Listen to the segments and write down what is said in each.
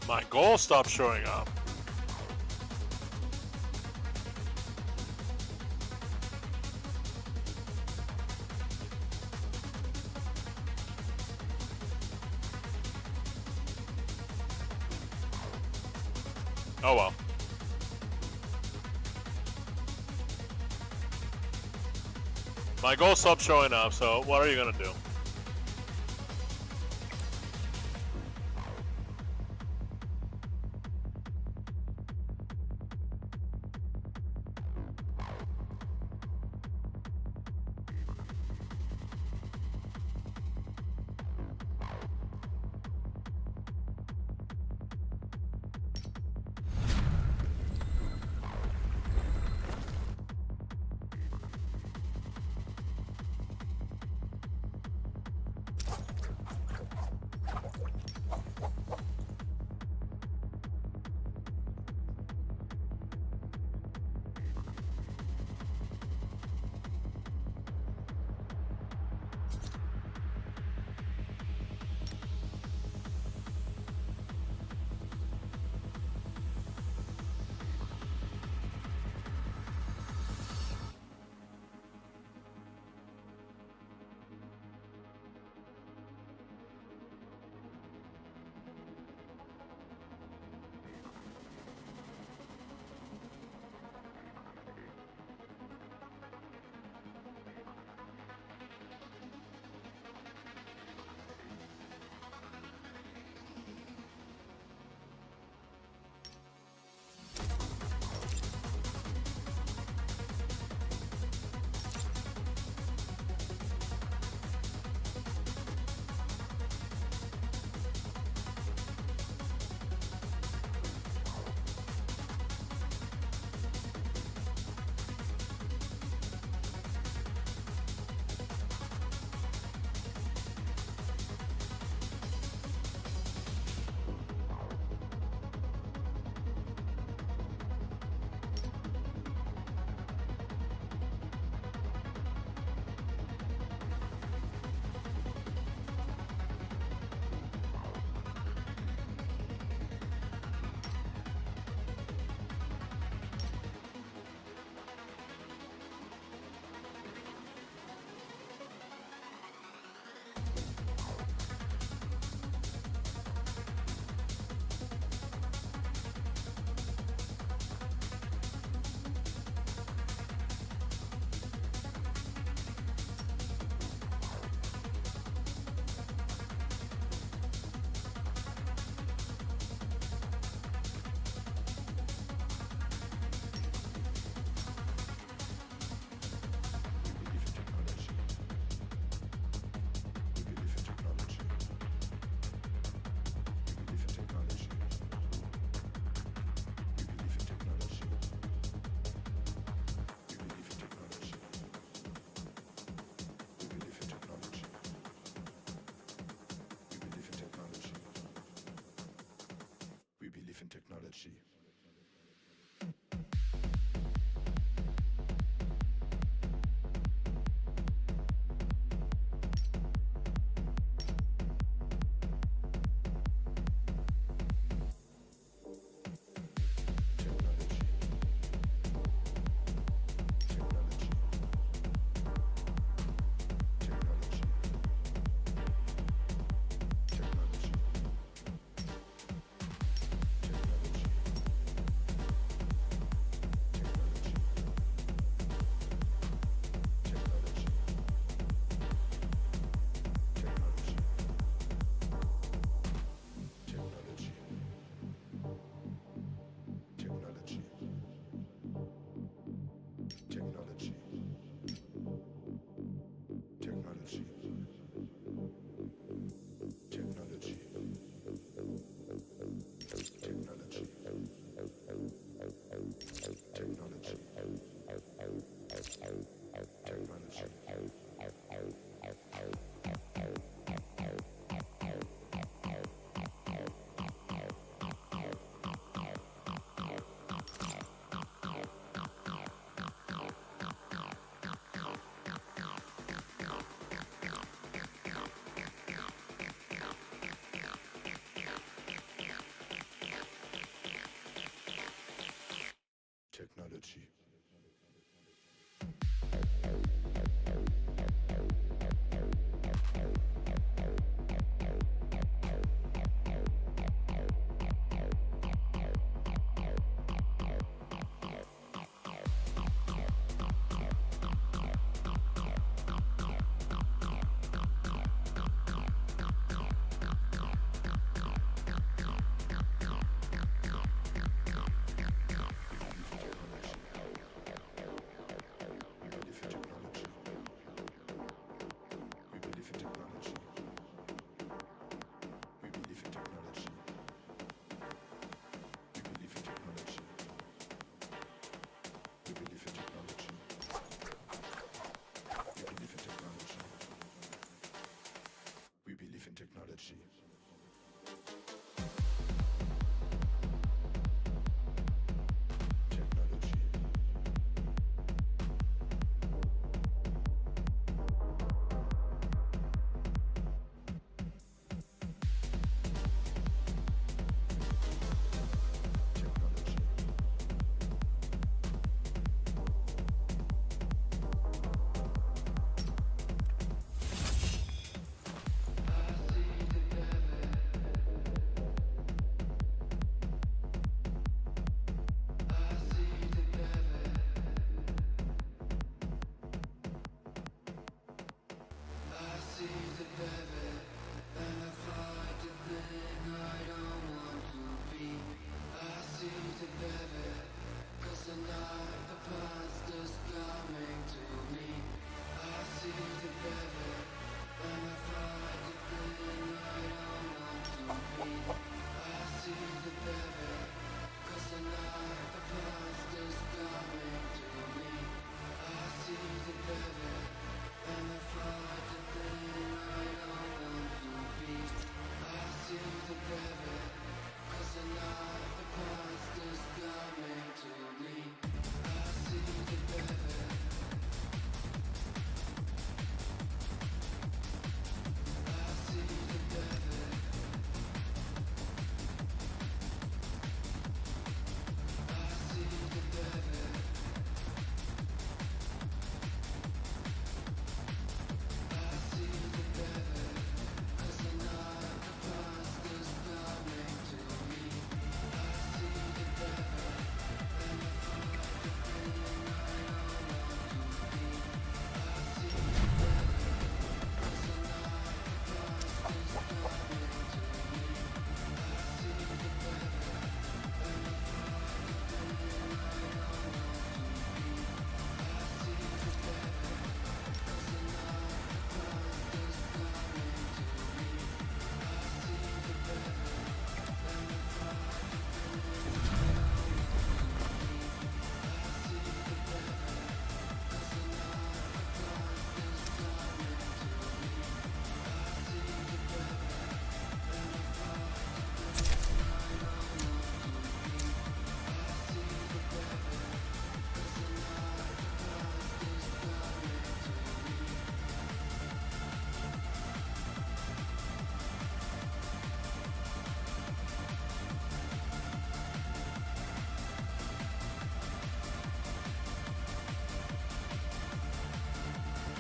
My goal stopped showing up. Oh well. My goal stopped showing up, so what are you gonna do?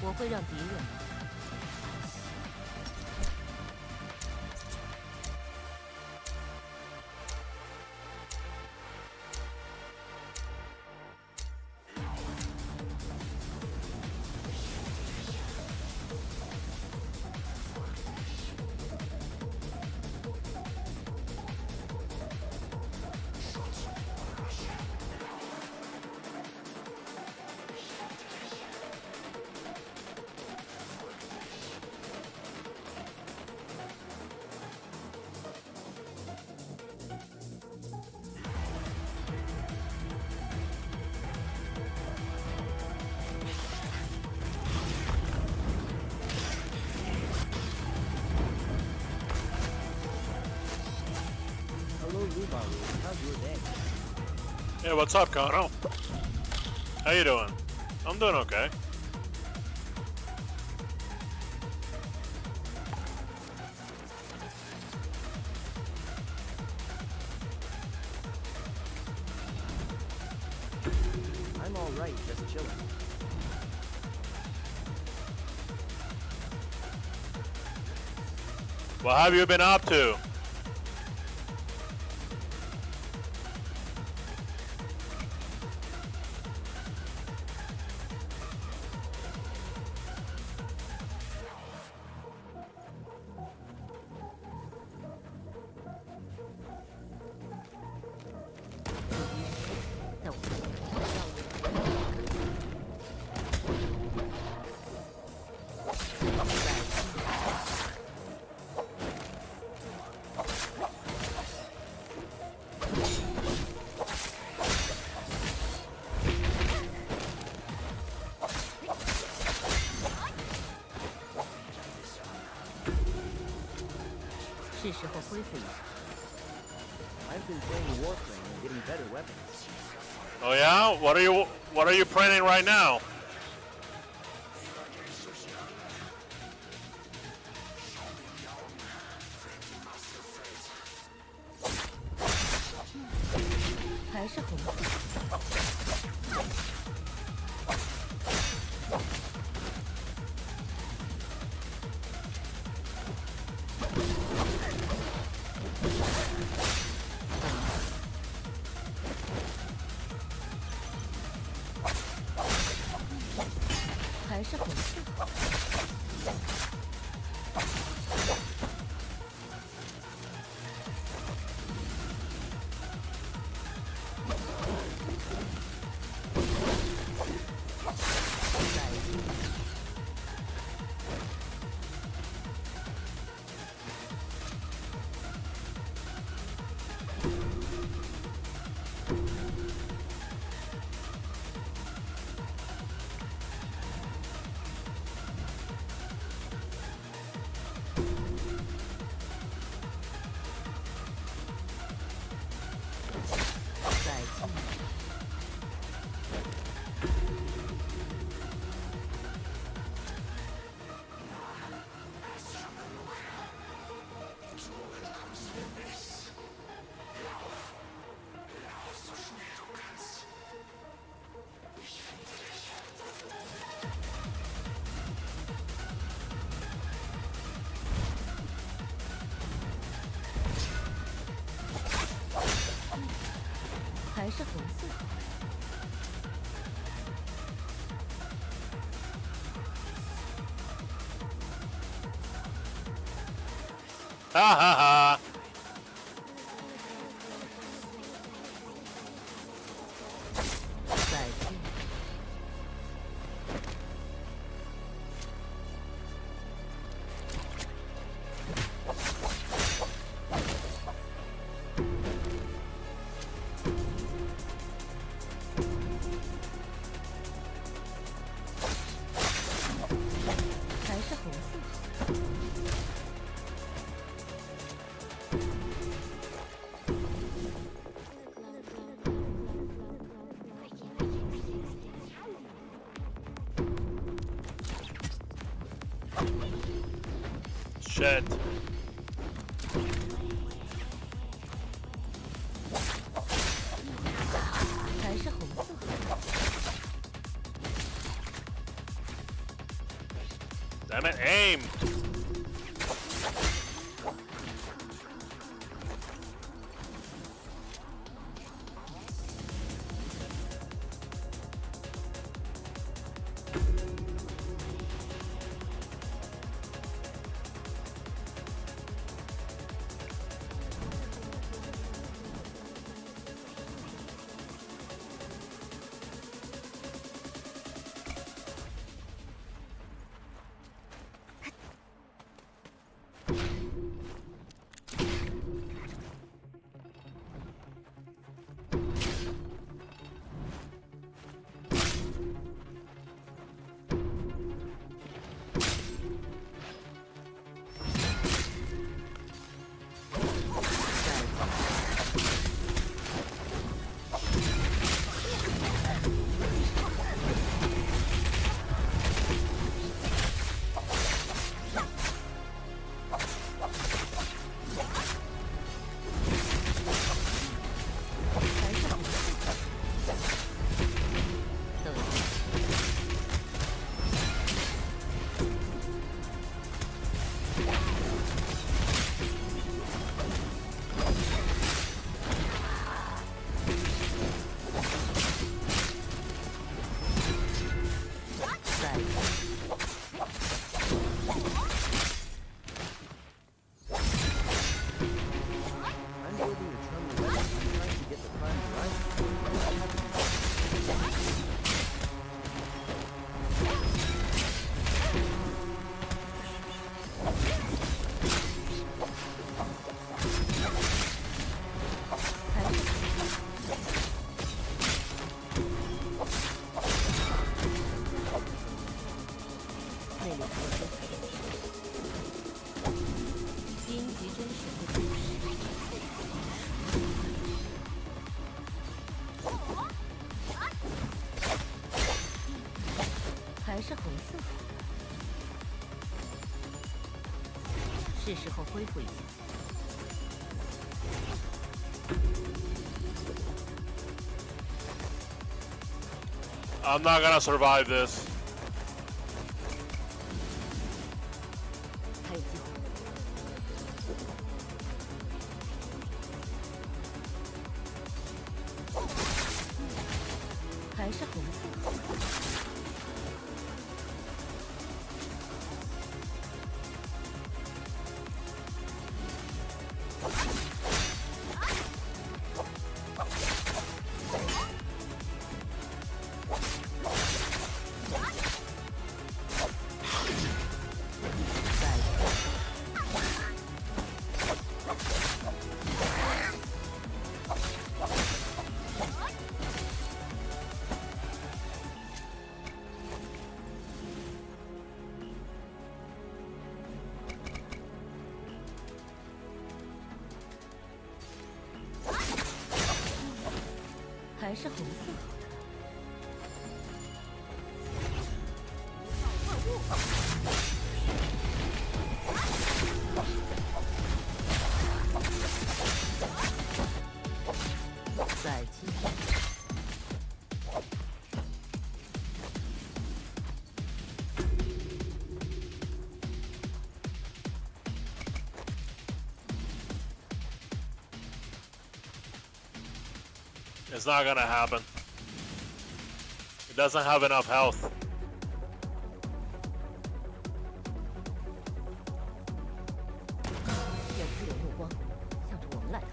我会让敌人。 Hey, what's up, Kano? How you doing? I'm doing okay. I'm alright, just chilling. What have you been up to? I've been playing Warframe and getting better weapons. Oh yeah? What are you printing right now? Ha ha ha! Shit. Damn it, aim!还是红色，是时候恢复一下。I'm not gonna survive this. 还有机会。还是红色。还是红色。再见。It's not gonna happen. It doesn't have enough health. 远处有目光，向着我们来了。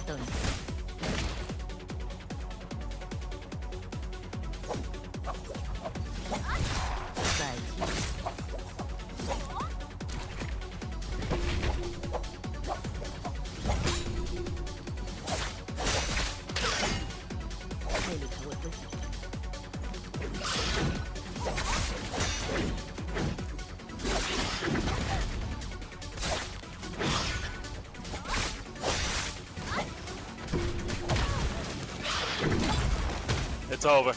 等一下。再见。魅力才未恢复。It's over.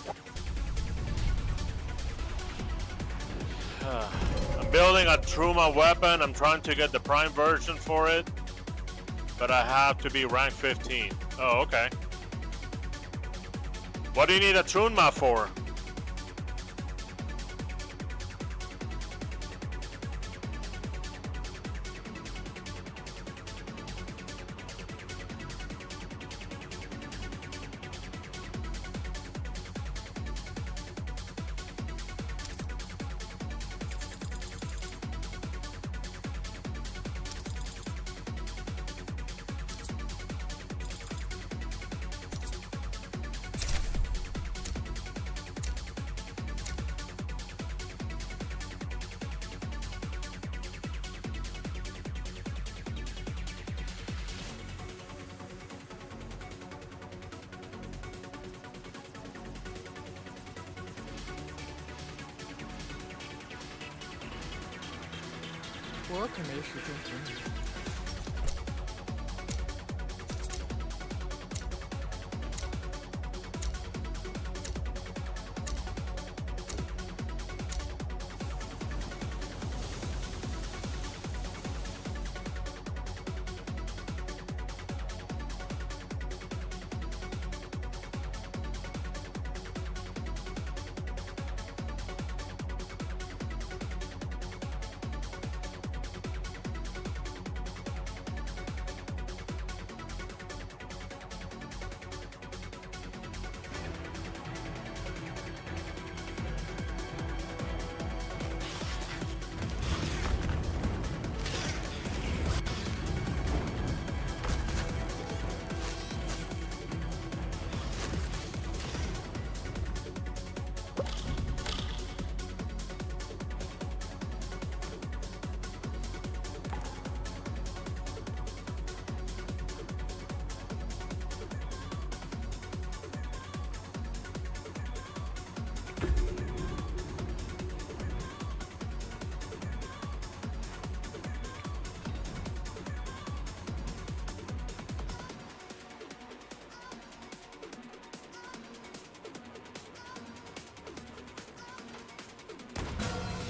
I'm building a Truma weapon. I'm trying to get the prime version for it. But I have to be rank 15. Oh, okay. What do you need a tune map for?我可没时间等你。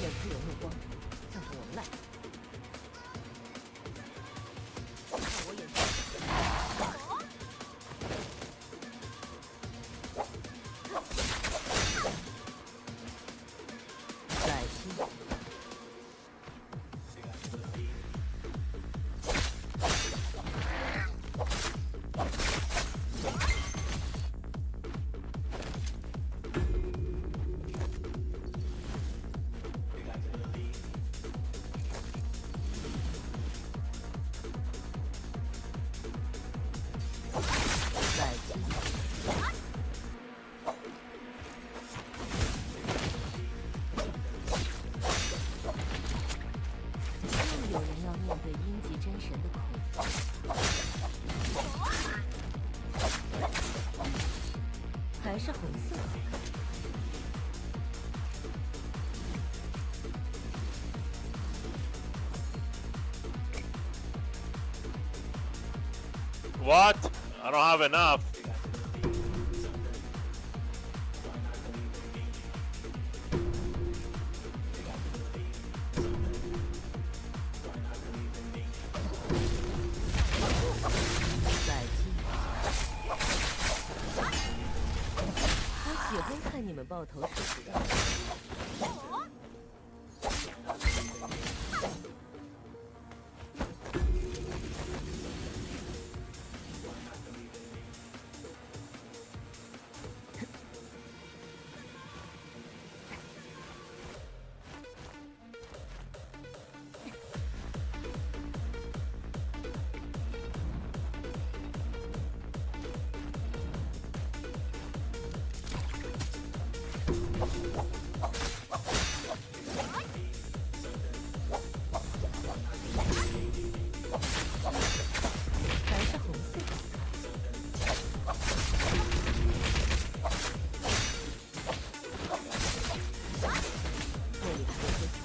远处有目光，向着我们来。看我眼睛！在心。有人要面对阴极真神的苦，还是红色。What? I don't have enough.我喜欢看你们抱头鼠窜。还是红色。这里还有黑色。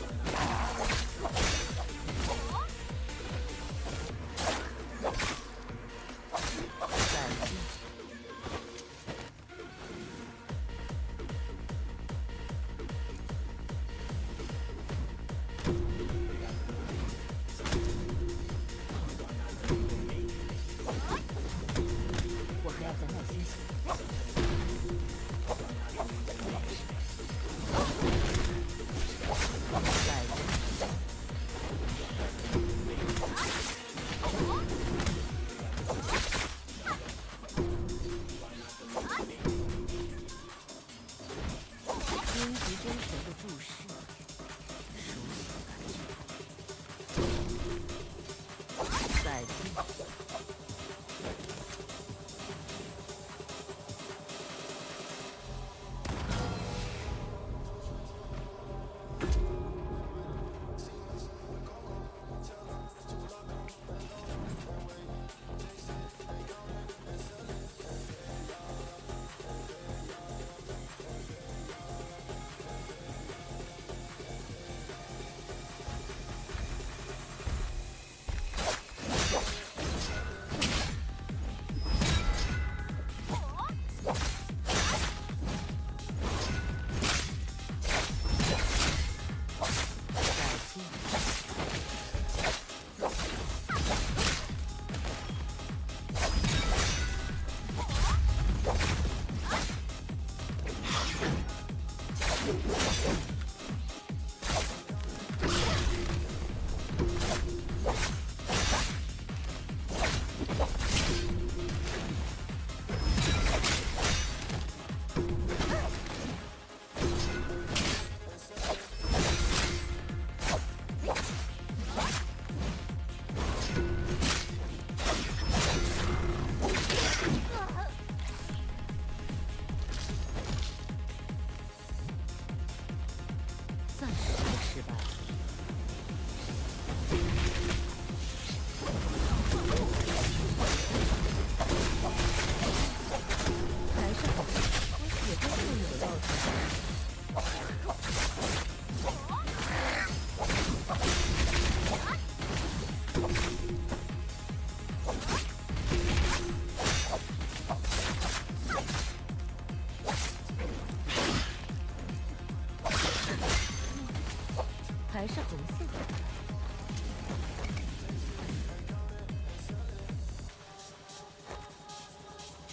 在心。我还要再耐心些。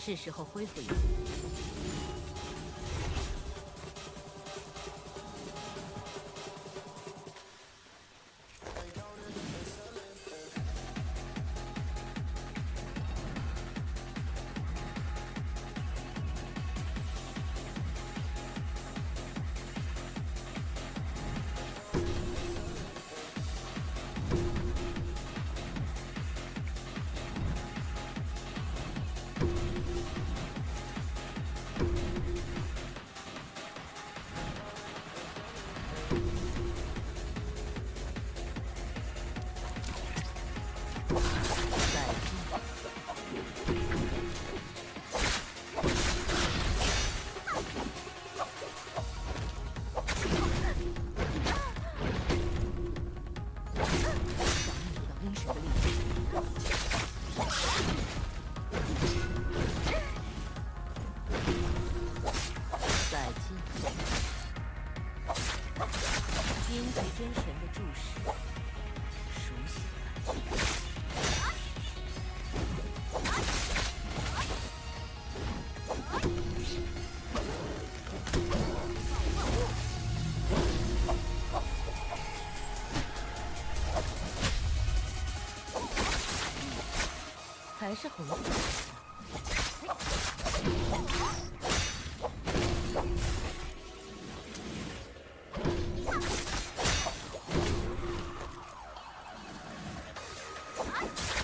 是时候恢复一下。阴极真神的注视，熟悉了。还是红色。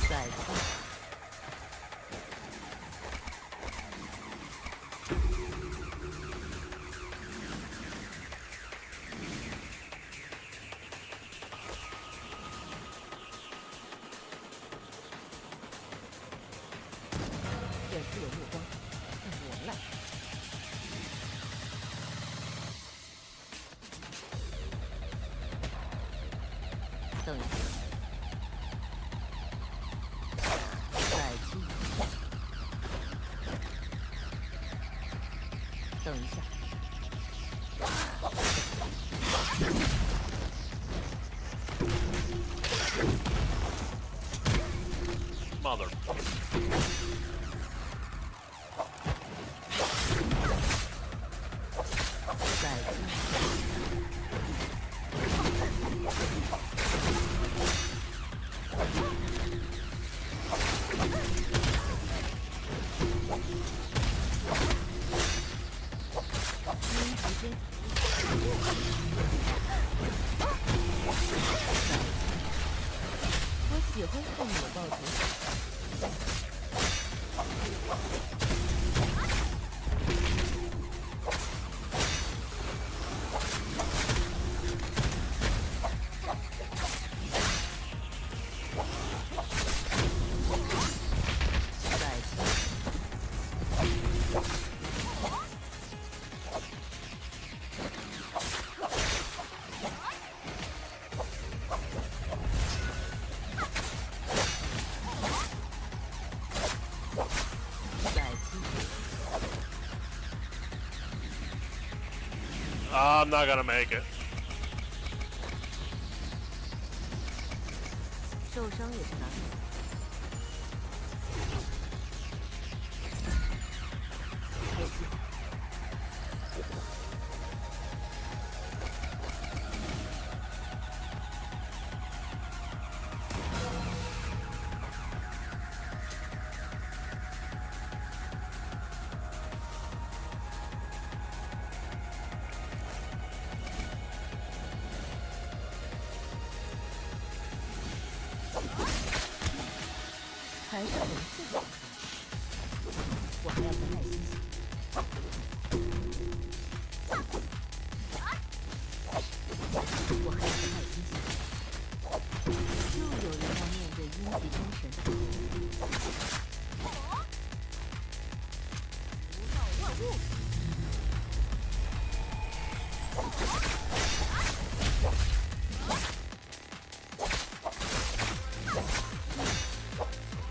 再见。这次有目光，看我来。等一下。再见。等一下。Mother. 再见。阴极真。我喜欢看你有报仇。再见。再见。I'm not gonna make it. 受伤也是难免。可惜。还是红色的，我还要再耐心些。我还要再耐心些。又有人要面对阴极真神。无道万物。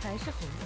还是红色。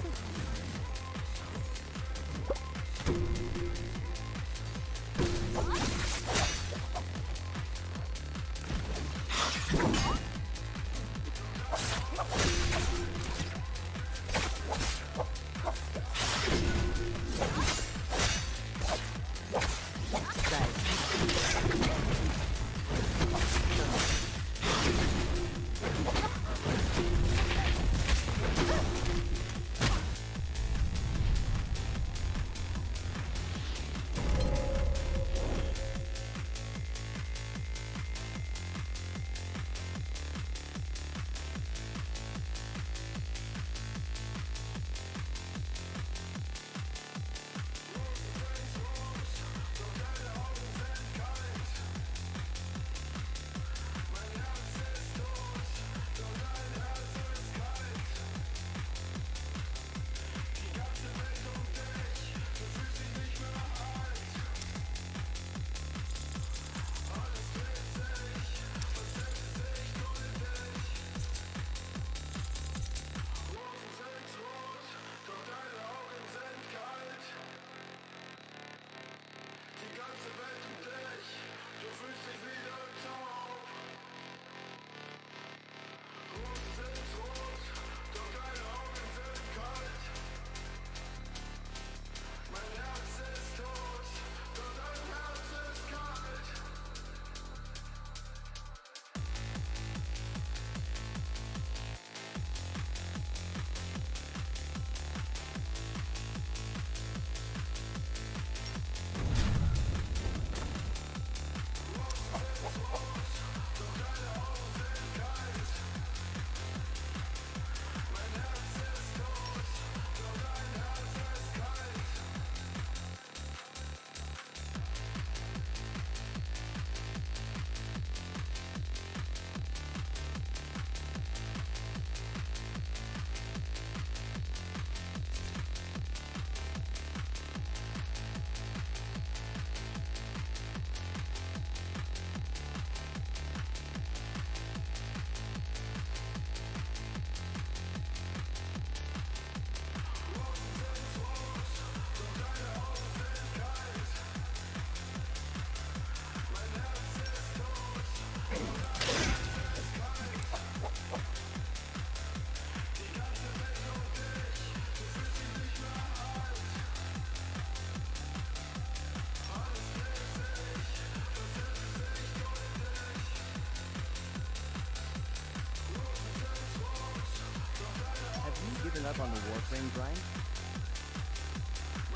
catching up on the Warframe grind?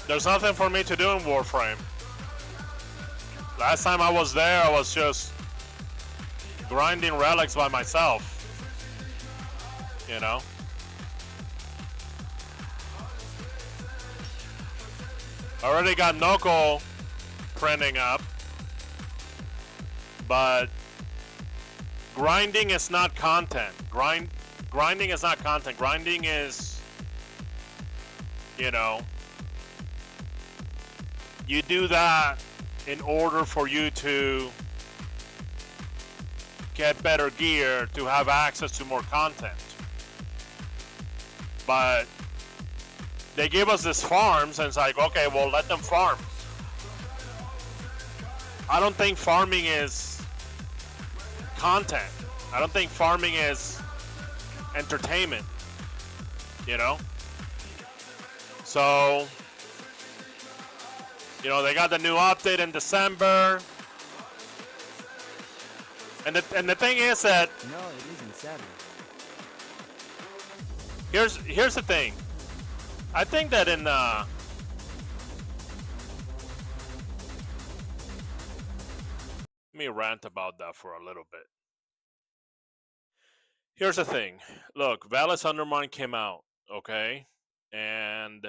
There's nothing for me to do in Warframe. Last time I was there, I was just grinding relics by myself. You know? Already got Noko printing up. But grinding is not content. Grinding is not content. Grinding is, you know, you do that in order for you to get better gear, to have access to more content. But they give us this farms, and it's like, okay, well, let them farm. I don't think farming is content. I don't think farming is entertainment, you know? So, you know, they got the new update in December. And the thing is that No, it isn't Saturday. here's the thing. I think that in let me rant about that for a little bit. Here's the thing. Look, Valis Undermine came out, okay? And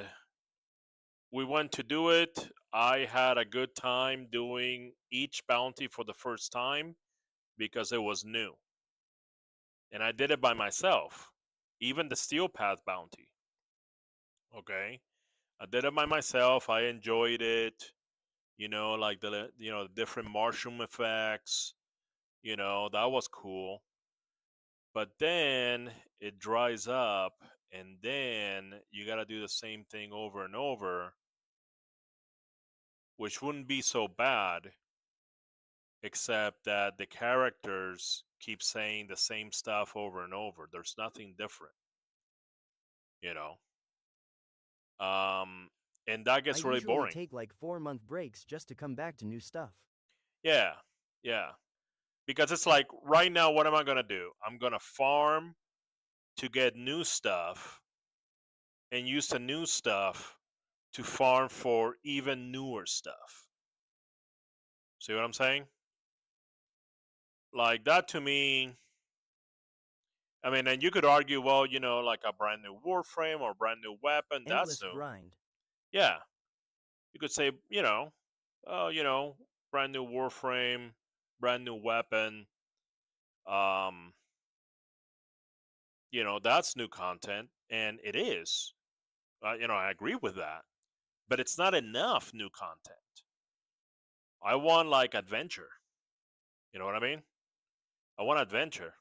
we went to do it. I had a good time doing each bounty for the first time because it was new. And I did it by myself. Even the Steel Path bounty. Okay? I did it by myself. I enjoyed it. You know, like the different mushroom effects. You know, that was cool. But then it dries up, and then you got to do the same thing over and over, which wouldn't be so bad, except that the characters keep saying the same stuff over and over. There's nothing different, you know. And that gets I really usually boring. take like 4-month breaks just to come back to new stuff. Yeah, yeah. Because it's like, right now, what am I going to do? I'm going to farm to get new stuff and use the new stuff to farm for even newer stuff. See what I'm saying? Like, that to me, I mean, and you could argue, well, you know, like a brand new Warframe or a brand new weapon, Endless that's new. grind. Yeah. You could say, you know, oh, you know, brand new Warframe, brand new weapon. Um, you know, that's new content, and it is. You know, I agree with that. But it's not enough new content. I want like adventure. You know what I mean? I want adventure.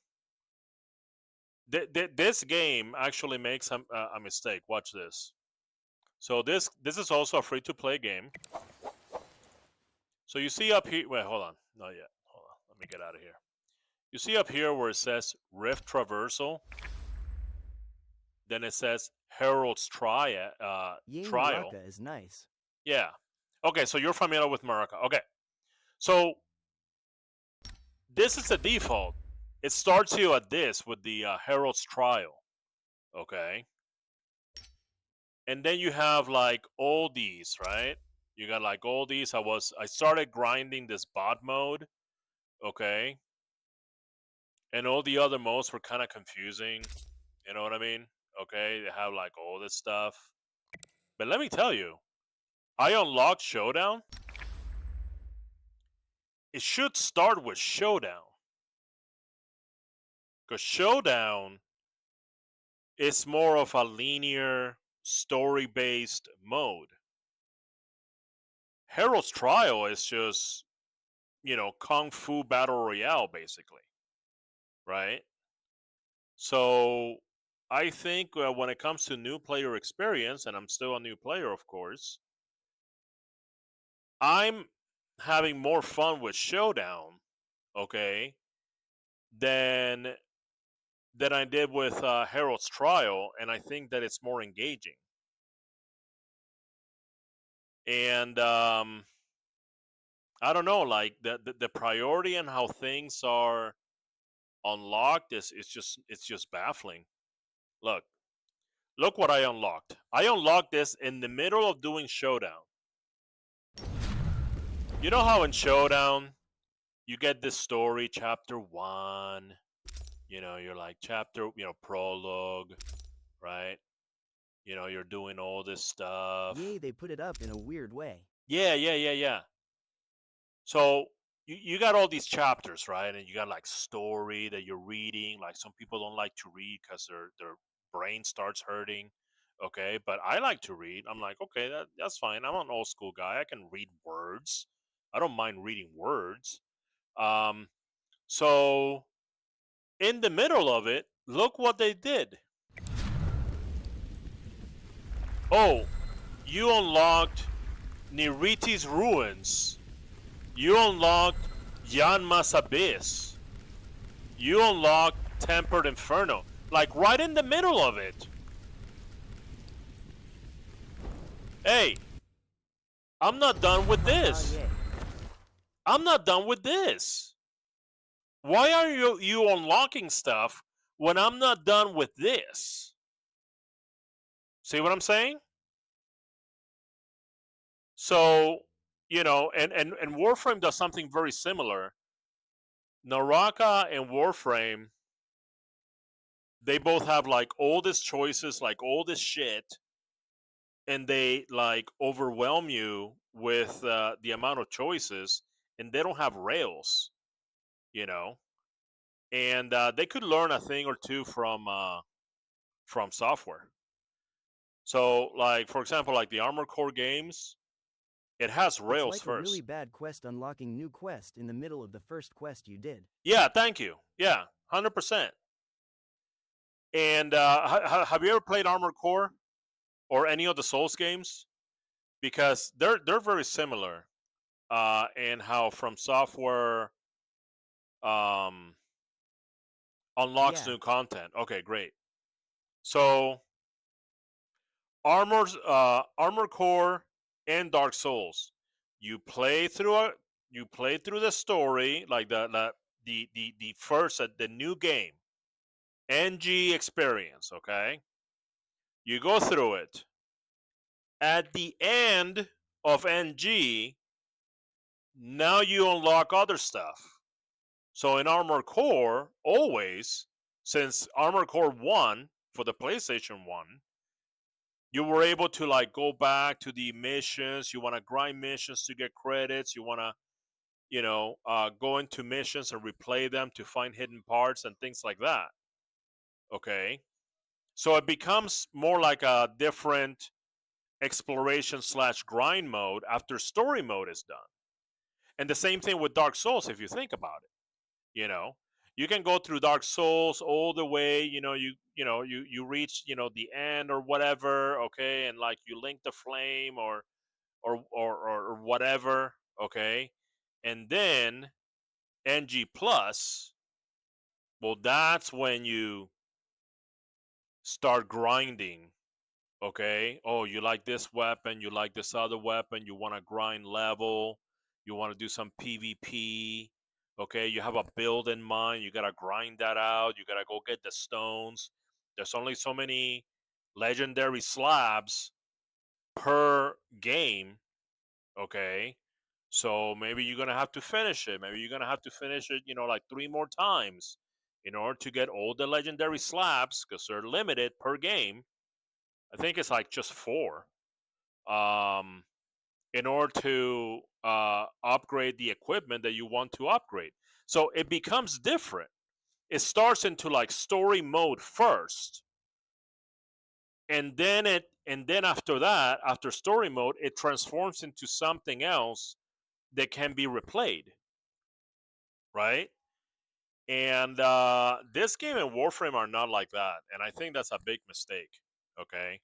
This game actually makes a mistake. Watch this. So this is also a free to play game. So you see up here. Wait, hold on. Not yet. Hold on. Let me get out of here. You see up here where it says Rift Traversal. Then it says Herald's Yay, Trial. Naraka is nice. Yeah. Okay, so you're familiar with Naraka. Okay. So this is the default. It starts you at this with the Herald's Trial. Okay. And then you have like all these, right? You got like all these. I started grinding this bot mode. Okay. And all the other modes were kind of confusing. You know what I mean? Okay. They have like all this stuff. But let me tell you, I unlocked Showdown. It should start with Showdown. Because Showdown is more of a linear, story based mode. Herald's Trial is just, you know, Kung Fu Battle Royale, basically. Right? So I think when it comes to new player experience, and I'm still a new player, of course, I'm having more fun with Showdown, okay, than I did with Herald's Trial, and I think that it's more engaging. And I don't know, like the priority and how things are unlocked is it's just baffling. Look, Look what I unlocked. I unlocked this in the middle of doing Showdown. You know how in Showdown you get this story, chapter one. You're like chapter, prologue, right? You're doing all this stuff. Yay, they put it up in a weird way. Yeah, yeah, yeah, yeah. So you got all these chapters, right? And you got like story that you're reading. Like some people don't like to read because their brain starts hurting. Okay, but I like to read. I'm like, okay, that's fine. I'm an old school guy. I can read words. I don't mind reading words. Um, so in the middle of it, look what they did. Oh, you unlocked Niriti's ruins. You unlocked Yanma's abyss. You unlocked Tempered Inferno. Like right in the middle of it. Hey, I'm not done with this. Yay. I'm not done with this. Why are you unlocking stuff when I'm not done with this? See what I'm saying? So, and Warframe does something very similar. Naraka and Warframe, they both have like all these choices, like all this shit, and they like overwhelm you with the amount of choices, and they don't have rails, you know. And they could learn a thing or two from software. So, like for example, like the Armored Core games, it has It's rails like a really first. bad quest unlocking new quest in the middle of the first quest you did. Yeah, thank you. Yeah, 100%. And have you ever played Armored Core or any of the Souls games? Because they're very similar in how From Software um, unlocks Yeah, new content. Okay, great. So Armor Core and Dark Souls, you play through the story like the first the new game NG experience. Okay, you go through it. At the end of NG, now you unlock other stuff. So in Armored Core, always, since Armored Core 1 for the PlayStation 1, you were able to like go back to the missions. You want to grind missions to get credits. You want to, go into missions and replay them to find hidden parts and things like that. Okay. So it becomes more like a different exploration slash grind mode after story mode is done. And the same thing with Dark Souls, if you think about it. you know you can go through Dark Souls all the way, you reach, the end or whatever, okay, and like you link the flame or whatever, okay, and then NG plus, well, that's when you start grinding. Okay, oh, you like this weapon, you like this other weapon, you want to grind level, you want to do some PvP. Okay, you have a build in mind, you got to grind that out, you got to go get the stones. There's only so many legendary slabs per game. Okay, so maybe you're gonna have to finish it, maybe you're gonna have to finish it, like 3 more times in order to get all the legendary slabs, because they're limited per game. I think it's like just four. Um, in order to upgrade the equipment that you want to upgrade. So it becomes different. It starts into like story mode first, and then after that, after story mode, it transforms into something else that can be replayed, right? And this game and Warframe are not like that, and I think that's a big mistake. Okay,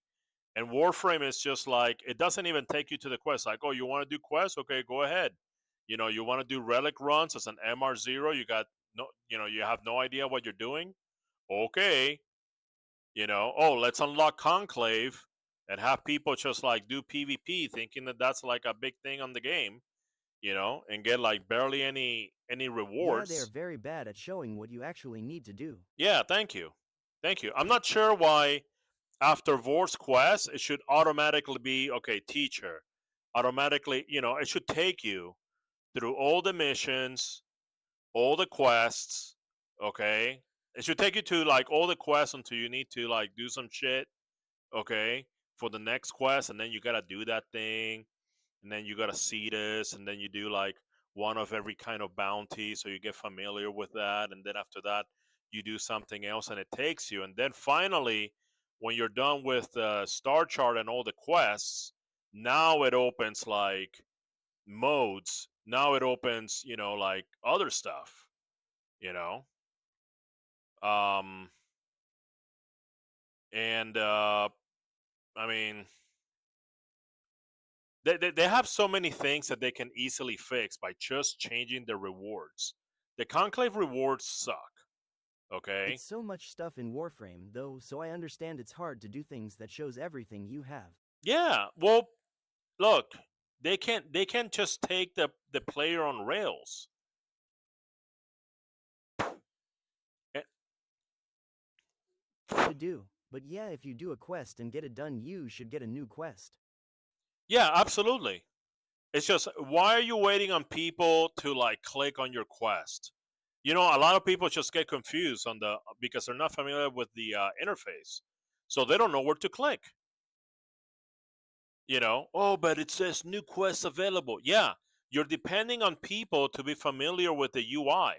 and Warframe is just like, it doesn't even take you to the quest. Like, oh, you want to do quests? Okay, go ahead. You want to do relic runs as an MR0. You got no, you have no idea what you're doing. Okay, oh, let's unlock Conclave and have people just like do PvP, thinking that that's like a big thing on the game. And get like barely any yeah, they are rewards. very bad at showing what you actually need to do. Yeah, thank you, thank you. I'm not sure why After Vor's quest, it should automatically be okay, teacher. Automatically, it should take you through all the missions, all the quests. Okay, it should take you to like all the quests until you need to like do some shit. Okay, for the next quest, and then you gotta do that thing, and then you gotta see this, and then you do like one of every kind of bounty, so you get familiar with that, and then after that, you do something else, and it takes you, and then finally, when you're done with the star chart and all the quests, now it opens like modes. Now it opens, like other stuff. You know, um, and I mean, they have so many things that they can easily fix by just changing the rewards. The conclave rewards suck. Okay. It's so much stuff in Warframe, though, so I understand it's hard to do things that shows everything you have. Yeah. Well, look, they can't just take the player on rails. Eh, To do. But yeah, if you do a quest and get it done, you should get a new quest. Yeah, absolutely. It's just why are you waiting on people to like click on your quest? A lot of people just get confused on the because they're not familiar with the interface, so they don't know where to click. Oh, but it says new quests available. Yeah, you're depending on people to be familiar with the UI,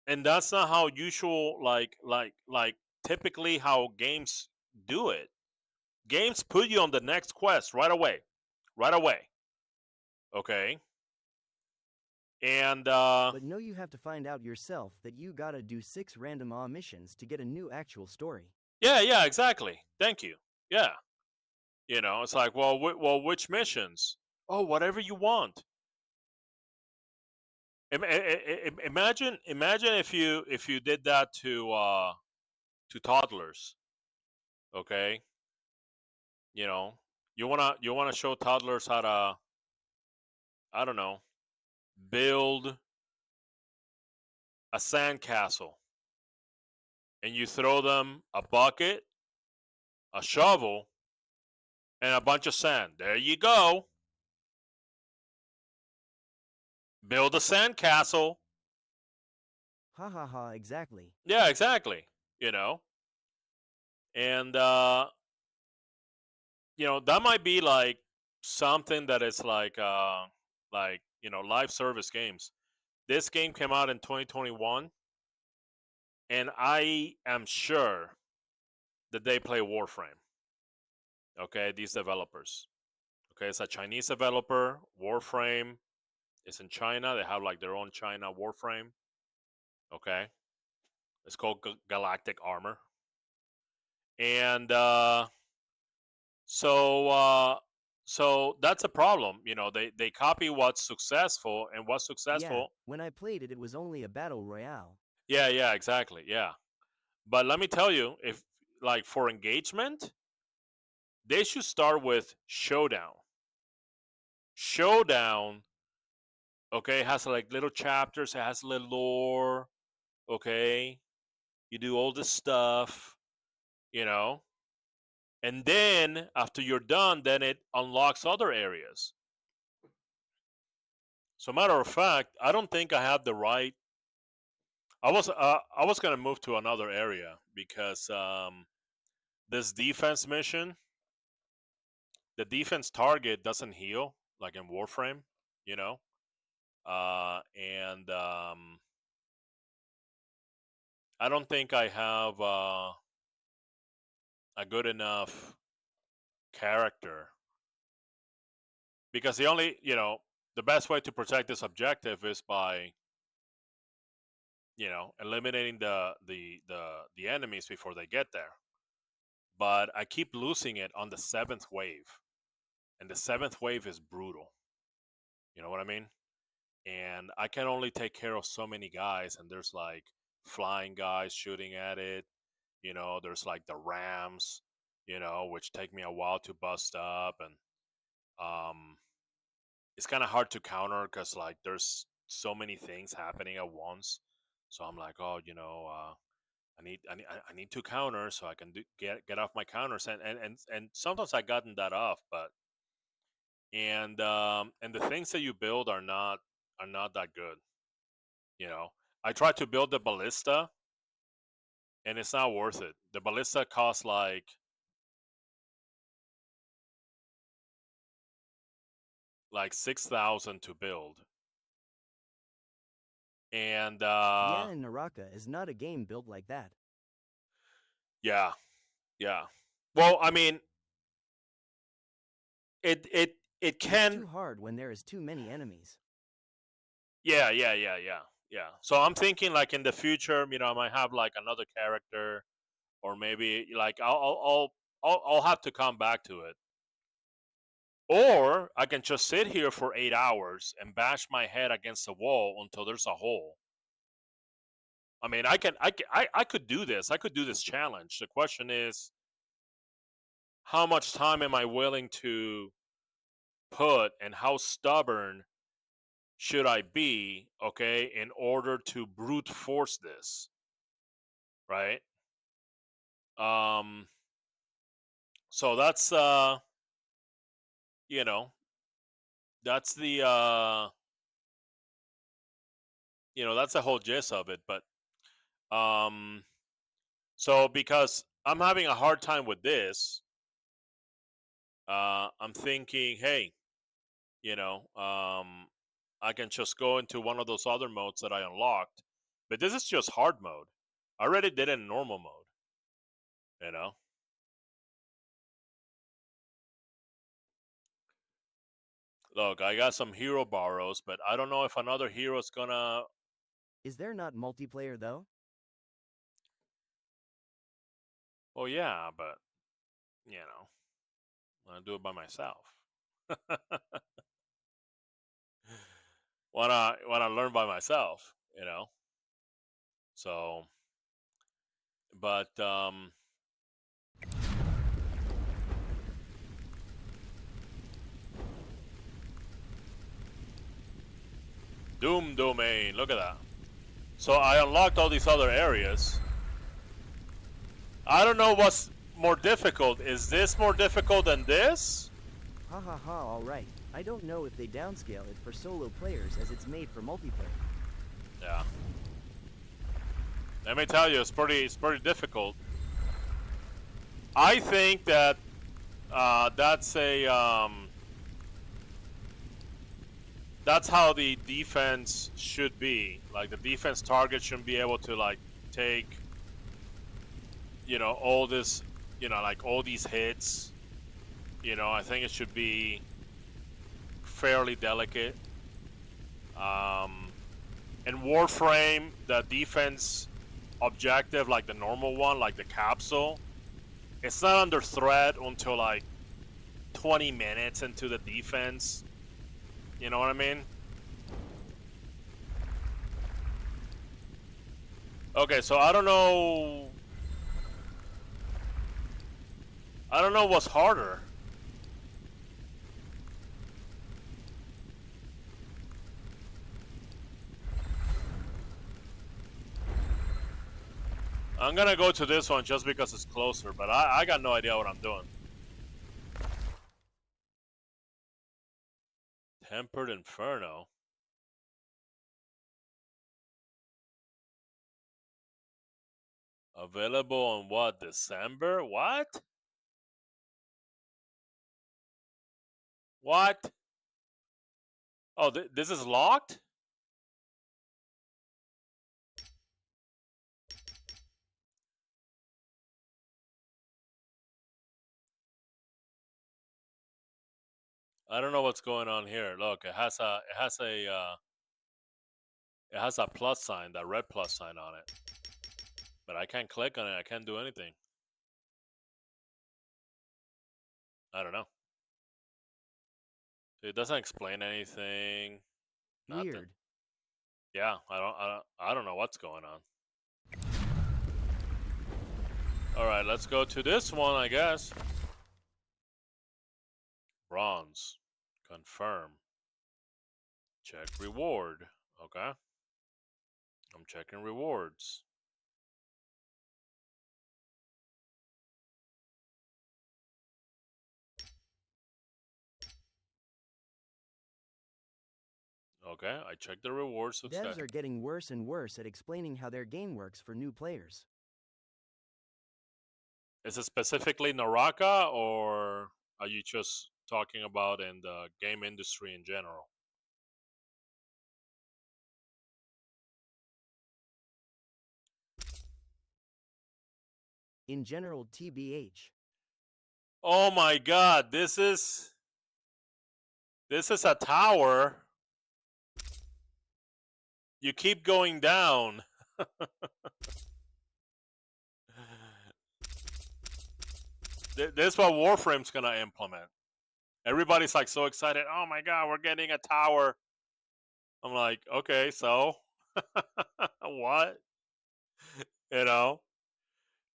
and that's not how usual like typically how games do it. Games put you on the next quest right away, right away. Okay, and But no, you have to find out yourself that you gotta do 6 random missions to get a new actual story. yeah, yeah, exactly. Thank you. Yeah, it's like, well, which missions? Oh, whatever you want. Imagine if you did that to toddlers. Okay, you know, you wanna show toddlers how to, I don't know, build a sandcastle, and you throw them a bucket, a shovel, and a bunch of sand. There you go. Build a sandcastle. Ha ha ha, exactly. Yeah, exactly. You know, and that might be like something that is like live service games. This game came out in 2021, and I am sure that they play Warframe. Okay, these developers. Okay, it's a Chinese developer. Warframe is in China. They have like their own China Warframe. Okay, it's called Galactic Armor, and so so that's a problem. They copy what's successful, and what's Yeah, successful. when I played it, it was only a battle royale. Yeah, yeah, exactly. Yeah, but let me tell you, if like for engagement, they should start with Showdown. Showdown, okay, has like little chapters, it has little lore, okay? You do all this stuff, you know? And then after you're done, then it unlocks other areas. So matter of fact, I don't think I have the right. I was gonna move to another area because this defense mission, the defense target doesn't heal like in Warframe, you know. And I don't think I have a good enough character because the best way to protect this objective is by eliminating the enemies before they get there. But I keep losing it on the seventh wave, and the seventh wave is brutal. You know what I mean? And I can only take care of so many guys, and there's like flying guys shooting at it. There's like the rams, which take me a while to bust up, and um, it's kind of hard to counter because like there's so many things happening at once. So I'm like, oh, I need to counter so I can get off my counters, and sometimes I gotten that off, but and the things that you build are not that good. You know, I tried to build the ballista, and it's not worth it. The ballista costs like 6,000 to build, and Yeah, and Naraka is not a game built like that. yeah, yeah. Well, I mean, it It's can. too hard when there is too many enemies. Yeah. So I'm thinking like in the future, I might have like another character, or maybe like I'll have to come back to it, or I can just sit here for 8 hours and bash my head against the wall until there's a hole. I mean, I could do this. I could do this challenge. The question is, how much time am I willing to put, and how stubborn should I be, okay, in order to brute force this, right? Um, so that's you know, that's the that's the whole gist of it. But um, so because I'm having a hard time with this, I'm thinking, hey, you know, um, I can just go into one of those other modes that I unlocked. But this is just hard mode. I already did it in normal mode, you know. Look, I got some hero borrows, but I don't know if another hero's gonna. Is there not multiplayer though? Oh yeah, but I do it by myself. Wanna learn by myself, you know. So, but Doom Domain. Look at that. So I unlocked all these other areas. I don't know what's more difficult. Is this more difficult than this? Ha ha ha, alright. I don't know if they downscale it for solo players as it's made for multiplayer. Yeah. Let me tell you, it's pretty difficult. I think that that's how the defense should be. Like the defense target shouldn't be able to like take all this like all these hits. I think it should be fairly delicate. Um, in Warframe, the defense objective, like the normal one, like the capsule, it's not under threat until like 20 minutes into the defense. You know what I mean? Okay, so I don't know. I don't know what's harder. I'm gonna go to this one just because it's closer, but I got no idea what I'm doing. Tempered Inferno. Available on what? December? What? What? Oh, this is locked? I don't know what's going on here. Look, it has a plus sign, that red plus sign on it. But I can't click on it. I can't do anything. I don't know. It doesn't explain anything. Nothing. Weird. Yeah, I don't know what's going on. All right, let's go to this one, I guess. Bronze. Confirm. Check reward. Okay. I'm checking rewards. Okay, I checked the rewards. Devs are getting worse and worse at explaining how their game works for new players. Is it specifically Naraka, or are you just talking about in the game industry in general? In general, TBH. Oh my god, this is a tower. You keep going down. This is what Warframe's gonna implement. Everybody's like so excited. Oh my god, we're getting a tower. I'm like, okay, so what? You know,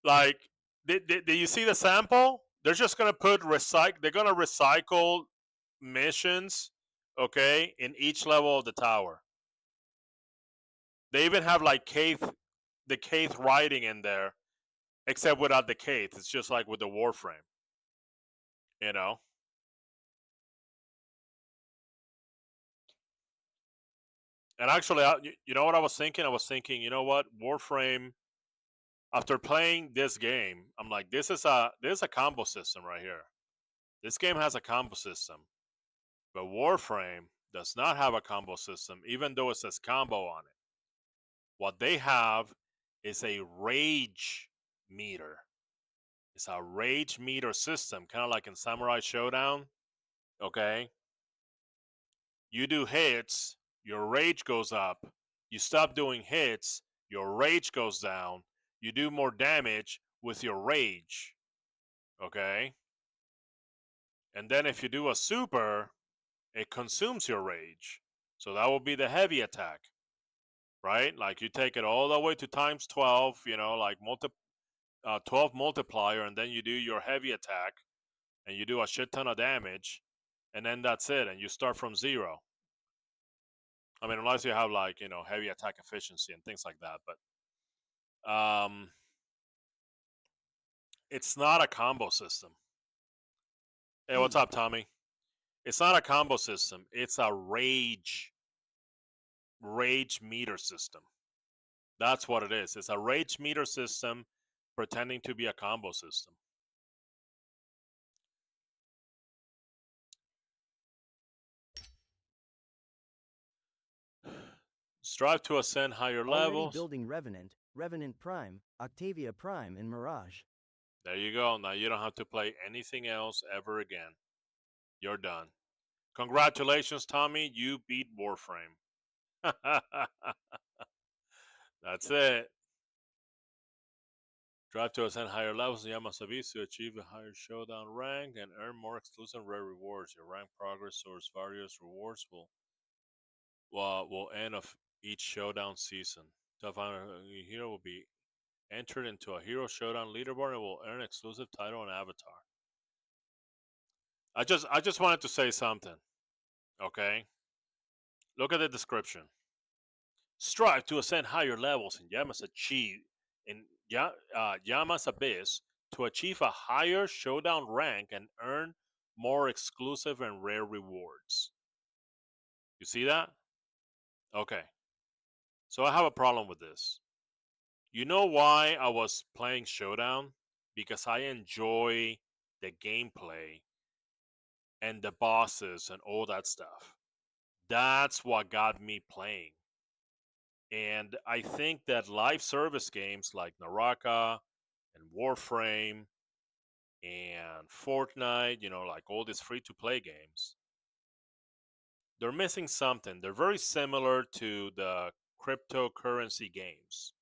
like, did you see the sample? They're just gonna put recycle. They're gonna recycle missions, okay, in each level of the tower. They even have like the Kaith writing in there, except without the Kaith. It's just like with the Warframe, you know. And actually, you know what I was thinking? I was thinking, you know what, Warframe. After playing this game, I'm like, this is a combo system right here. This game has a combo system, but Warframe does not have a combo system, even though it says combo on it. What they have is a rage meter. It's a rage meter system, kind of like in Samurai Showdown. Okay, you do hits, your rage goes up. You stop doing hits, your rage goes down. You do more damage with your rage. Okay, and then if you do a super, it consumes your rage. So that will be the heavy attack, right? Like you take it all the way to times 12, like 12 multiplier, and then you do your heavy attack, and you do a shit ton of damage, and then that's it, and you start from zero. I mean, unless you have like heavy attack efficiency and things like that, but it's not a combo system. Hey, what's up, Tommy? It's not a combo system. It's a rage meter system. That's what it is. It's a rage meter system pretending to be a combo system. Strive to ascend higher Already levels. building Revenant, Revenant Prime, Octavia Prime, and Mirage. There you go. Now you don't have to play anything else ever again. You're done. Congratulations, Tommy. You beat Warframe. That's it. Drive to ascend higher levels in Yamasabi to achieve a higher showdown rank and earn more exclusive rare rewards. Your rank progress towards various rewards will end of each showdown season. To find a hero will be entered into a hero showdown leaderboard and will earn exclusive title and avatar. I just wanted to say something. Okay? Look at the description. Strive to ascend higher levels in Yama's Abyss to achieve a higher showdown rank and earn more exclusive and rare rewards. You see that? Okay. So I have a problem with this. You know why I was playing Showdown? Because I enjoy the gameplay and the bosses and all that stuff. That's what got me playing. And I think that live service games like Naraka and Warframe and Fortnite, like all these free to play games, they're missing something. They're very similar to the cryptocurrency games.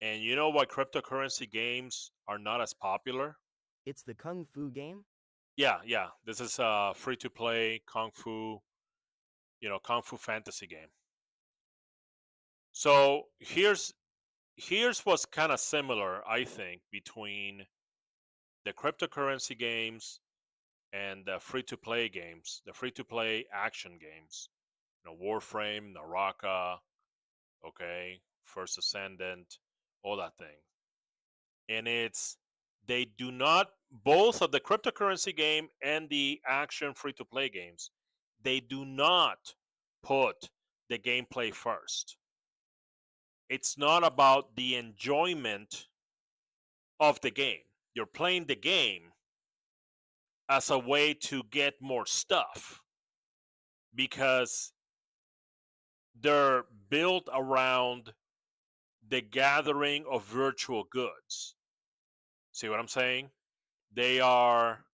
And you know why cryptocurrency games are not as popular? It's the Kung Fu game? Yeah. This is a free to play Kung Fu fantasy game. So here's what's kind of similar, I think, between the cryptocurrency games and the free to play games, the free to play action games. Warframe, Naraka, okay, First Ascendant, all that thing. And they do not, both of the cryptocurrency game and the action free to play games, they do not put the gameplay first. It's not about the enjoyment of the game. You're playing the game as a way to get more stuff because they're built around the gathering of virtual goods. See what I'm saying? They are.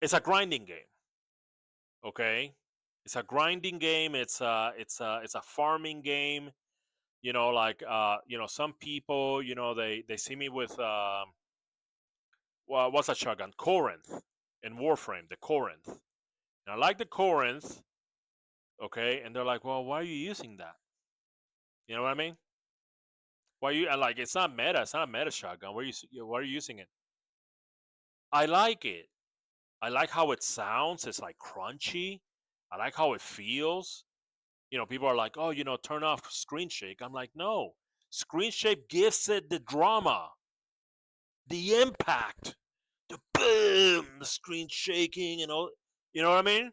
It's a grinding game. Okay, it's a grinding game. It's a farming game. Like some people, they see me with well, what's a shotgun? Corinth in Warframe, the Corinth. And I like the Corinth. Okay, and they're like, well, why are you using that? You know what I mean? Why you and like it's not meta. It's not a meta shotgun. Why are you using it? I like it. I like how it sounds. It's like crunchy. I like how it feels. People are like, oh, turn off screen shake. I'm like, no. Screen shake gives it the drama, the impact, the boom, the screen shaking and all. You know what I mean?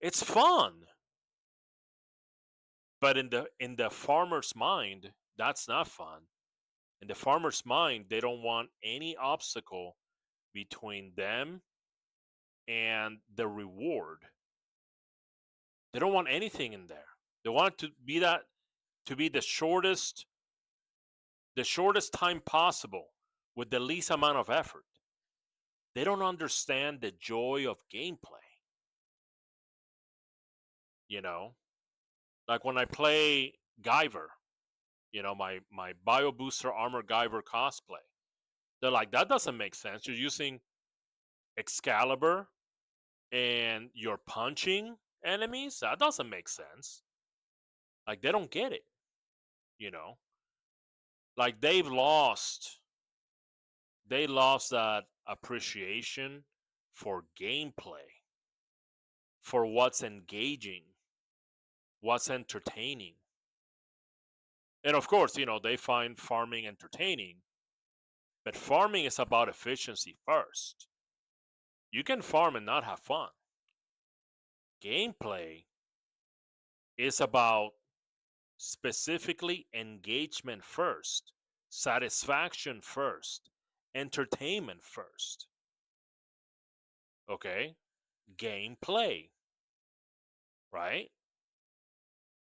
It's fun. But in the farmer's mind, that's not fun. In the farmer's mind, they don't want any obstacle between them and the reward. They don't want anything in there. They want it to be the shortest time possible with the least amount of effort. They don't understand the joy of gameplay. You know, like when I play Guyver, my Bio Booster Armor Guyver cosplay. They're like, that doesn't make sense. You're using Excalibur and you're punching enemies. That doesn't make sense. Like they don't get it. You know, like they lost that appreciation for gameplay, for what's engaging, what's entertaining. And of course, they find farming entertaining, but farming is about efficiency first. You can farm and not have fun. Gameplay is about specifically engagement first, satisfaction first, entertainment first. Okay? Gameplay, right?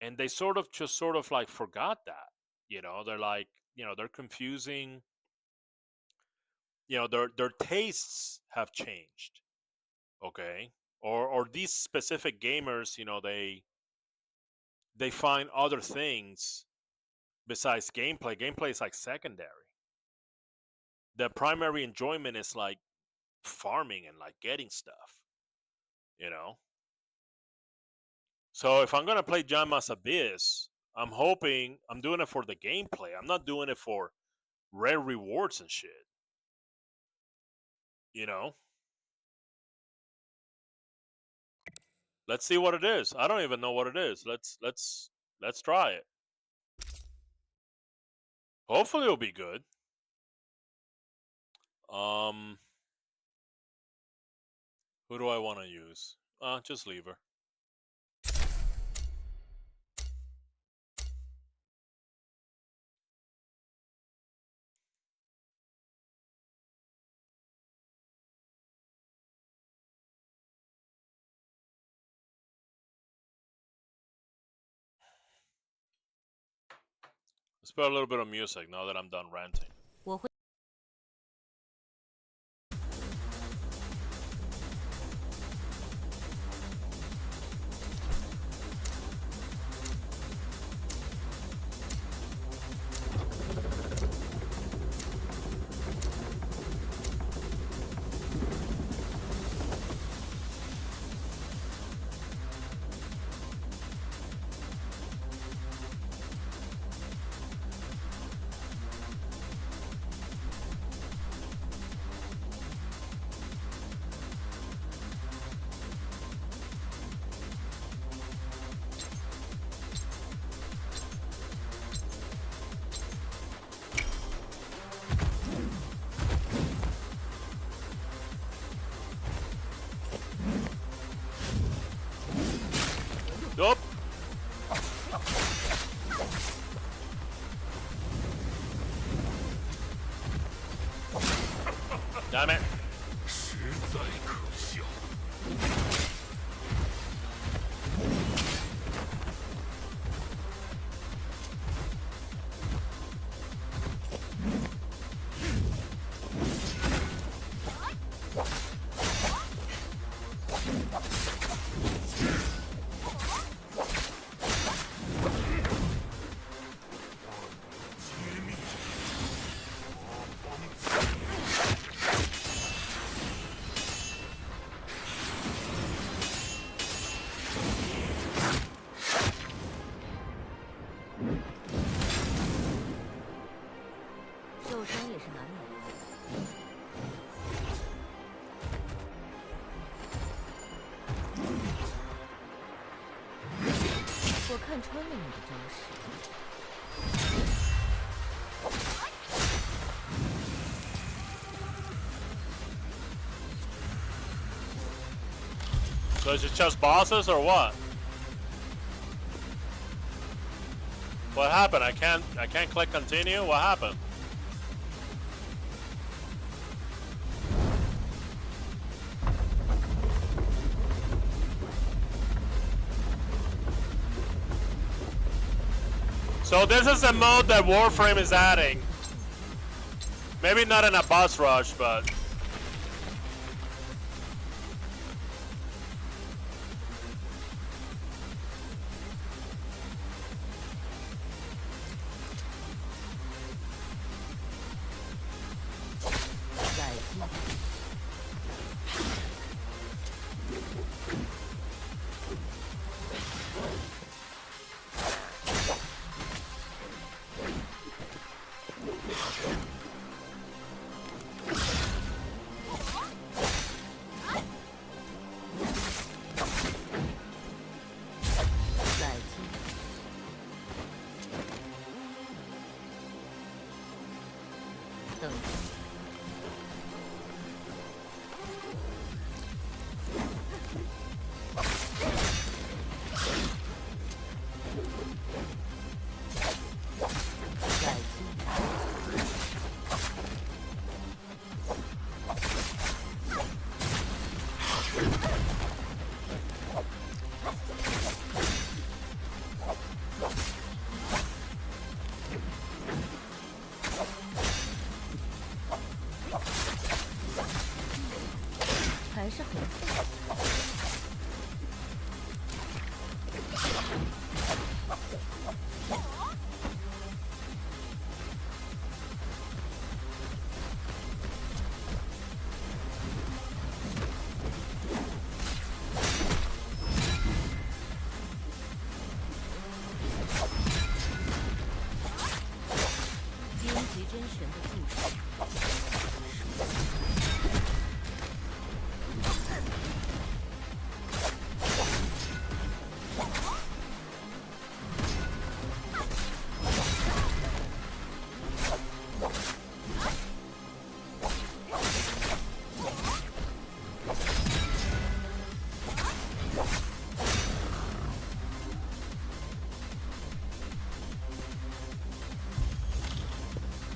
And they sort of like forgot that. They're like, they're confusing, their tastes have changed. Okay? Or these specific gamers, they find other things besides gameplay. Gameplay is like secondary. The primary enjoyment is like farming and like getting stuff, you know? So if I'm gonna play Janma's Abyss, I'm hoping I'm doing it for the gameplay. I'm not doing it for rare rewards and shit. You know? Let's see what it is. I don't even know what it is. Let's try it. Hopefully it'll be good. Who do I want to use? Just leave her. Let's put a little bit of music now that I'm done ranting. 我会受伤也是难免的。我看穿了你的招式。So is it just bosses or what? What happened? I can't click continue. What happened? So this is the mode that Warframe is adding. Maybe not in a boss rush, but等一下。再见。还是很快。荆棘真神的技术。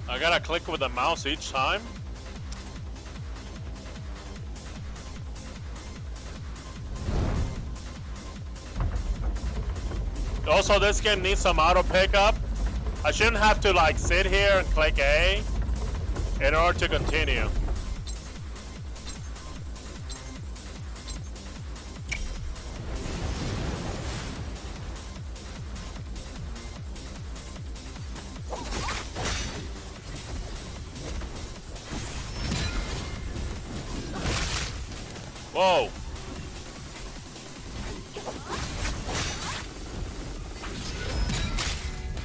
I gotta click with the mouse each time. Also, this game needs some auto pickup. I shouldn't have to like sit here and click A in order to continue. Whoa.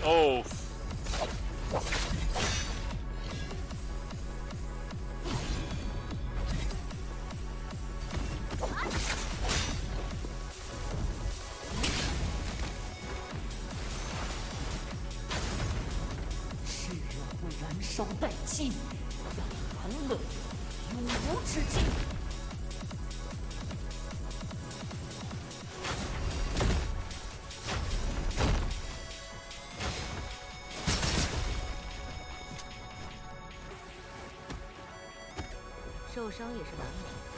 Oh.受伤也是难免的。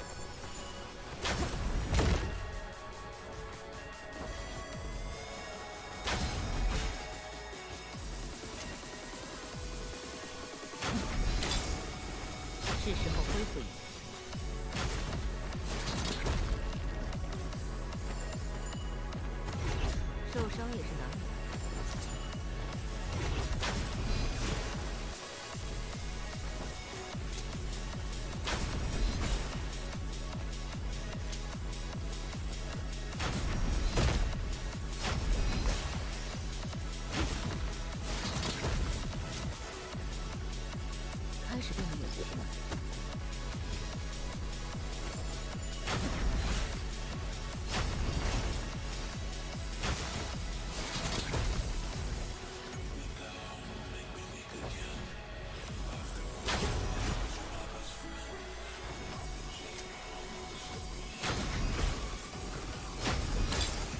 也是难免。开始变得有些难。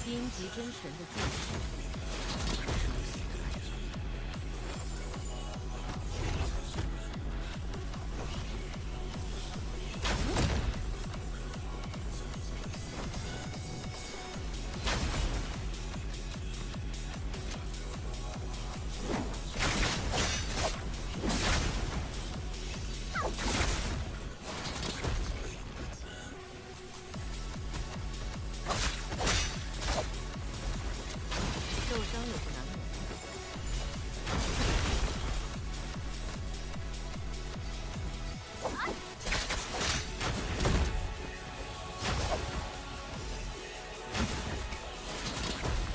阴极真神的注视，熟悉的感觉。受伤也是难免的。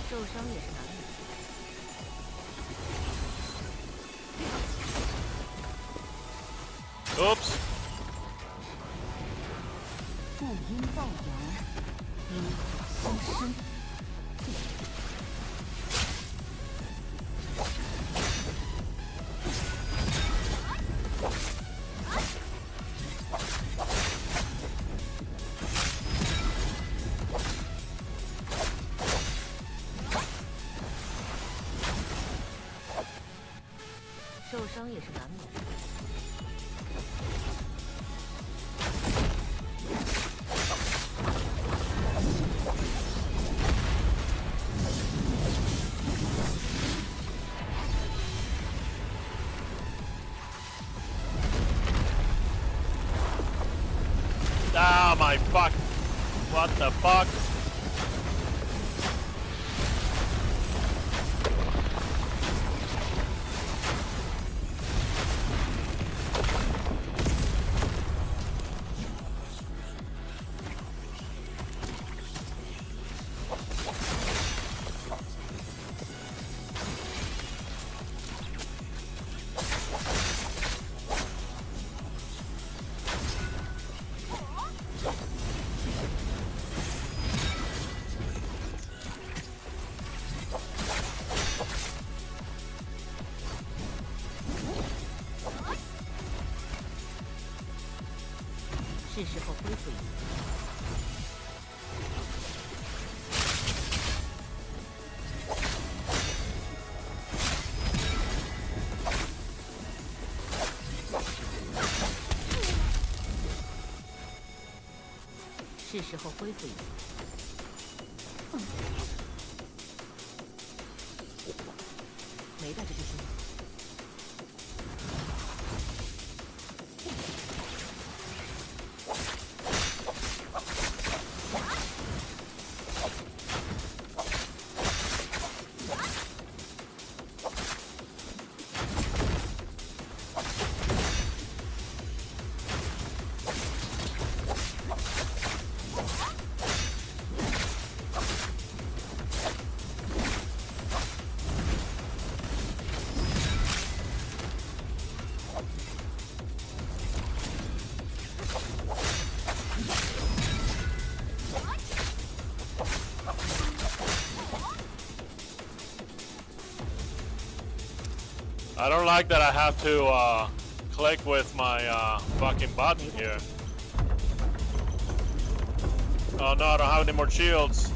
受伤也是难免的。Oops. 不因造谣，因祸伤身。受伤也是难免的。Ah, my fuck. What the fuck? 是时候恢复一下。是时候恢复一下。没带着这些吗？I don't like that I have to click with my fucking button here. Oh no, I don't have any more shields.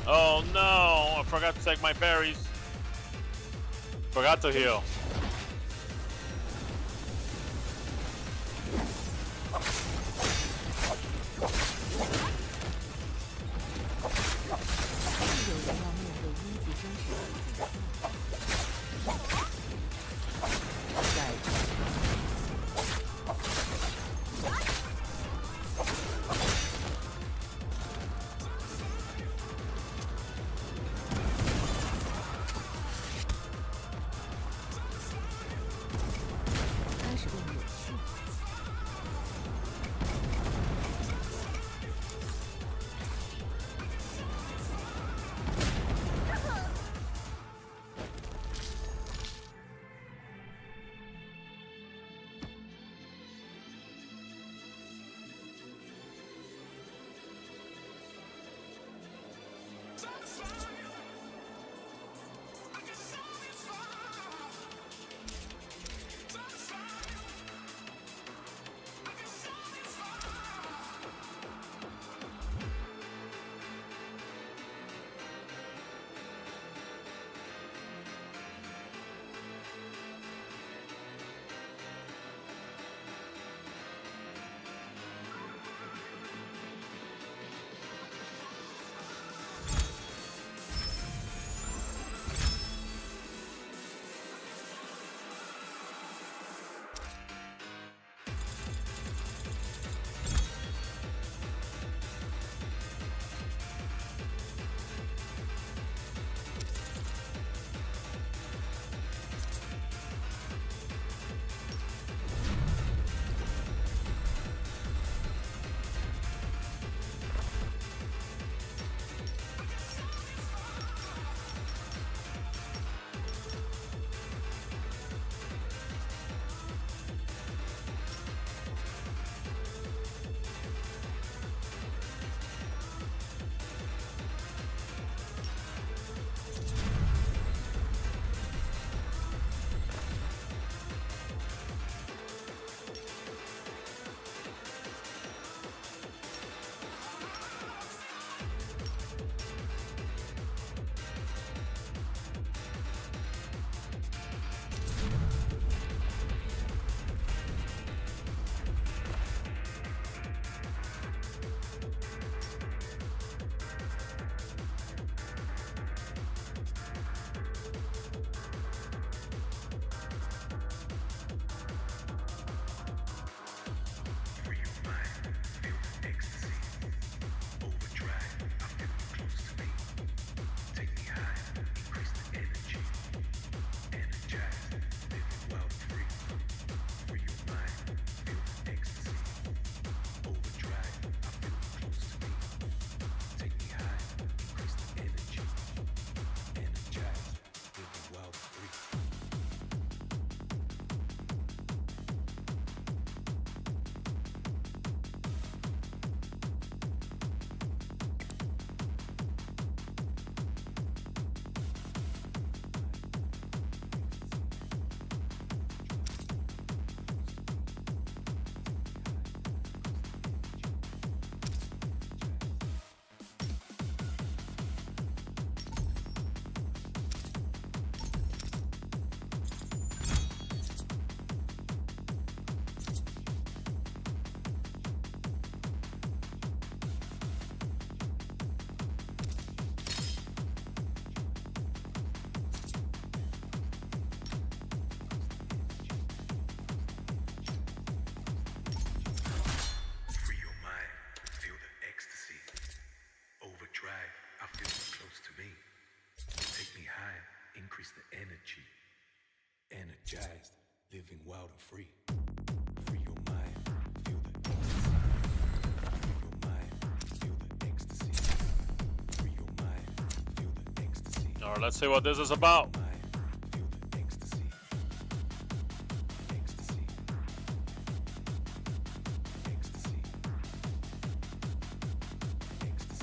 Oh no! I forgot to take my berries. Forgot to heal. energized, living wild and free. Free your mind, feel the ecstasy. Free your mind, feel the ecstasy. Free your mind, feel the ecstasy. All right, let's see what this is about. Feel the ecstasy. Ecstasy. Ecstasy. Ecstasy.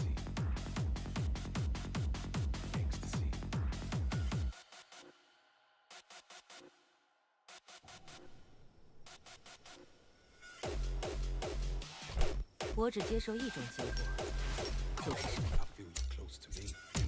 Ecstasy. 我只接受一种结果，就是胜利。 I feel you close to me.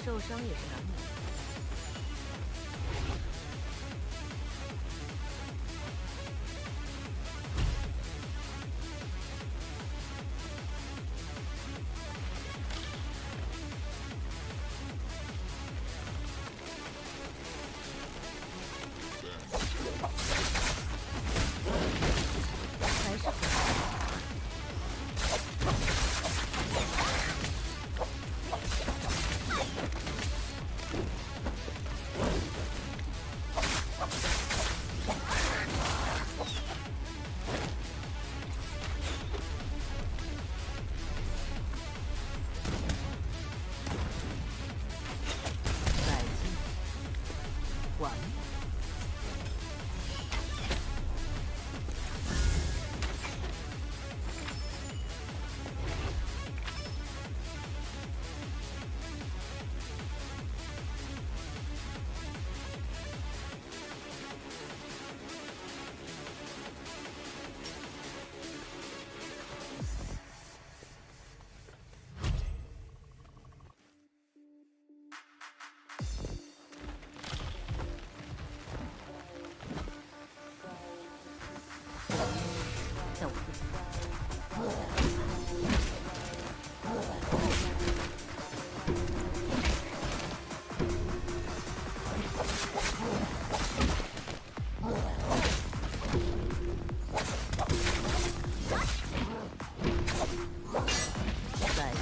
受伤也是难免的。还是再见，完了。在我这里。再见，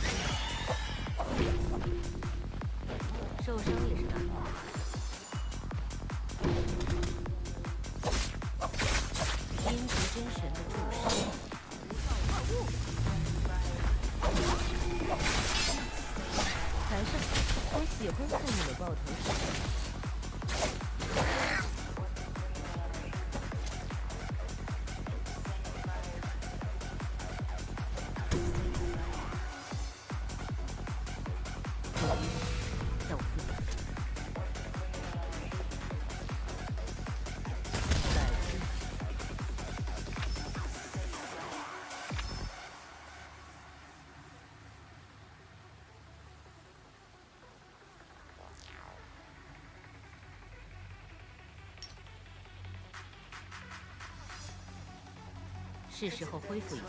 受伤也是难免的。阴极真神的注视。还是我喜欢看你的爆头视频。在我这里。再见。是时候恢复一下。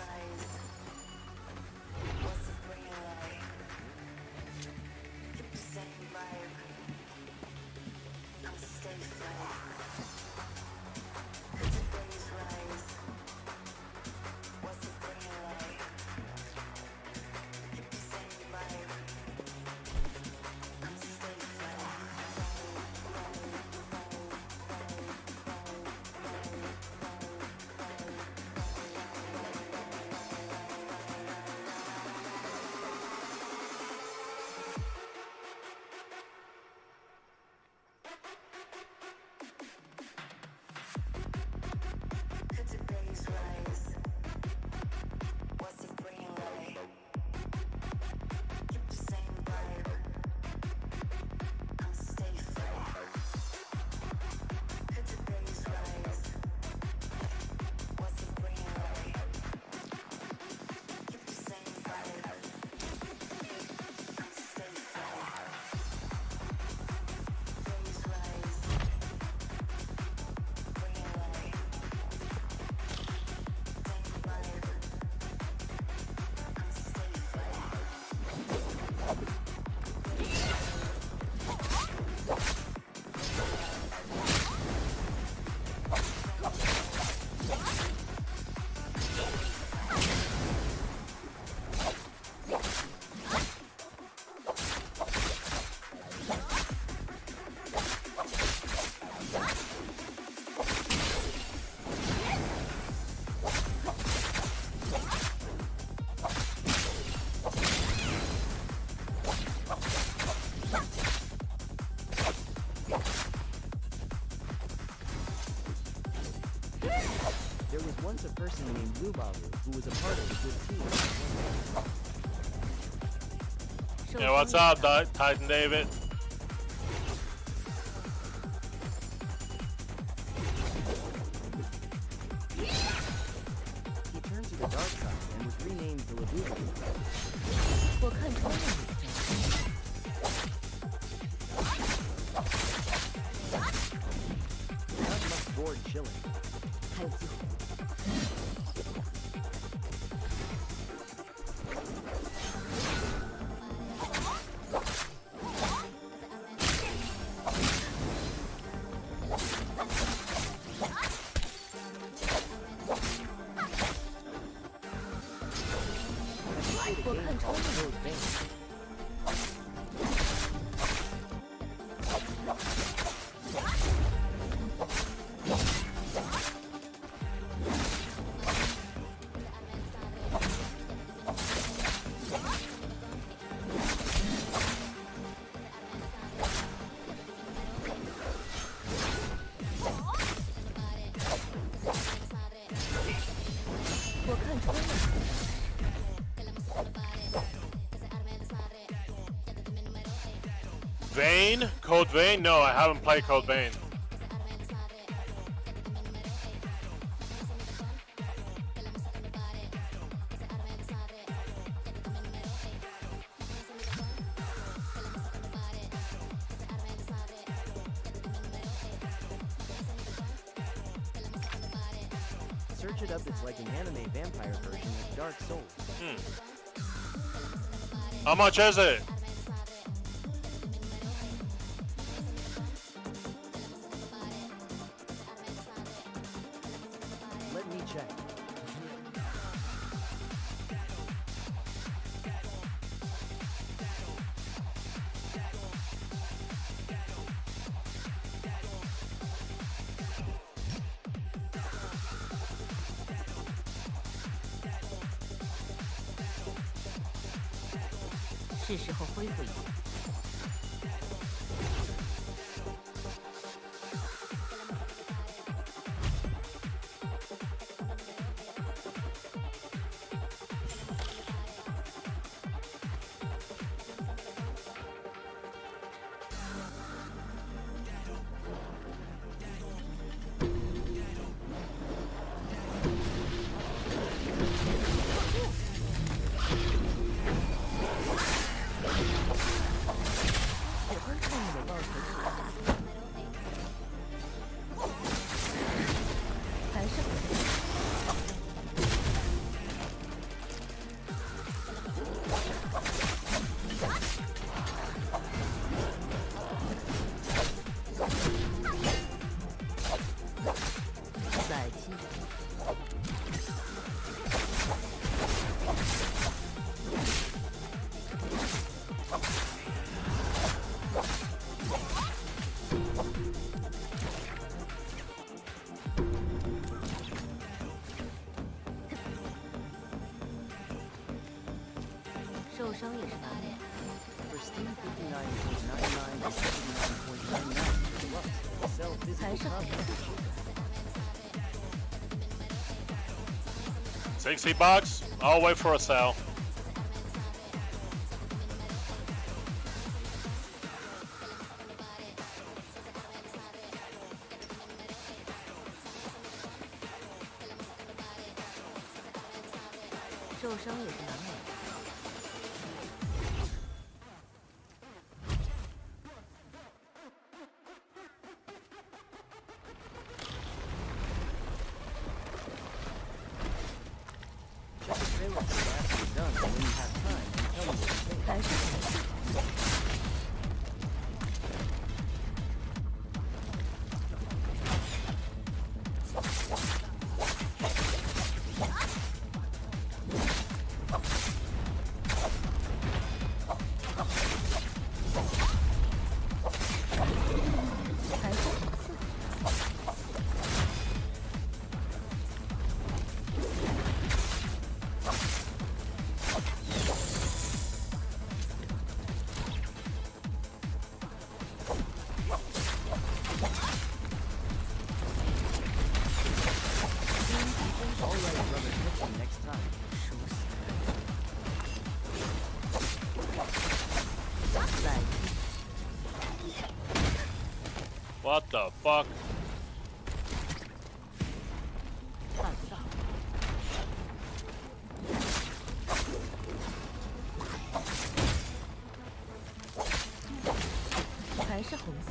There was once a person named Lubaru who was a part of a good team. Yeah, what's up, Titan David? He turned to the dark side and was renamed the Labubu. 我看穿了你的招。bored chilling. 还有机会。我看穿了。 我看穿了。 Vein? Code Vein? No, I haven't played Code Vein. Search it up, it's like an anime vampire version of Dark Souls. How much is it? Let me check. .是时候恢复一下。喜欢看你的抱头鼠。还是很。 再击。受伤也是难免。 For Steam 59.99 and 79.99 for Deluxe, sell physical 还是很。 copies. $60? I'll wait for a sale. 受伤也是难免的。 Check the trailer for after you're done, and when you have time, and tell me what you think. 还是很。 还是很刺激。 All right, brother, catch you next time. 熟悉。再击。 What the fuck? 办不到。还是红色。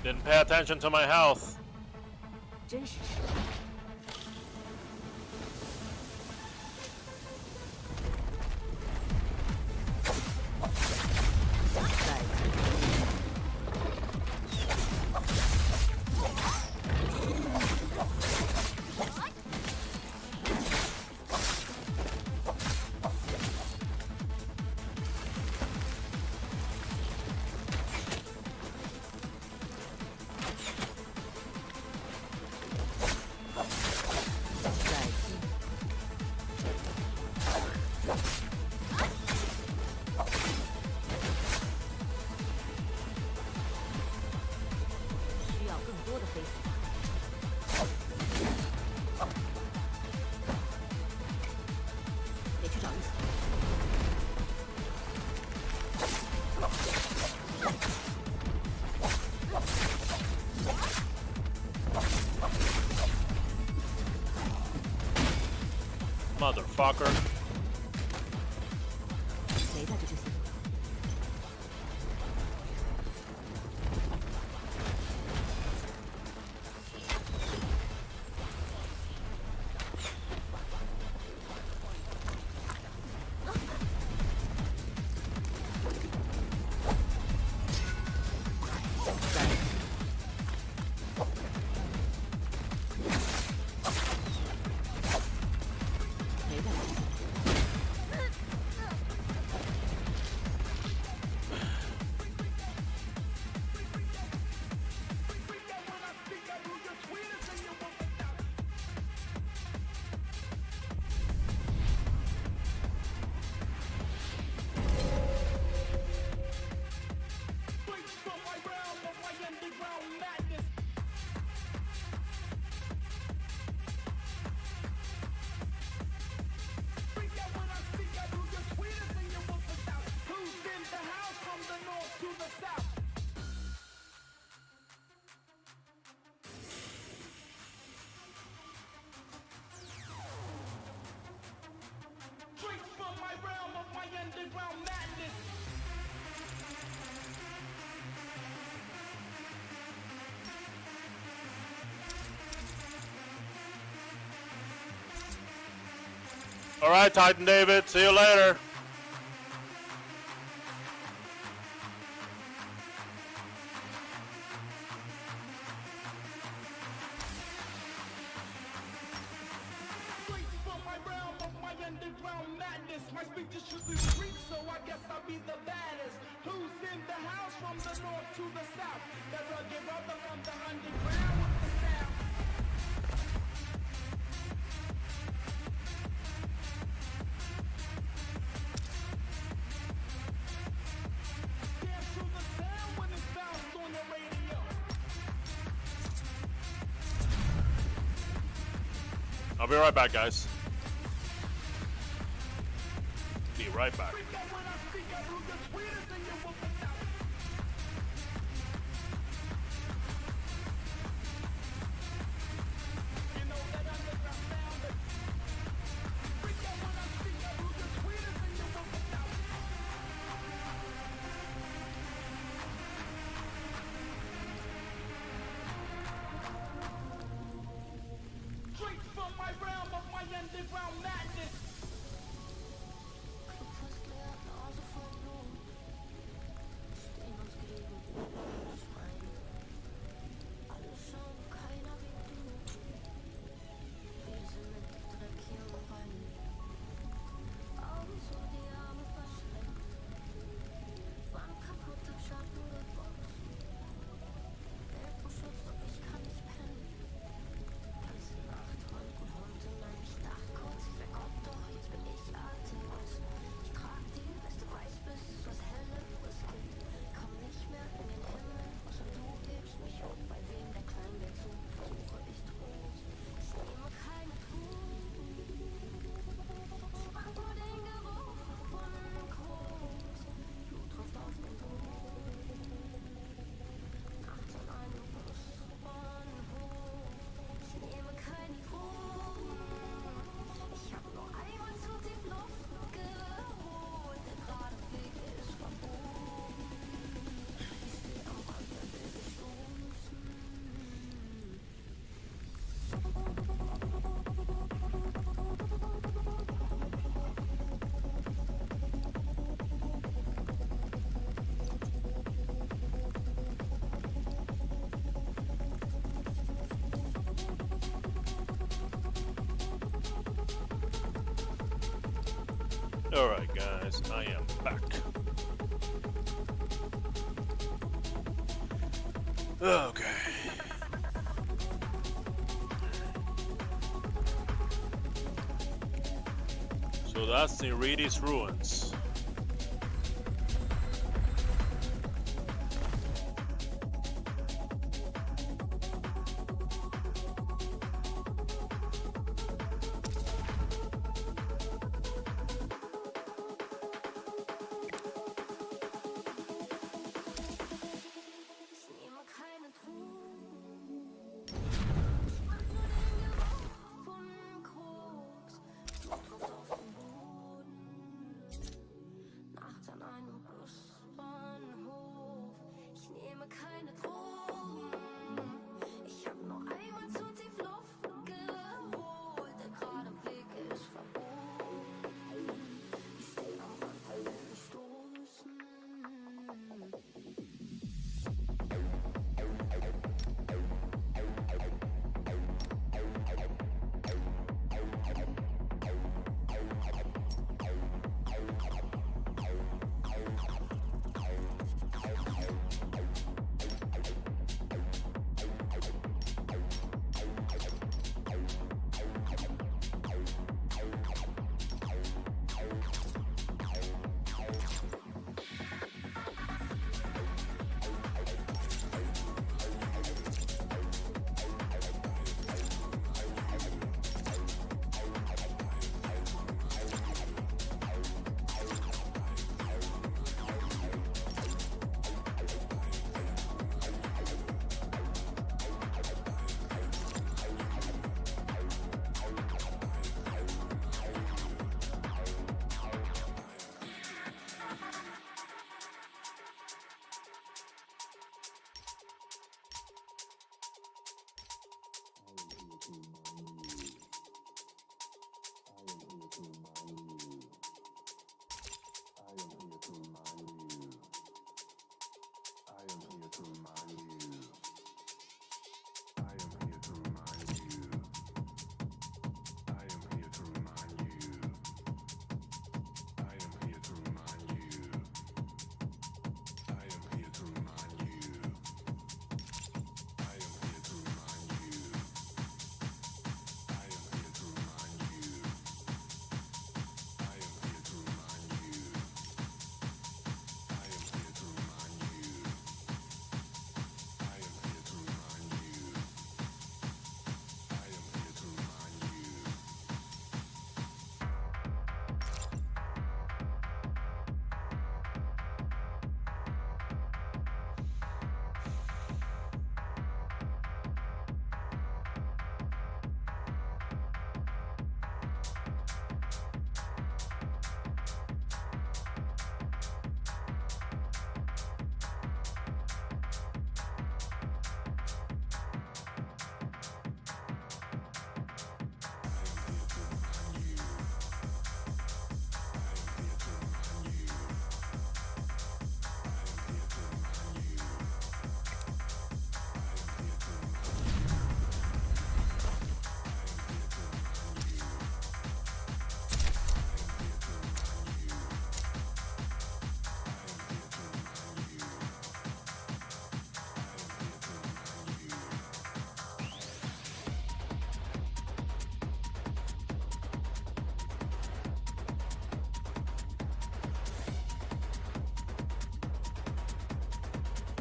Didn't pay attention to my health. 真实实力。再次 再击，需要更多的飞死法。得去找一所。 Motherfucker. 没带着这些。再击，没带着这些。 All right, Titan David. See you later. My speeches should be street, so I guess I'll be the baddest. Who's in the house from the north to the south? The rugged brother from the underground with the sound. Dance to the sound when it's bounced on the radio. I'll be right back, guys. Be right back. Freak out when I speak, I rule the sweetest and you will without. You know that underground sound that freak out when I speak, I rule the sweetest and you will without. Straight from my realm of my underground madness. Alright, guys, I am back. Okay. So that's the Iridi's ruins.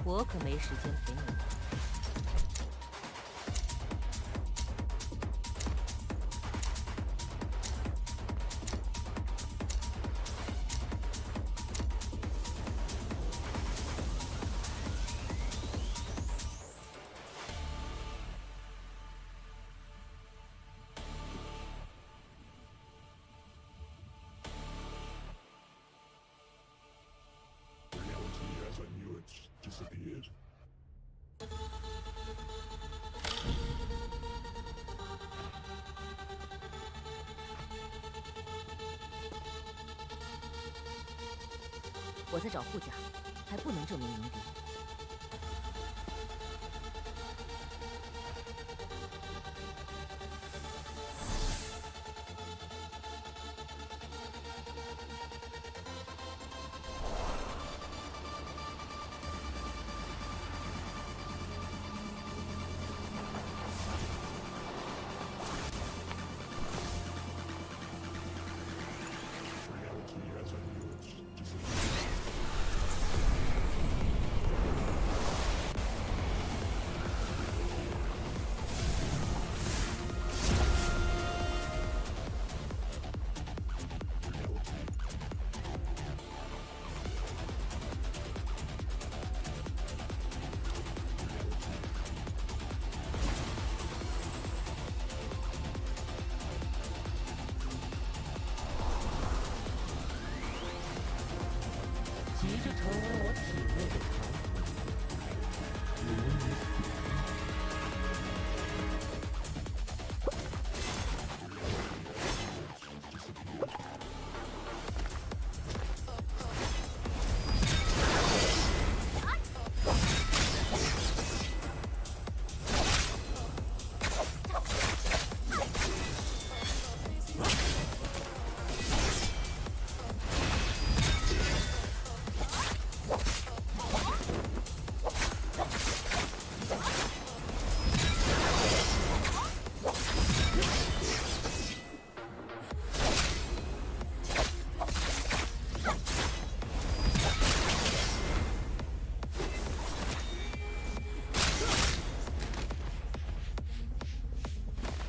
我可没时间陪你。Reality as I knew it disappeared. 我在找护甲，还不能证明赢敌。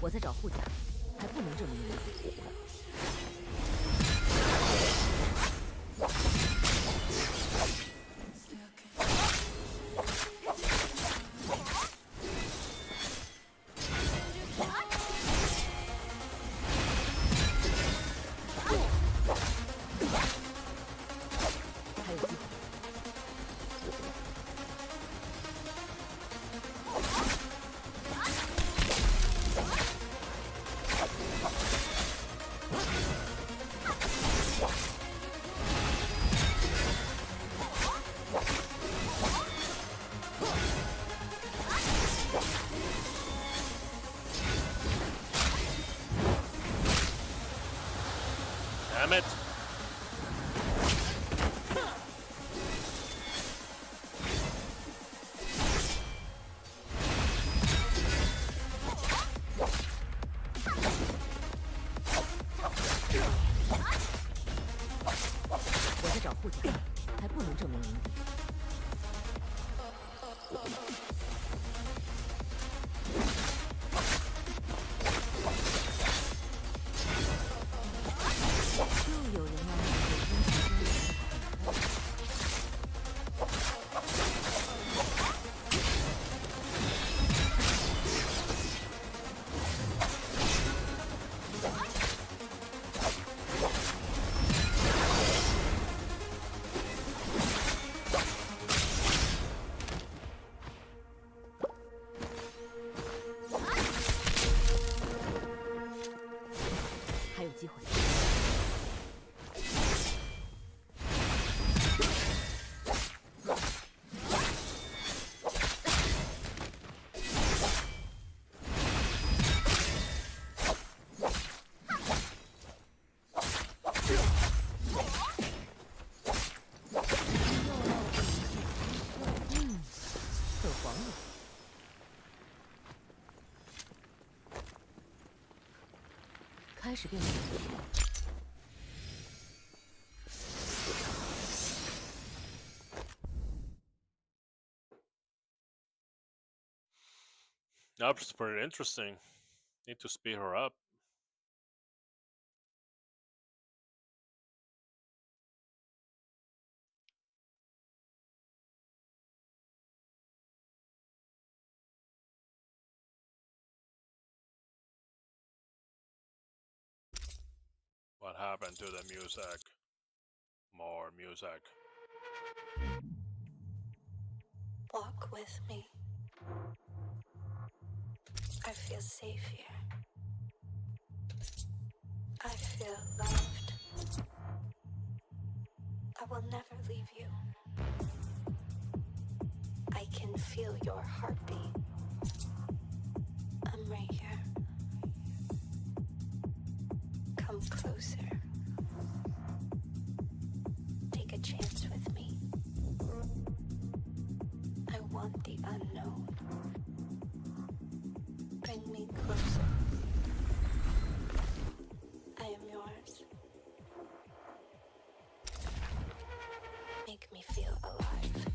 我在找护甲，还不能证明无敌。还有机会。Damn it.我在找护甲，还不能证明无敌。又有人要面对英雄中的还有机会。很黄了。开始变得有趣。 That's pretty interesting. Need to speed her up. What happened to the music? More music. Walk with me. I feel safe here. I feel loved. I will never leave you. I can feel your heartbeat. I'm right here. Come closer. Take a chance with me. I want the unknown. Bring me closer. I am yours. Make me feel alive.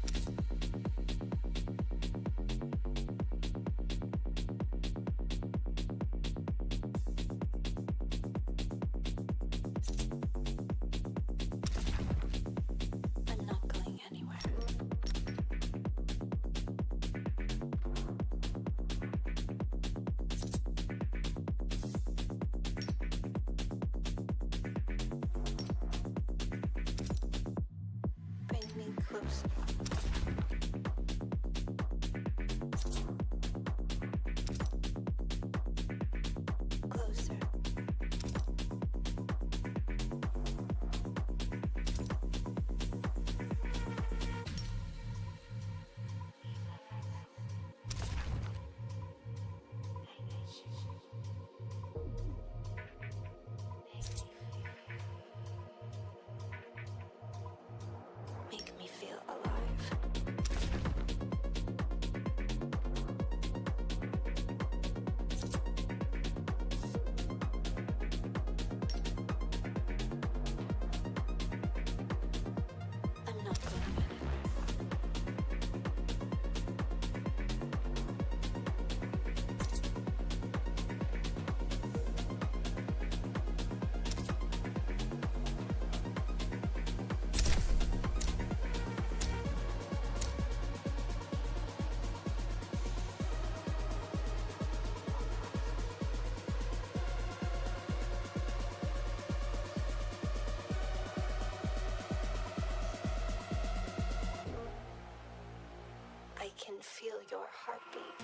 I can feel your heartbeat.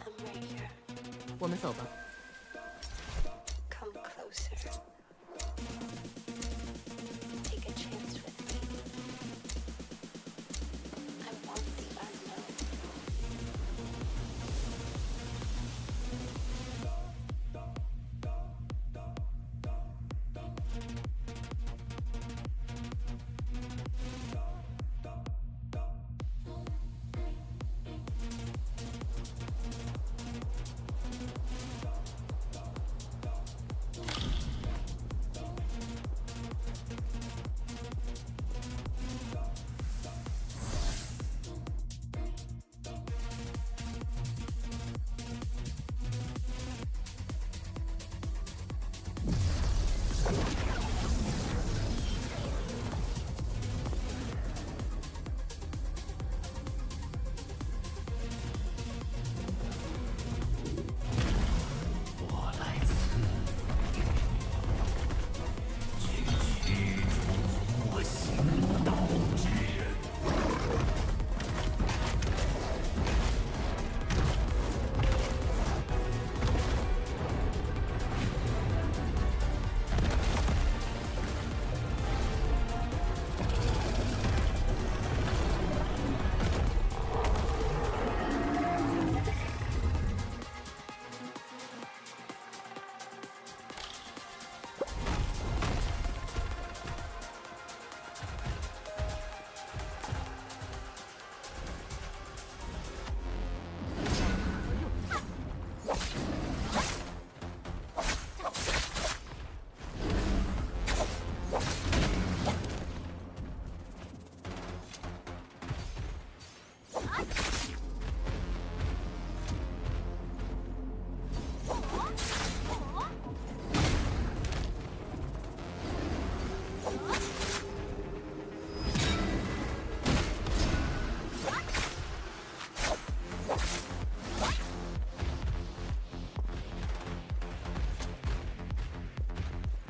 I'm right here. 我们走吧。 Come closer. Take a chance with me. I want the unknown.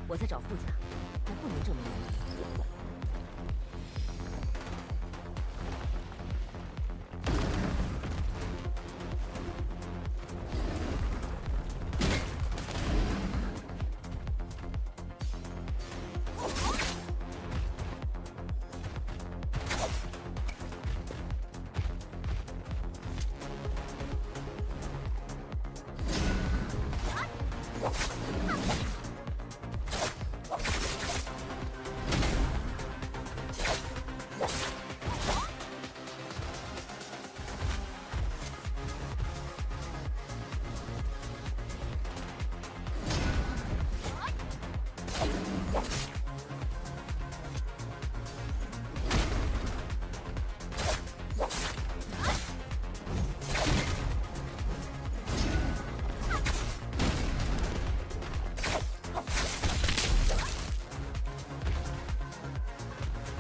我在找护甲，还不能证明我们。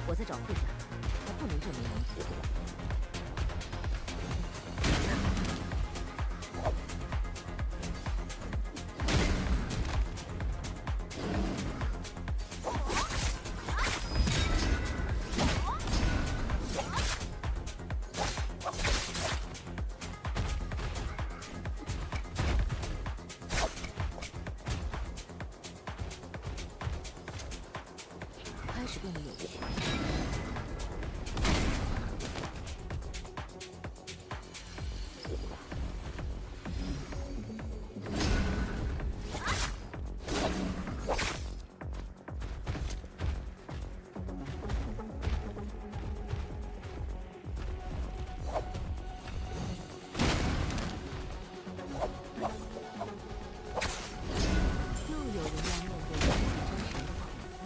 我在找护甲，还不能证明我们。 开始变得有趣。又有人要面对自己真实的恐惧了。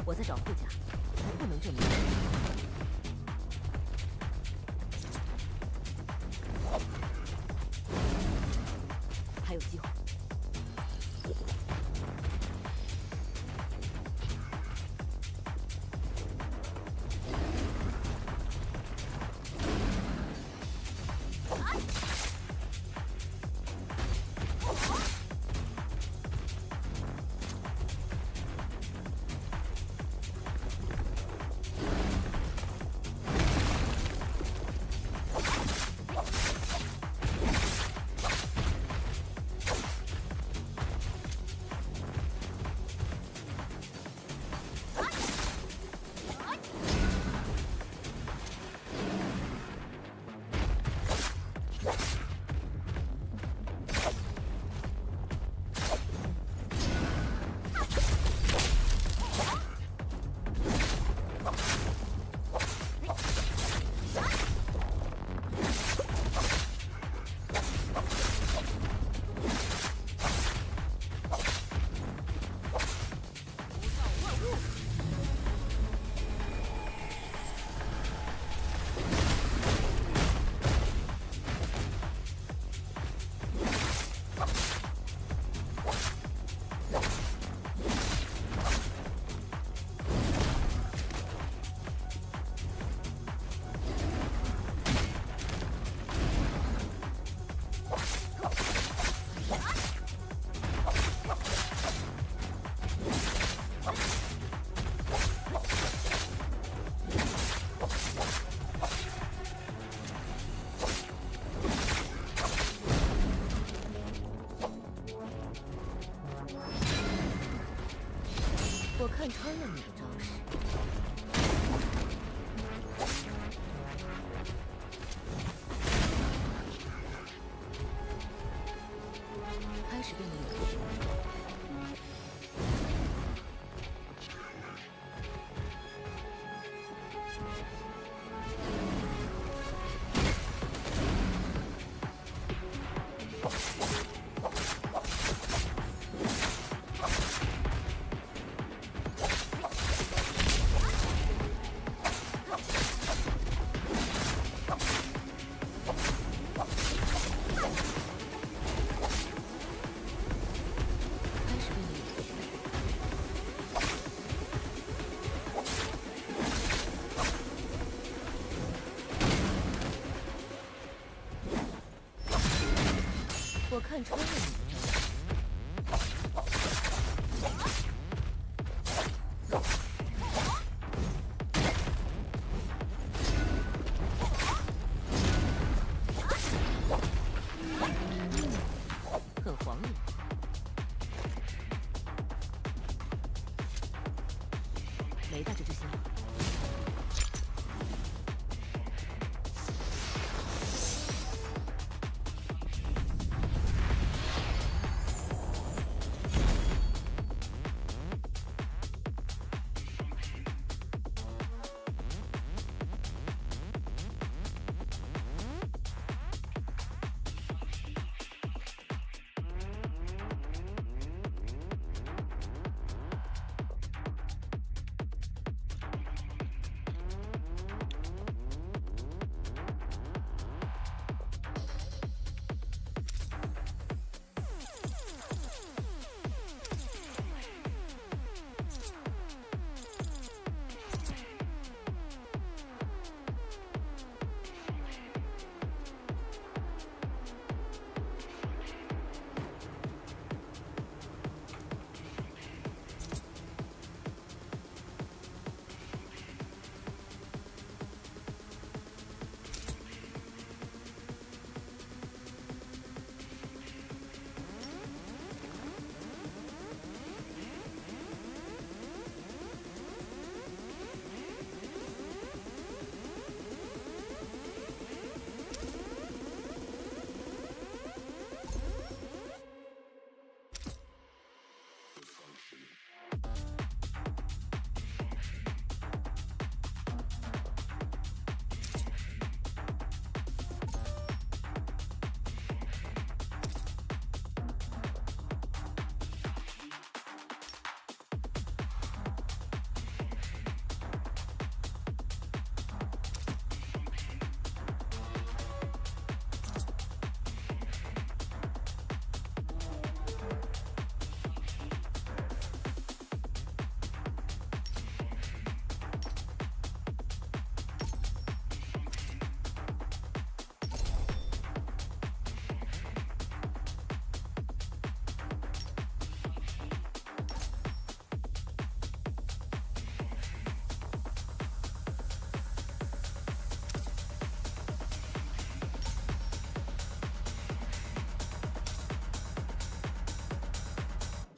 我在找护甲，还不能证明。还有机会。穿了你的招式。开始变得有趣。我看穿了你的招式。很黄你。没带着这些。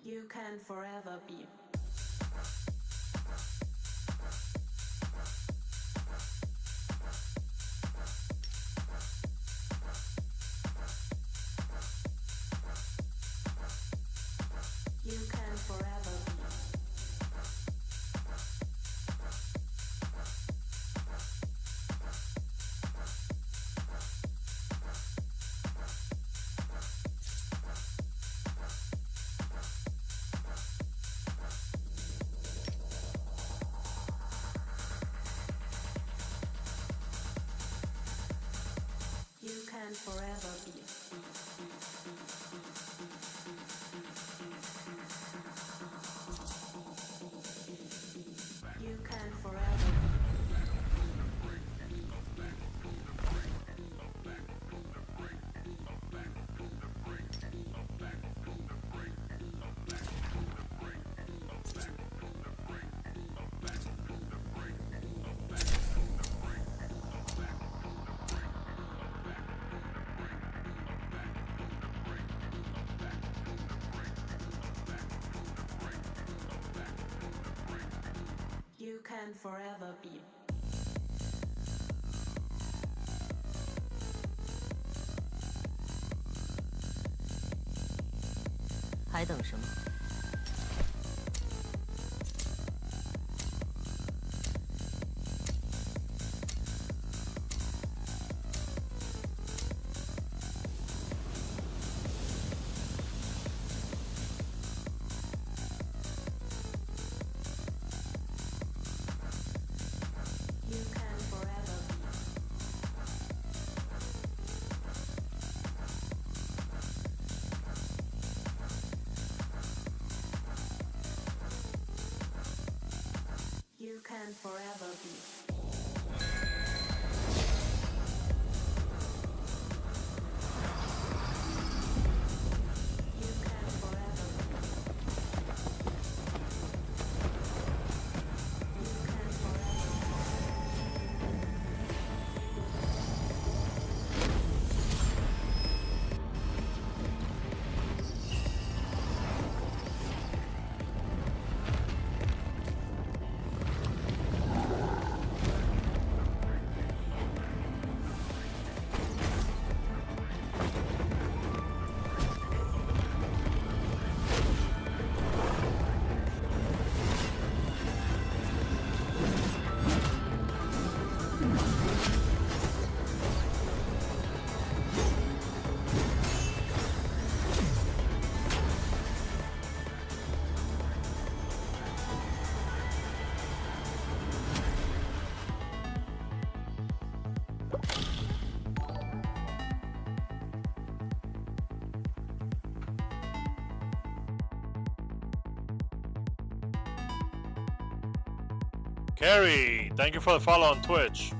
You can forever be. You can forever be. You can forever be. You can forever be. can forever be. 还等什么？ You can forever be. You can forever be. You can forever be. You can forever be. Carrie, thank you for the follow on Twitch.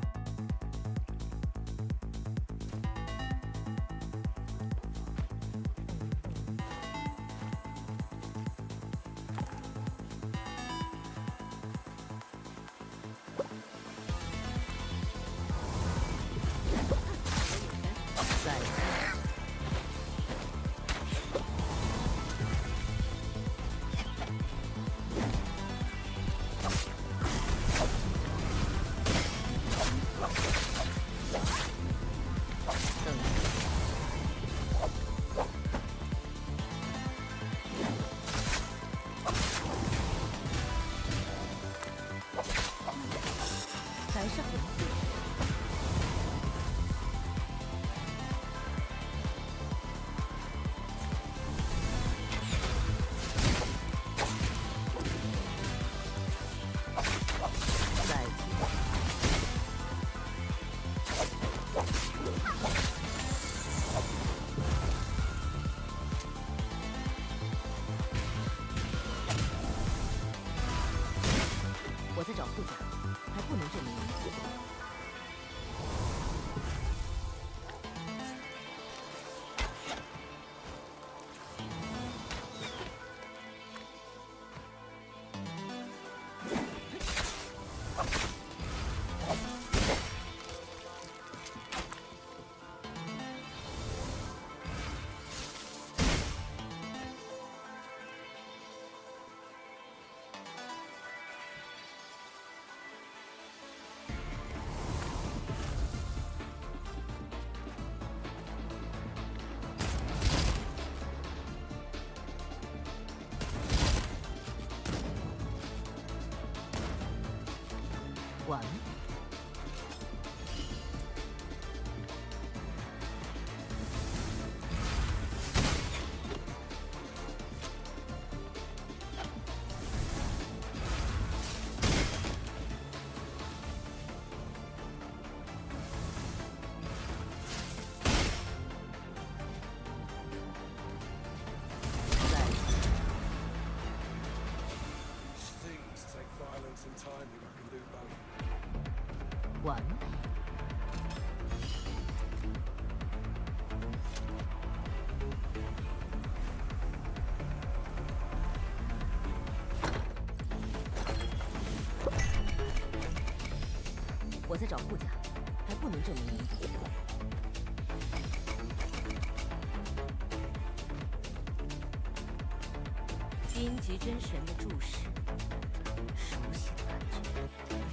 One. 我在找护甲，还不能证明明主。阴极真神的注视，熟悉的感觉。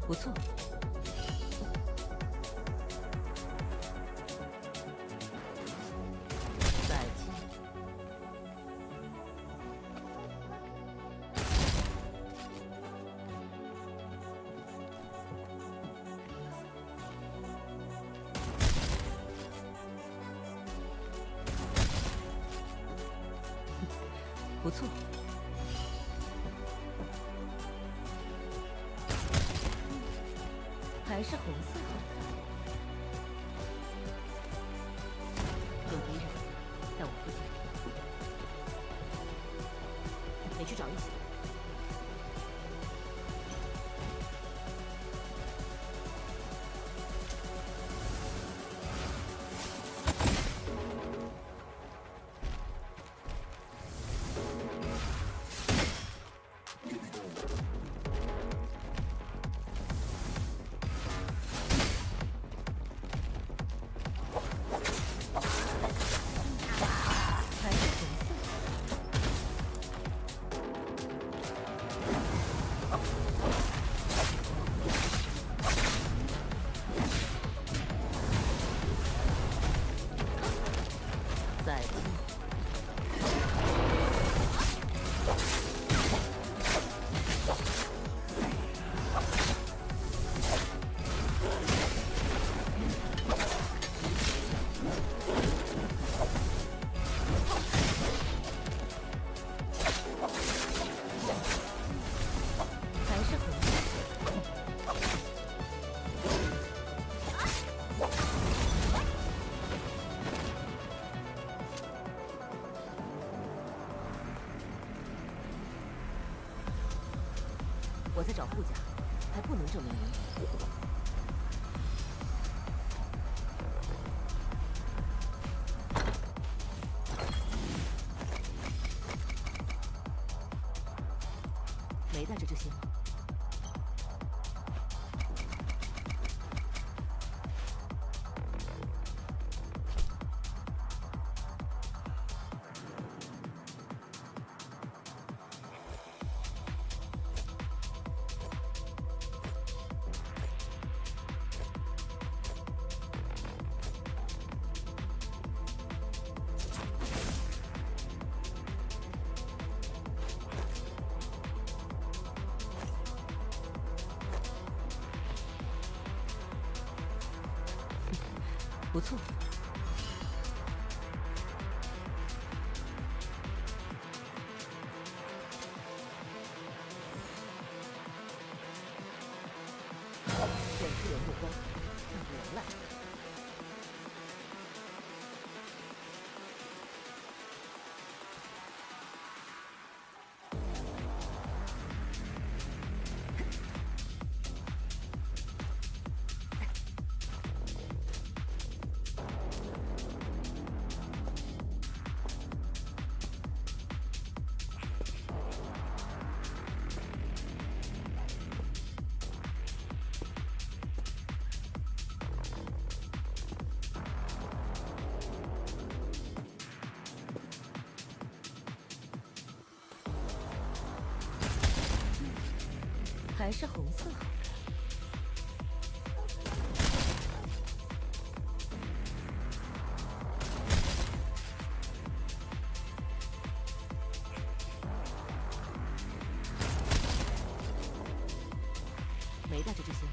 不错。再见。不错。还是红色好看。有敌人在我附近，得去找一些。还是红色。再见。还是红色。我在找护甲，还不能证明赢。没带着这些吗？不错。远处有目光，让我来。还是红色好看。没带着这些吗？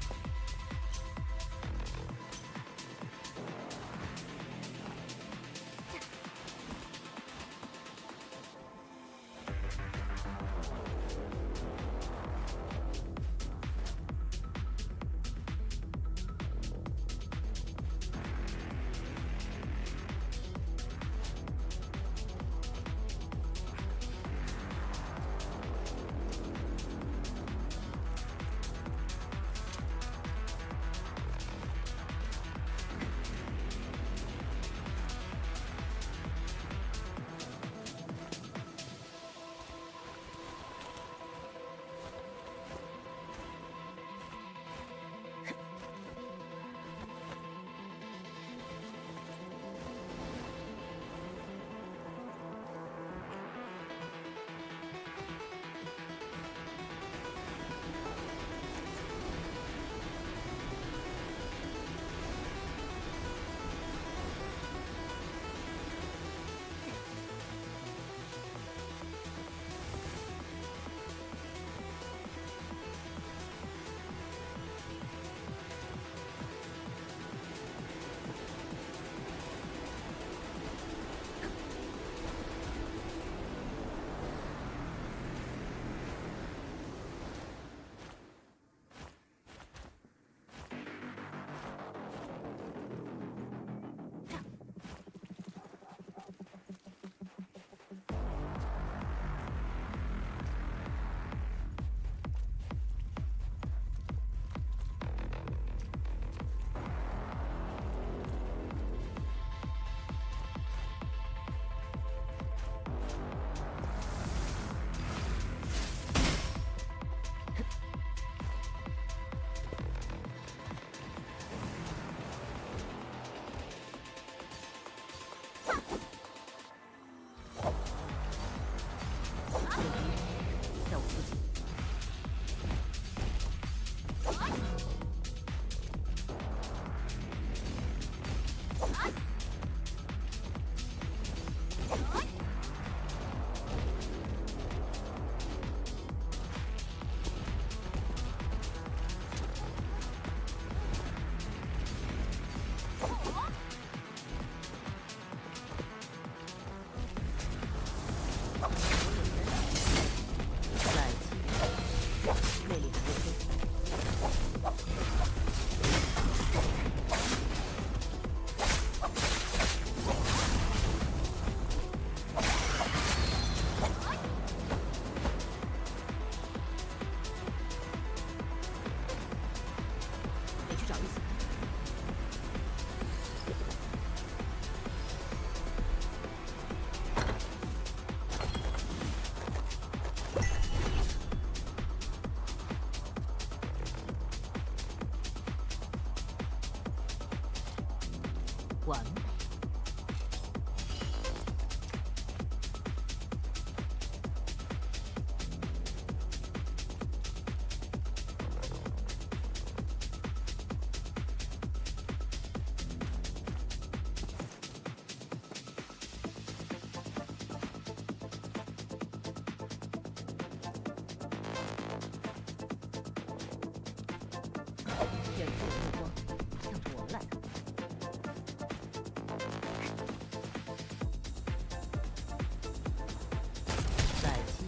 再击，魅力还未够。你去找律师。完美。远处有目光向着我们来了。再击，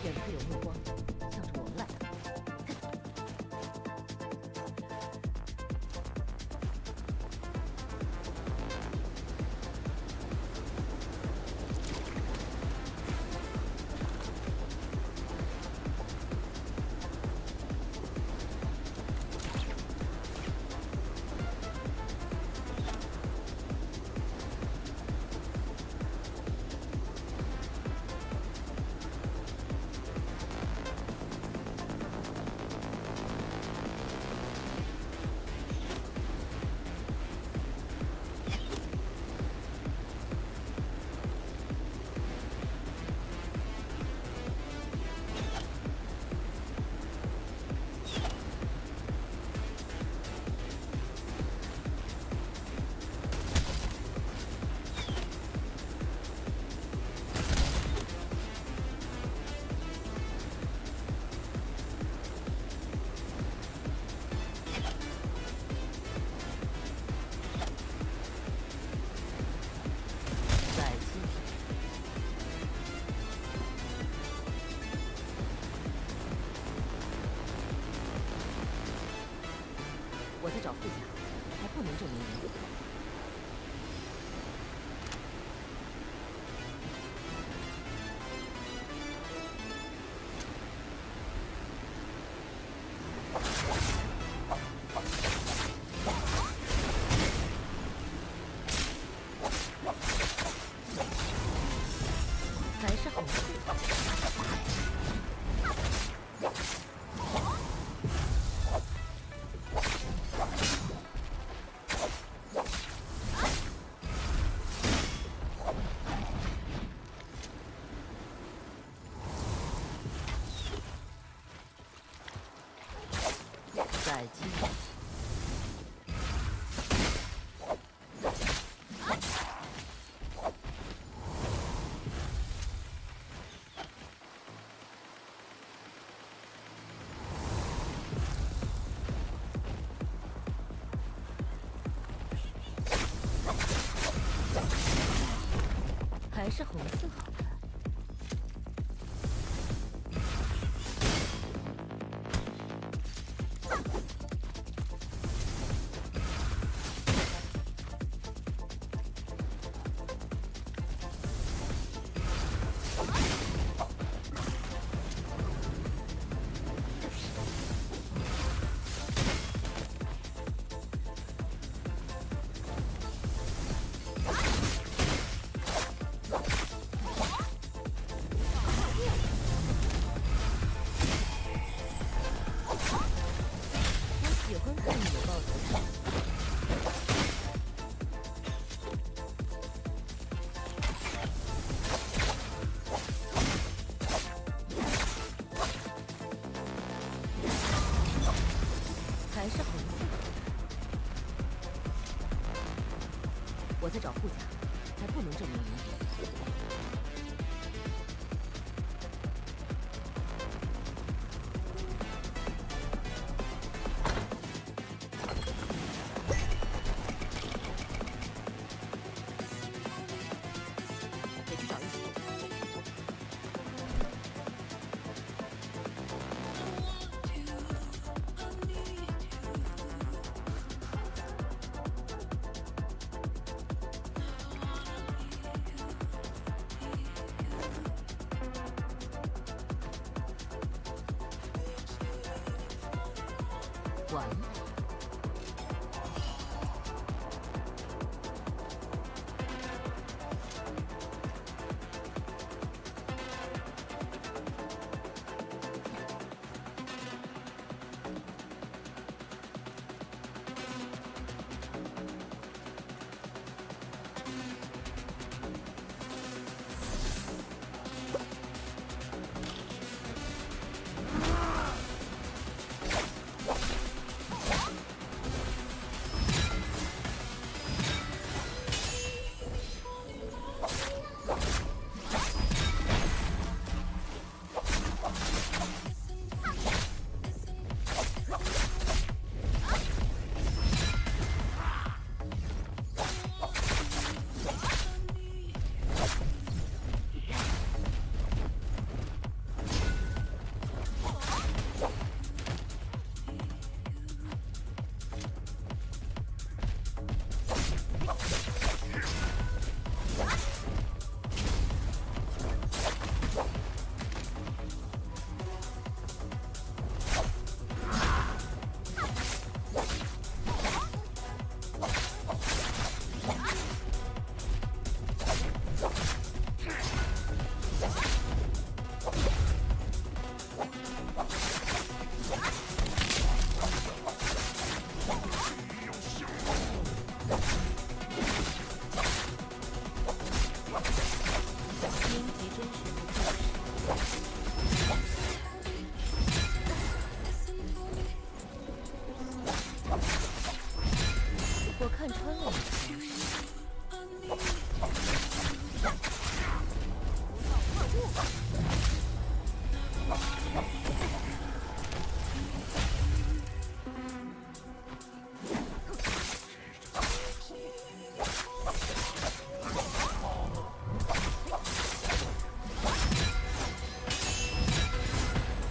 远处有目光向着我们来了。再击，我在找护甲，还不能证明赢。还是红色。再击，还是红色好看。我在找护甲，还不能证明灵魂。得去找一起。完了。我看穿了你的方式。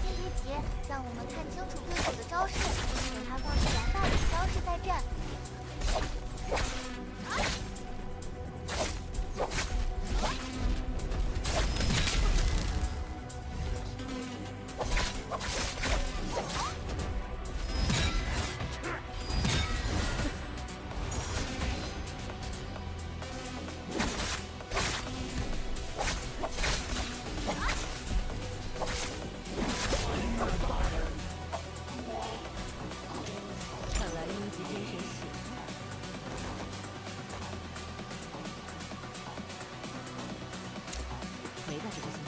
辛迪奇，让我们看清楚对手的招式，等他放出完大的招式再战。看来英吉真是喜没在这个心里。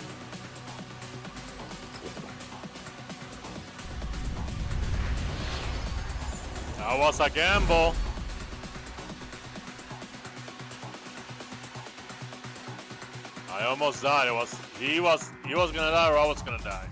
That was a gamble. I almost died. He was gonna die or I was gonna die.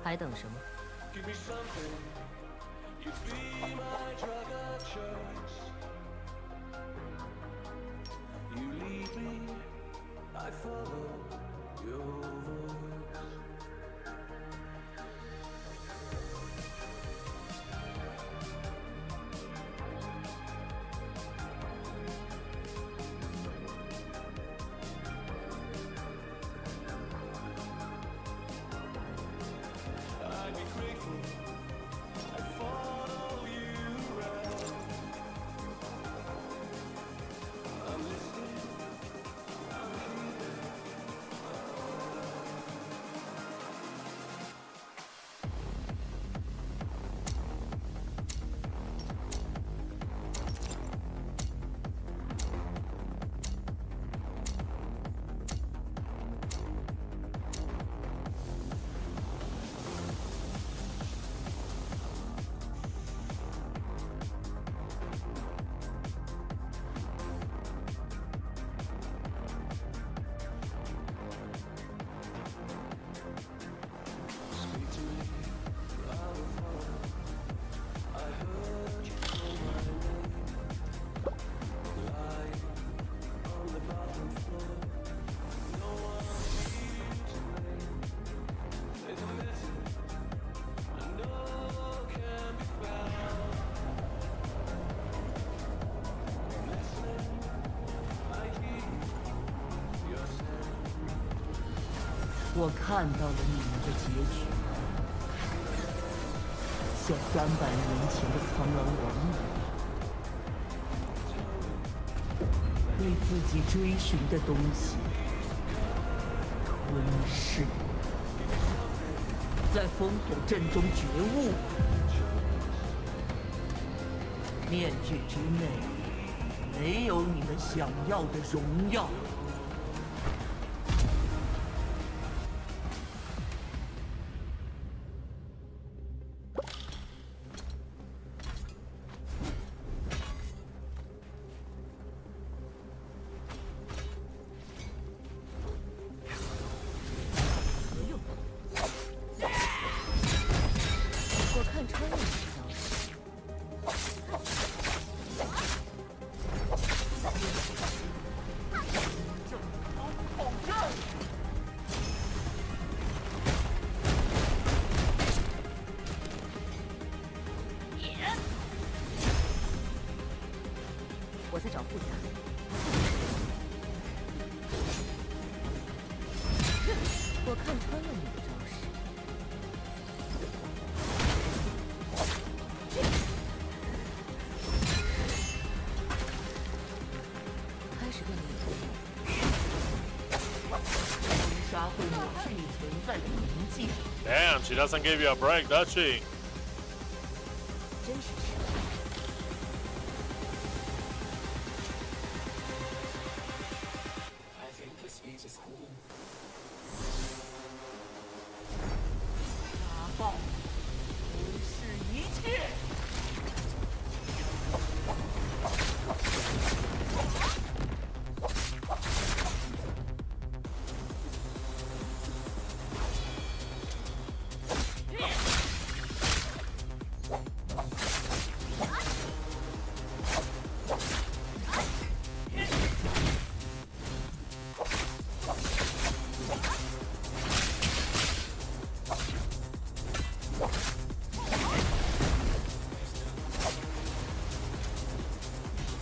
还等什么？ Give me something. You be my drug of choice. You lead me, I follow your voice. I'd be grateful. I'd follow you around. I'm listening. I'm healing. 我看到了你们的结局，像300年前的苍狼王一样，为自己追寻的东西吞噬，在风口阵中觉悟，面具之内没有你们想要的荣耀。 我看穿了你的招式。正统统战。我在找护甲。我看穿了你的招式。 开始变得有用。风沙会抹去你存在的痕迹。 Damn, she doesn't give you a break, does she? 真是迟钝。 I think the speech is cool. 大爆，无视一切。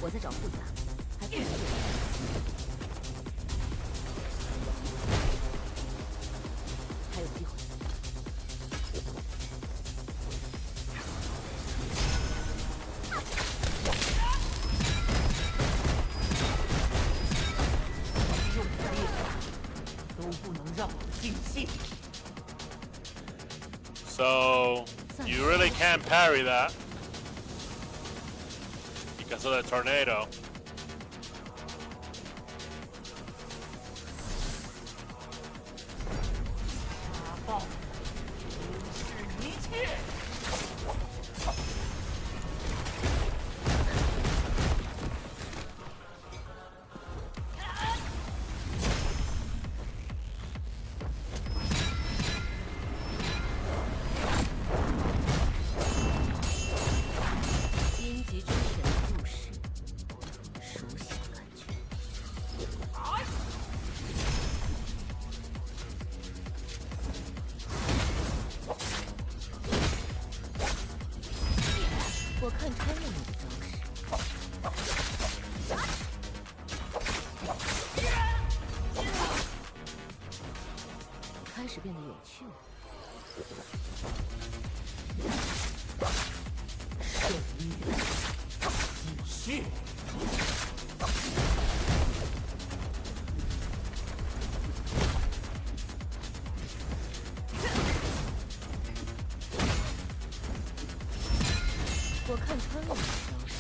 我在找护甲，还不能有。还有机会。用再厉害，都不能让我尽兴。 So you really can't parry that because of the tornado. 大爆，无视一切。开始变得有趣了。胜利继续。我看穿了你的招式。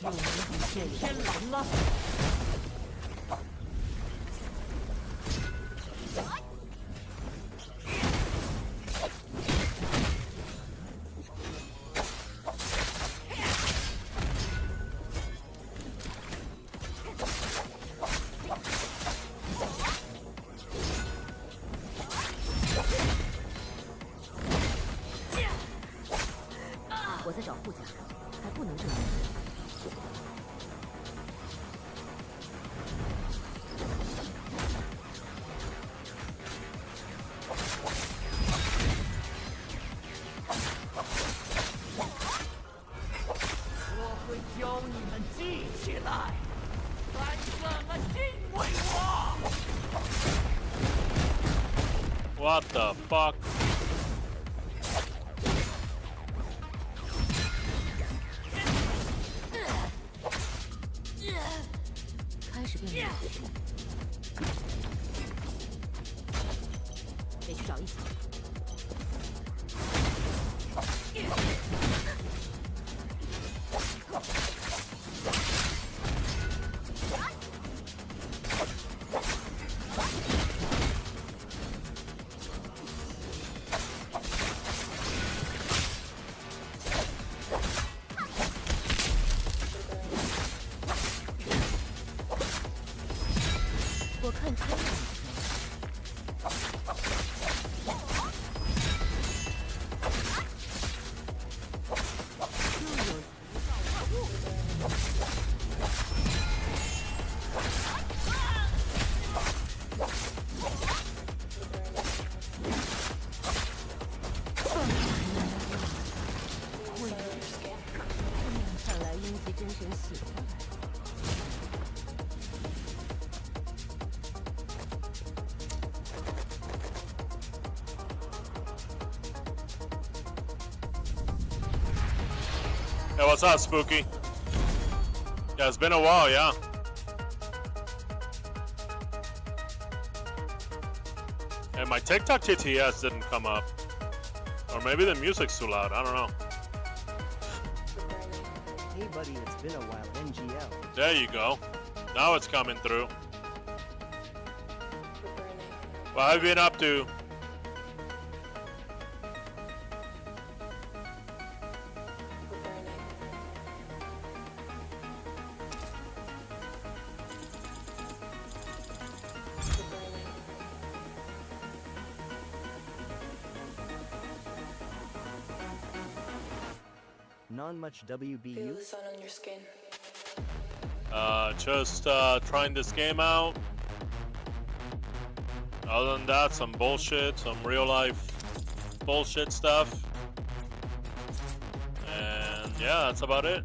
就能比见天蓝了。我在找护甲，还不能这样。我会教你们记起来，该怎么敬畏我。What the fuck? 开始变得有趣。得去找一层。我看穿了你的招式。又有看来鹰级真神喜欢来。Hey, what's up, Spooky? Yeah, it's been a while, yeah. And my TikTok TTS didn't come up. Or maybe the music's too loud, I don't know. Hey buddy, it's been a while, NGL. There you go. Now it's coming through. What have you been up to? Non much Feel WBU. the sun on your skin. Just trying this game out. Other than that, some bullshit, some real life bullshit stuff. And yeah, that's about it.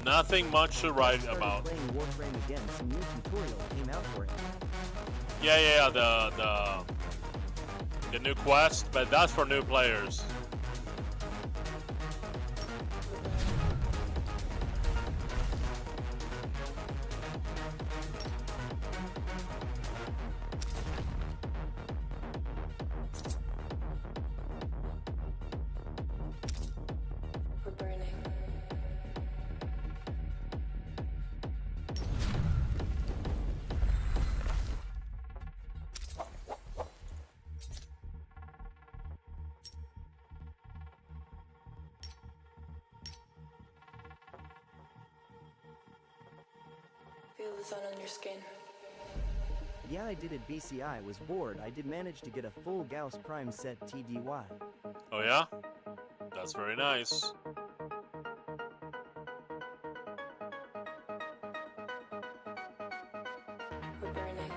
Nothing much to write Started about. playing Warframe again. Some new tutorial came out for it. Yeah, the new quest, but that's for new players. We're burning. Feel the sun on your skin. Yeah, I did it. BCI was bored. I did manage to get a full Gauss Prime set TDY. Oh yeah, that's very nice. We're burning.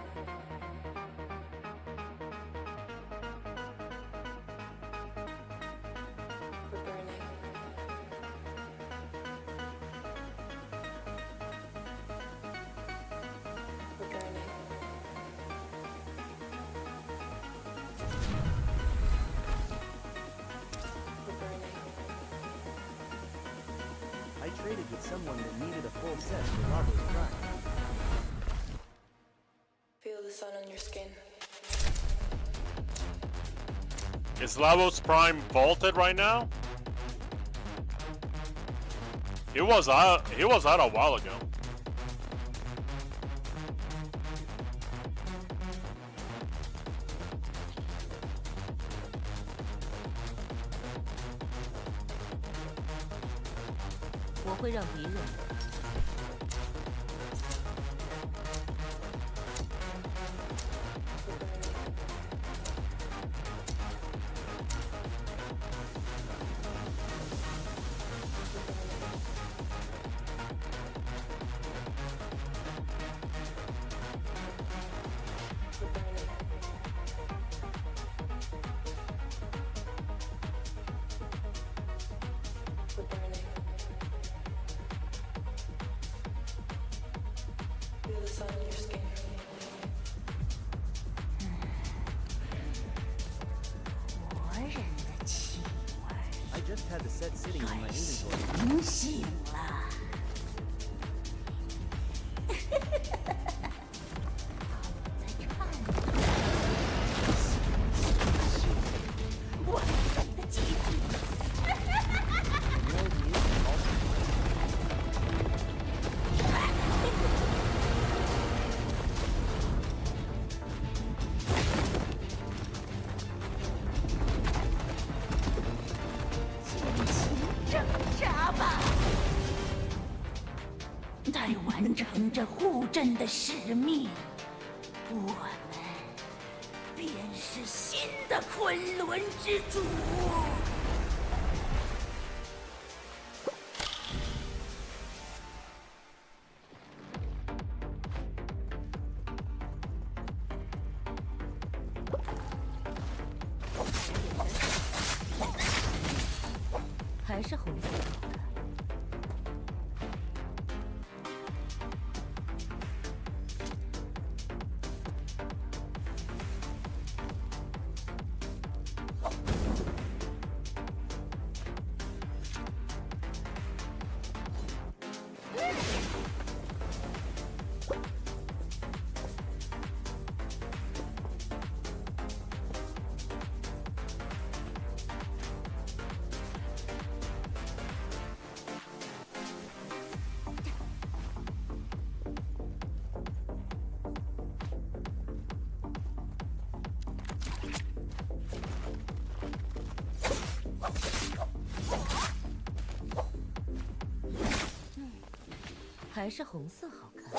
We're burning. We're burning. We're burning. I traded with someone that needed a full set for Lava's Prime. Feel the sun on your skin. Is Lavos Prime vaulted right now? He was out a while ago.我会让敌人 We're burning. We're burning. Feel the sun on your skin. I just had the set sitting in my inventory. 醒醒了。我是你的祭品。 More music also. 挣扎吧！待完成这护阵的使命，我们便是新的昆仑之主。还是红色好看。还是红色好看。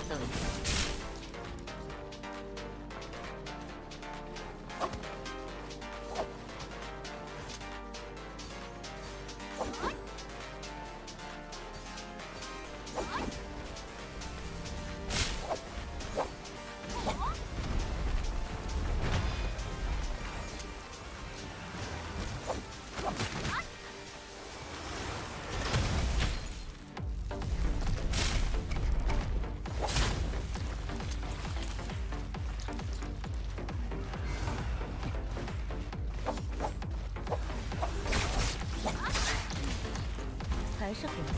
等一下。 还是红色。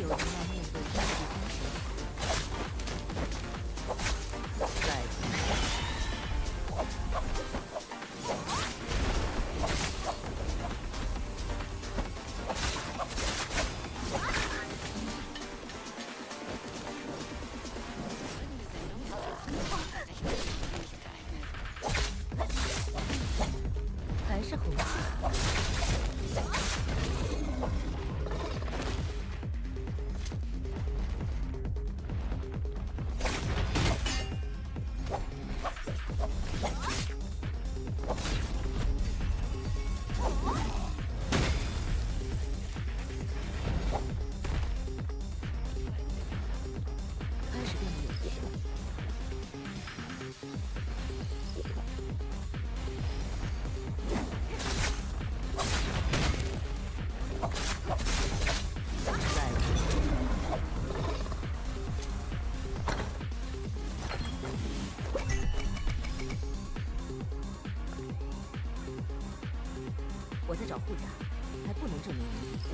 将要面对天地风险。再还是红色。开始变得有趣。再我在找护甲，还不能证明无敌。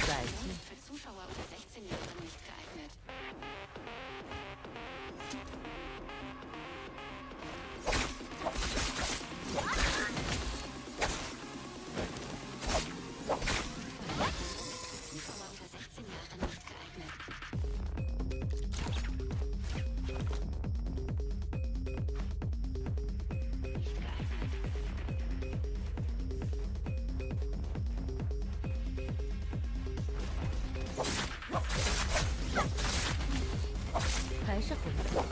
再见。 Für Zuschauer unter 16 Jahren nicht geeignet. Zuschauer unter 16 Jahren nicht geeignet. Nicht geeignet. 还是红色。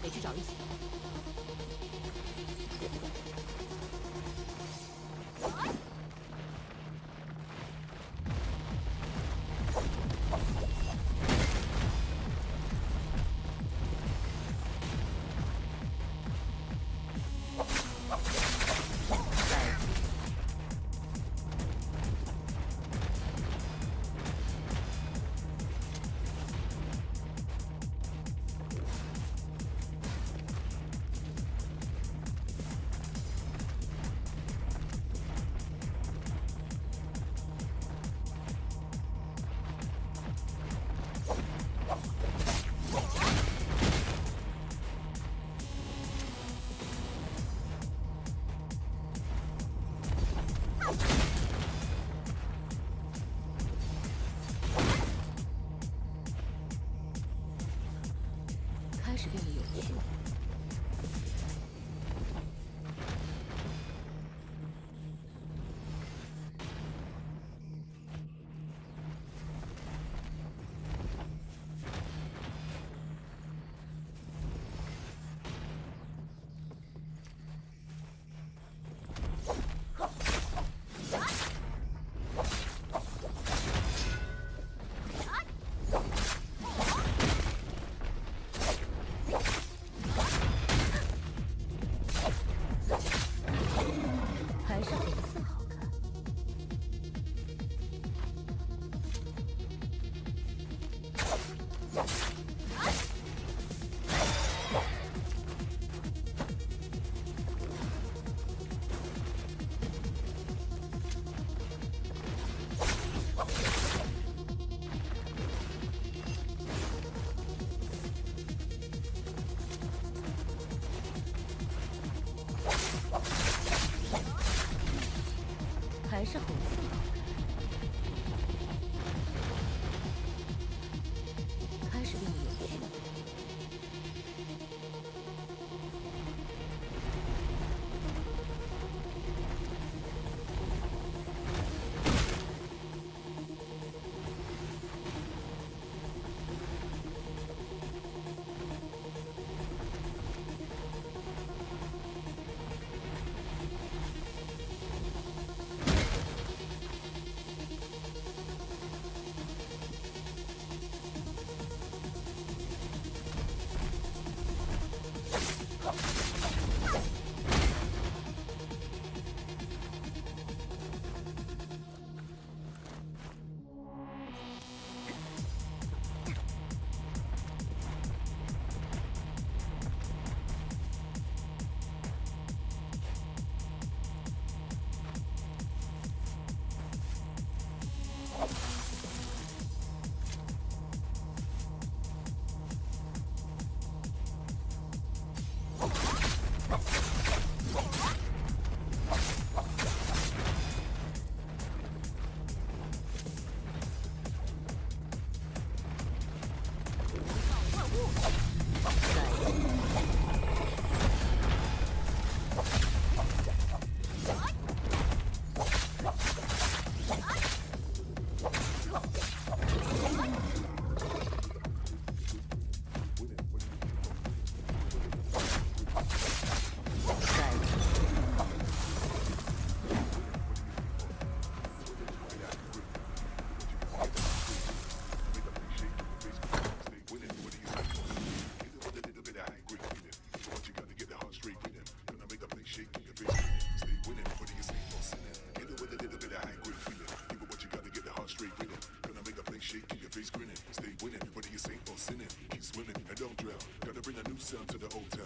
得去找一些。开始变得有趣。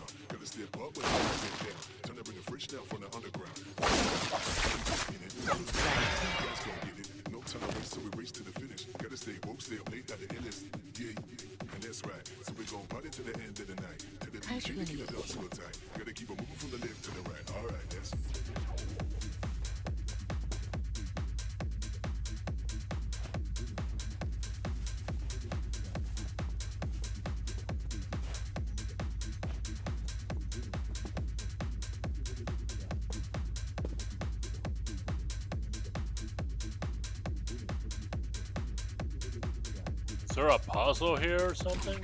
around. Gotta step up when I step down. Turn up in the fresh now from the underground. In it, guys gon' get it. No time to waste, so we race to the finish. Gotta stay woke, stay up late, got the illest. Yeah, and that's right. So we gon' party to the end of the night. To the beat, keep the dance real tight. Gotta keep it moving from the left to the right. All right, that's. Is there a puzzle here or something?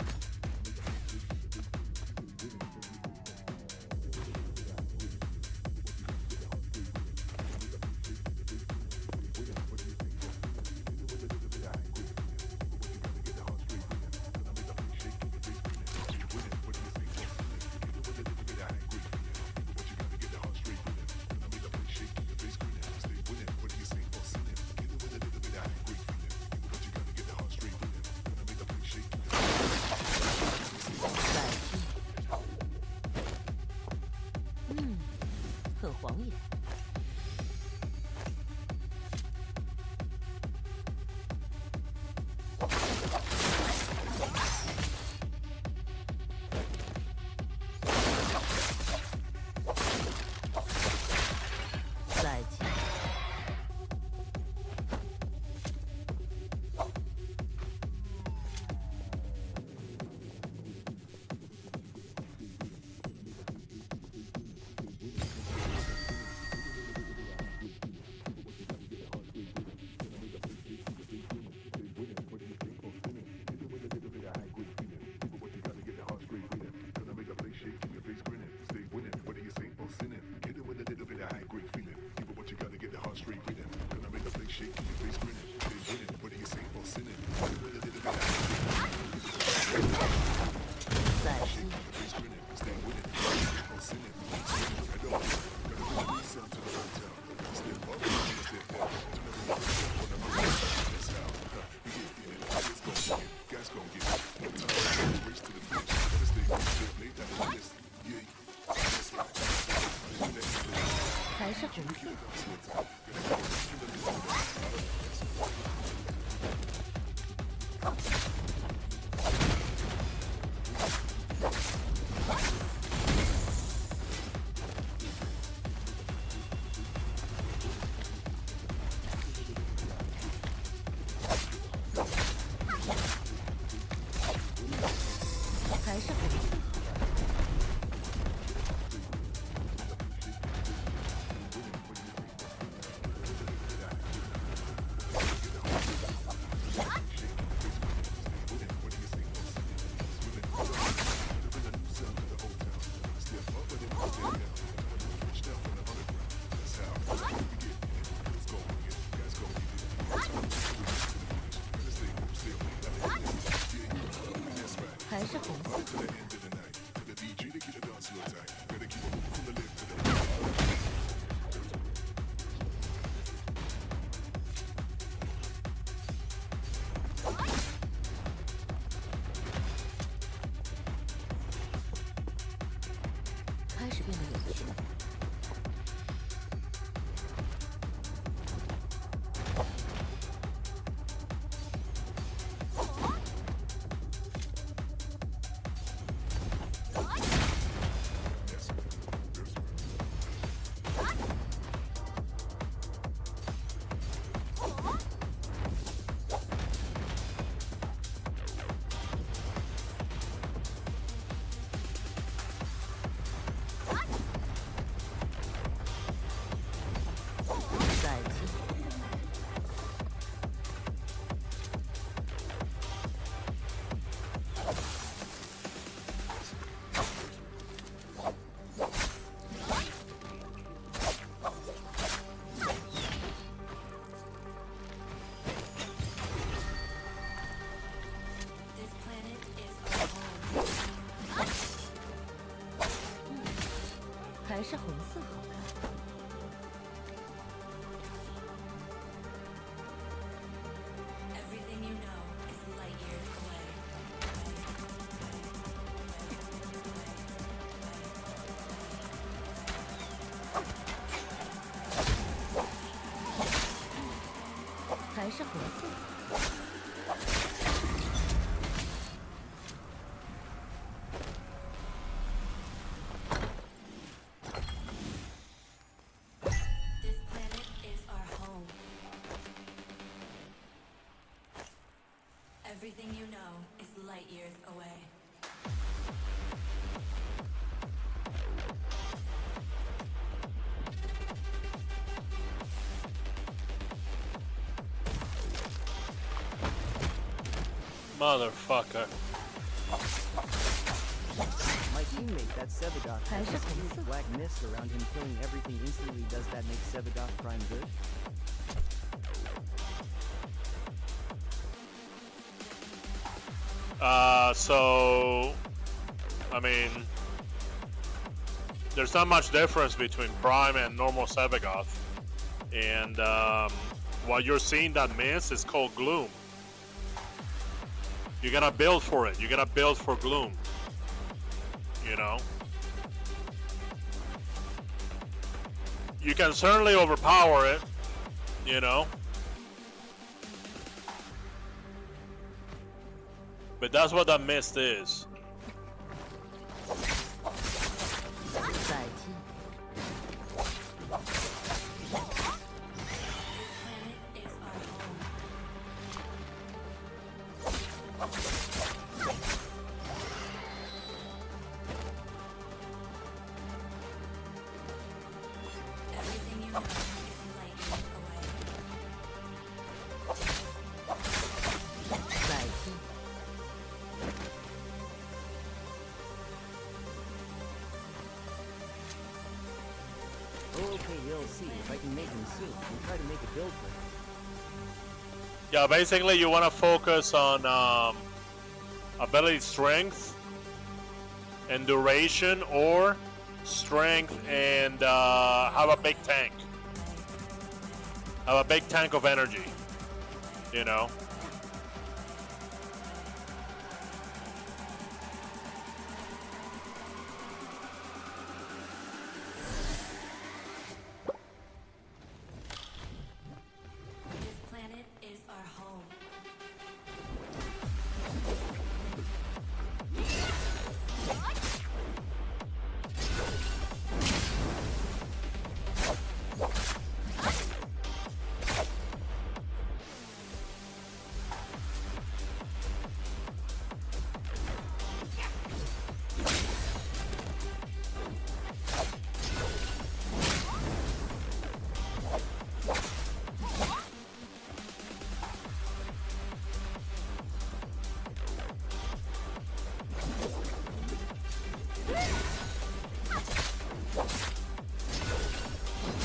还是红色好看。还是合作。This planet is our home. Everything you know is light years away. Motherfucker. My teammate, that Sevagoth, I has should this huge also- black mist around him killing everything instantly. Does that make Sevagoth Prime good? So, I mean, there's not much difference between Prime and normal Sevagoth. And what you're seeing that mist is called Gloom. You gotta build for it. You gotta build for Gloom. You know? You can certainly overpower it, you know? But that's what that mist is. 再见。 This planet is our home. Everything you know is light years away. 再见。 Oh, okay, we'll see if I can make him soon. We'll try to make a build for him. Yeah, basically you want to focus on ability strength and duration, or strength and have a big tank. Have a big tank of energy, you know? This planet is our home.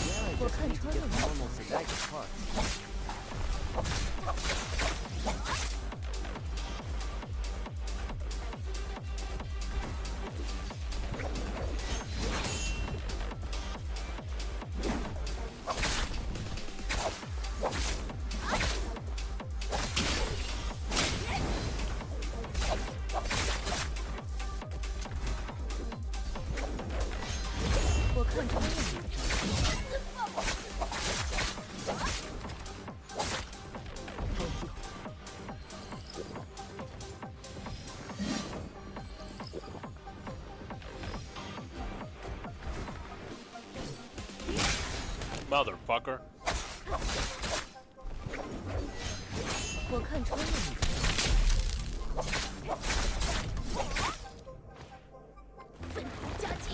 Yeah, I just need to get the normal Sedagus parts. 我看穿了你的招数。攻击好。 Motherfucker. 我看穿了你的招数。 分头夹击，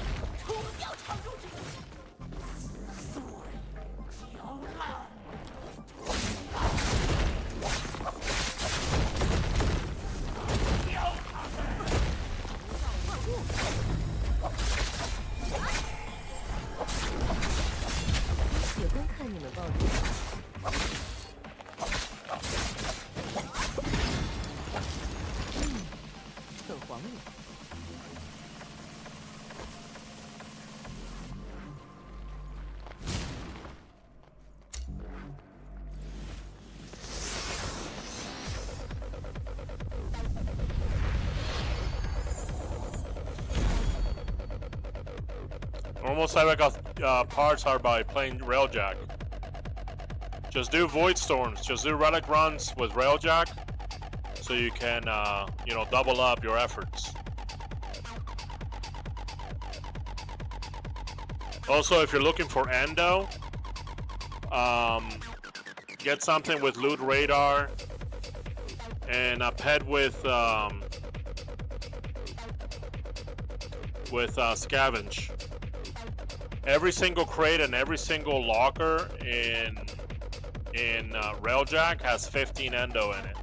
除掉场中之敌，所人嚼烂。掉他们！喜欢看你们报仇。很黄你。 Normal Cybergoth parts are by playing Railjack. Just do void storms. Just do relic runs with railjack, so you can double up your efforts. Also, if you're looking for endo, get something with loot radar and a pet with scavenge. Every single crate and every single locker in railjack has 15 endo in it.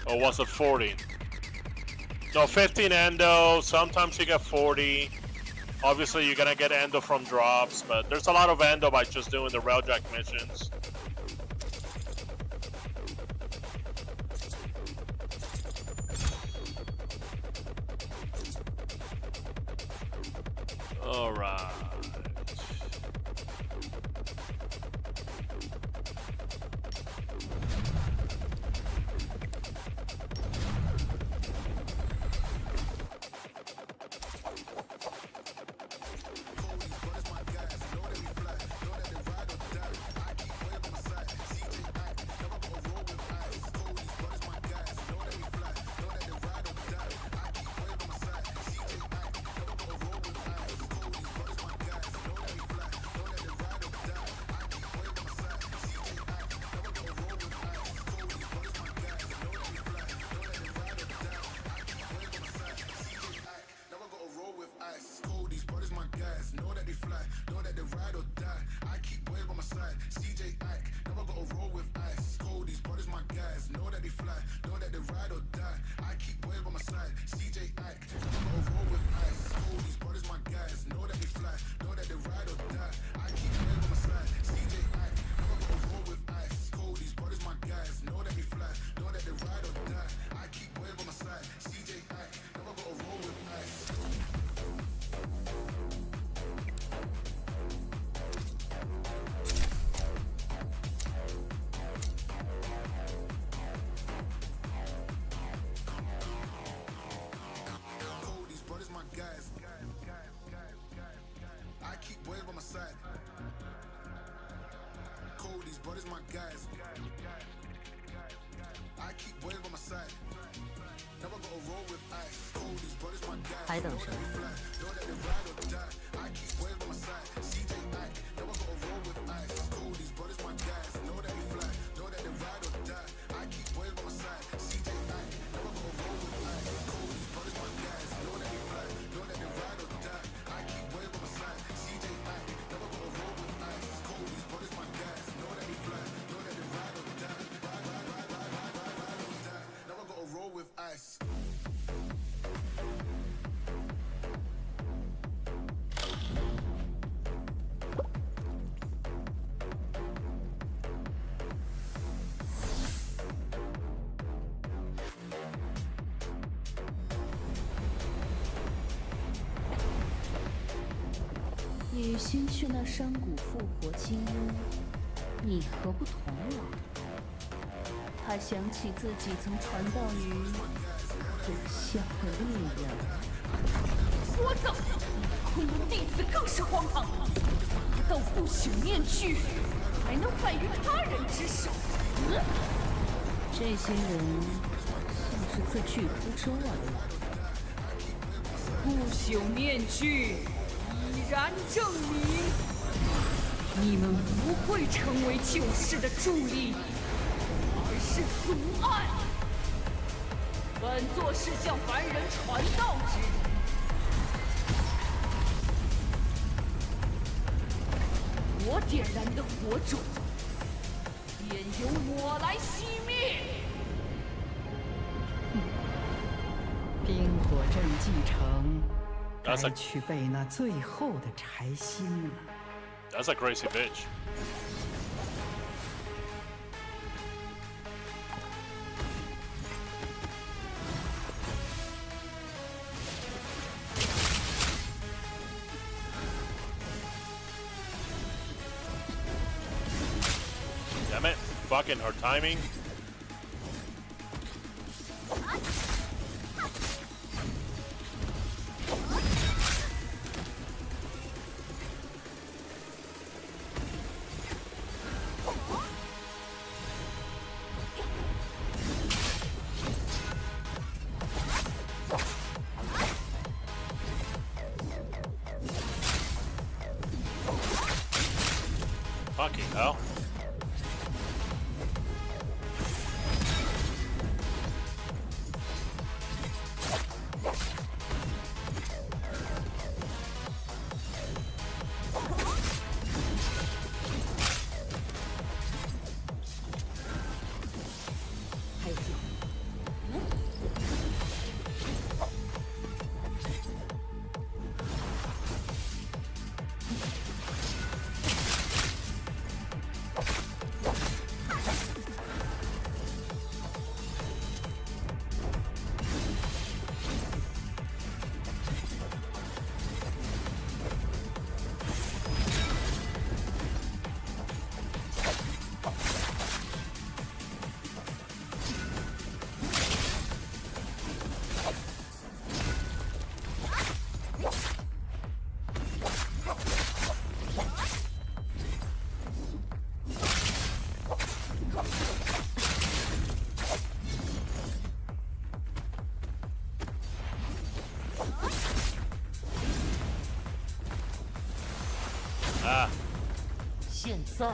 Or was it 40? No, 15 endo. Sometimes you get 40. Obviously, you're gonna get endo from drops, but there's a lot of endo by just doing the railjack missions. All right.还等什么？你新去那山谷复活金屋，你何不同往？他想起自己曾传道于可笑的力量。说走，昆仑弟子更是荒唐，拿到不朽面具，还能败于他人之手。这些人像是自巨不周而来。不朽面具。已然证明，你们不会成为救世的助力，而是阻碍。本座是向凡人传道之人，我点燃的火种，便由我来熄灭。冰火阵继承。该 That's a 去备那最后的柴薪了。That's a crazy bitch. Damn it. Fucking her timing. hell? Ah. 现在，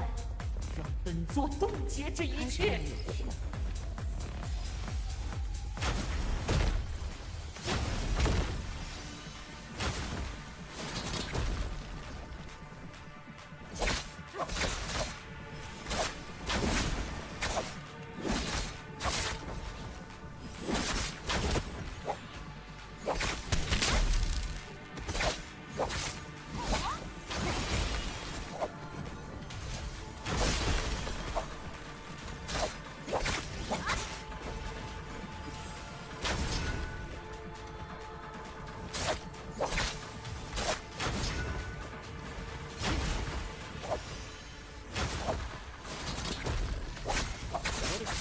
让本座冻结这一切。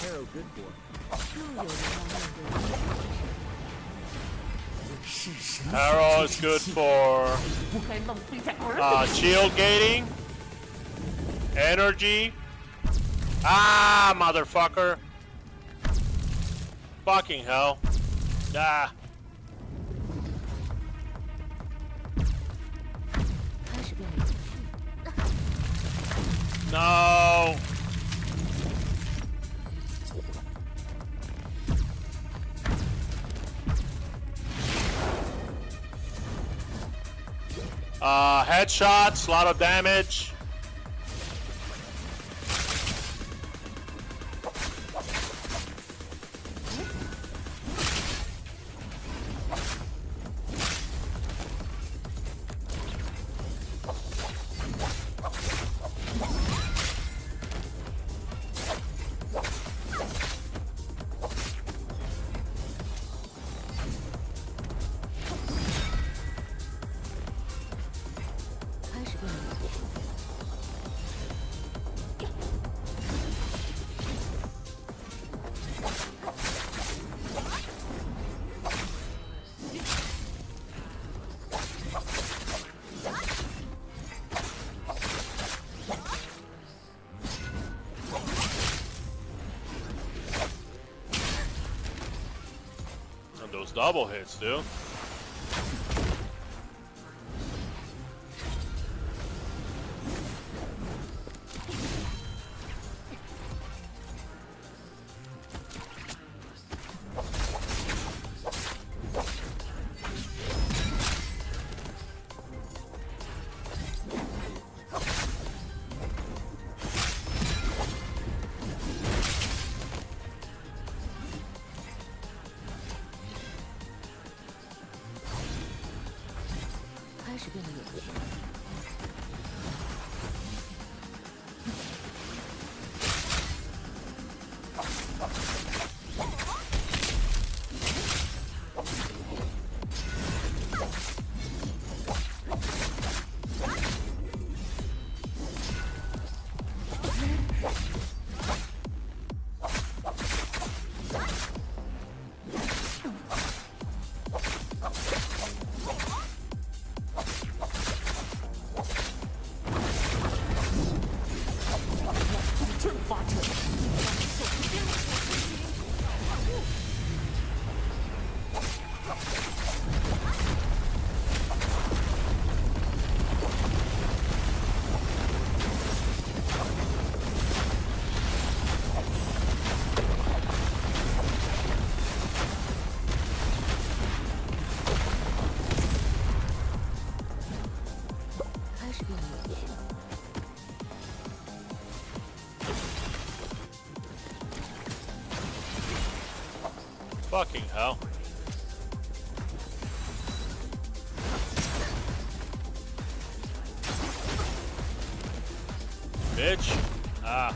Tarot good for? 又有人要面对现实。 Arrow is good for 不该浪费在儿子。 shield gating, energy. Ah, motherfucker! Fucking hell! Ah. 开始变得有趣。 No. Headshots, a lot of damage. And those double hits, dude. Fucking hell. Bitch. Ah.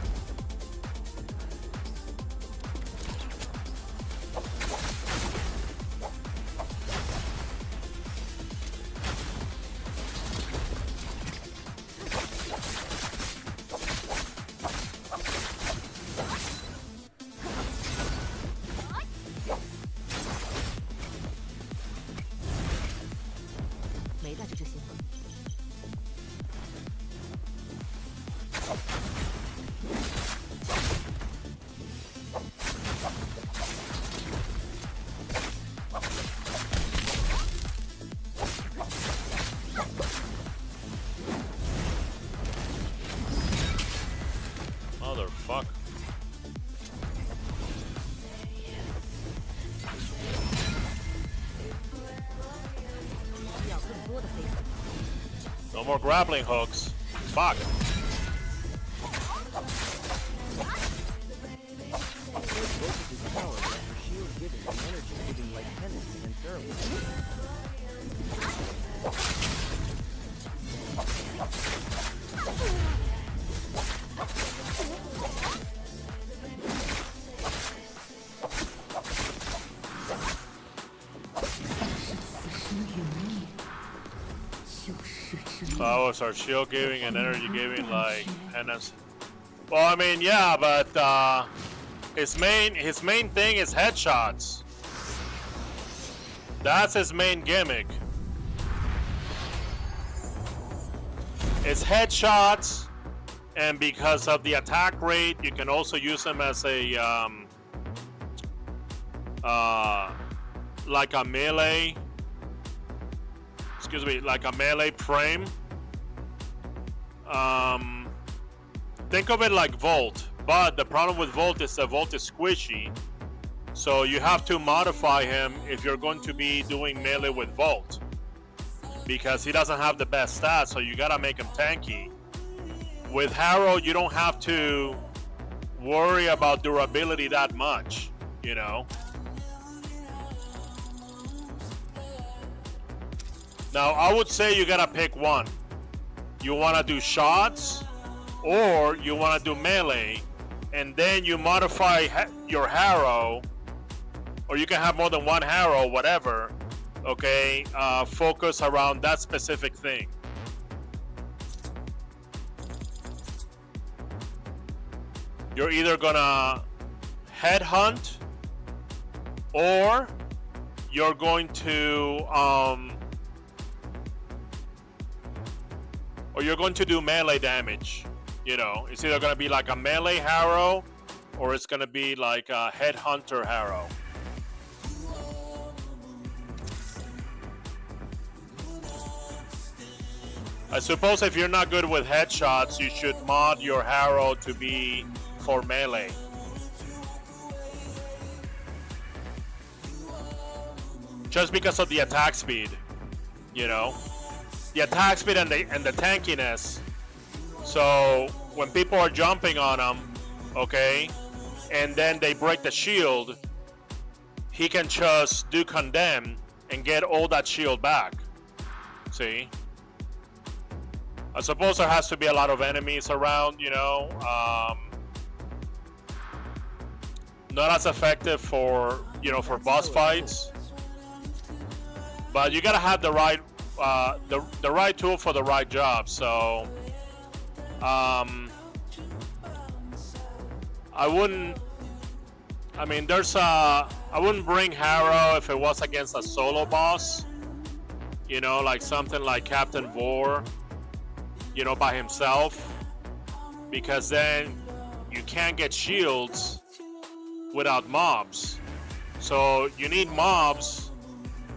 Motherfucker. No more grappling hooks. Fuck. Shield giving and energy giving like penance and thorough. Oh, so shield giving and energy giving like penance. Well, I mean, yeah, but his main thing is headshots. That's his main gimmick. It's headshots, and because of the attack rate, you can also use him as a like a melee. Excuse me, like a melee frame. Think of it like Volt, but the problem with Volt is that Volt is squishy, so you have to modify him if you're going to be doing melee with Volt, because he doesn't have the best stats, so you gotta make him tanky. With Harrow, you don't have to worry about durability that much, you know. Now, I would say you gotta pick one. You wanna do shots, or you wanna do melee, and then you modify your Harrow, or you can have more than one Harrow, whatever, okay, focus around that specific thing. You're either gonna headhunt, or you're going to do melee damage. You know, it's either gonna be like a melee Harrow, or it's gonna be like a headhunter Harrow. I suppose if you're not good with headshots, you should mod your Harrow to be for melee. Just because of the attack speed, you know? The attack speed and the tankiness. So when people are jumping on him, okay, and then they break the shield, he can just do condemn and get all that shield back. See? I suppose there has to be a lot of enemies around, you know. Not as effective for, you know, for boss fights. But you gotta have the right the right tool for the right job. So I wouldn't bring Harrow if it was against a solo boss, you know, like something like Captain Vor, you know, by himself, because then you can't get shields without mobs. So you need mobs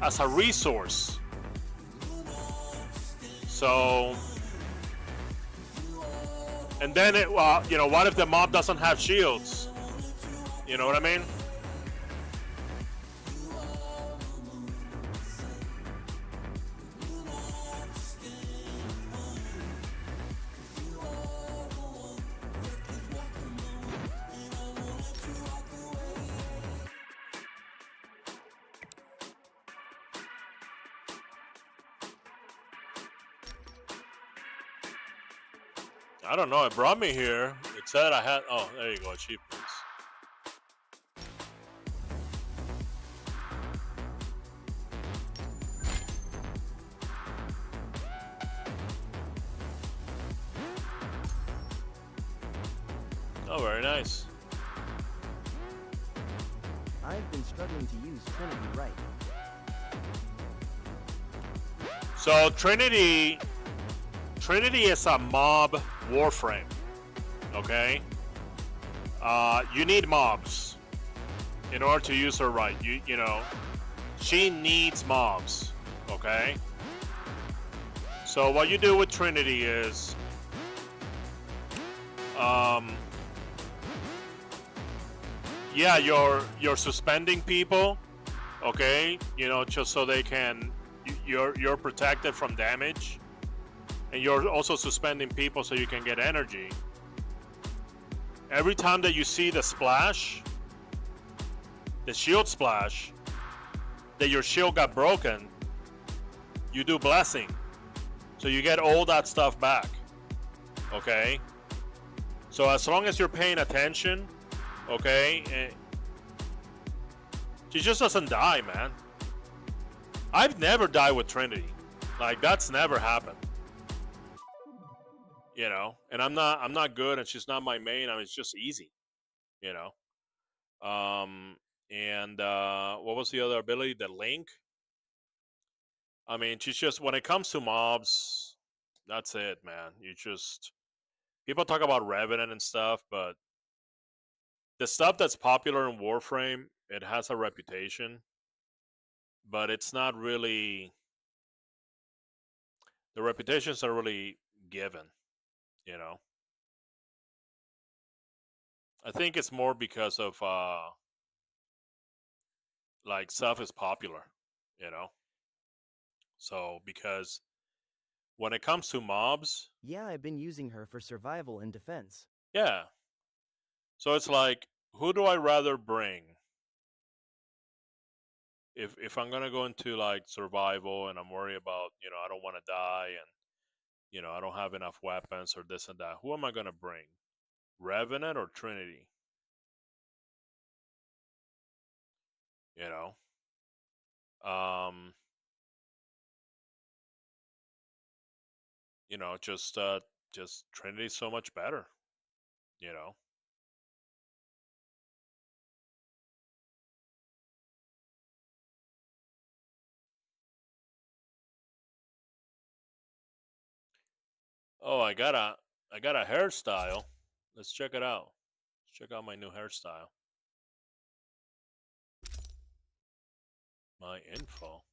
as a resource. So, and then it, you know, what if the mob doesn't have shields? You know what I mean? I don't know. It brought me here. It said I had. Oh, there you go. Achievements. Oh, very nice. I've been struggling to use Trinity right. So Trinity is a mob warframe. Okay. You need mobs in order to use her right. You know, she needs mobs. Okay. So what you do with Trinity is, yeah, you're suspending people. Okay, you know, just so they can, you're protected from damage, and you're also suspending people so you can get energy. Every time that you see the splash, the shield splash, that your shield got broken, you do blessing, so you get all that stuff back. Okay, so as long as you're paying attention, okay, she just doesn't die, man. I've never died with Trinity. Like, that's never happened. You know, and I'm not good, and she's not my main. I mean, it's just easy. You know. And what was the other ability? The Link. I mean, she's just, when it comes to mobs, that's it, man. You just, people talk about Revenant and stuff, but the stuff that's popular in Warframe, it has a reputation, but it's not really, the reputations are really given, you know. I think it's more because of like, stuff is popular, you know. So because when it comes to mobs, Yeah, I've been using her for survival and defense. yeah. So it's like, who do I rather bring? If I'm gonna go into like survival and I'm worried about, you know, I don't want to die, and you know, I don't have enough weapons or this and that, who am I gonna bring? Revenant or Trinity? You know? Um you know, just Trinity's so much better, you know. Oh, I got a hairstyle. Let's check it out. Let's check out my new hairstyle. My info.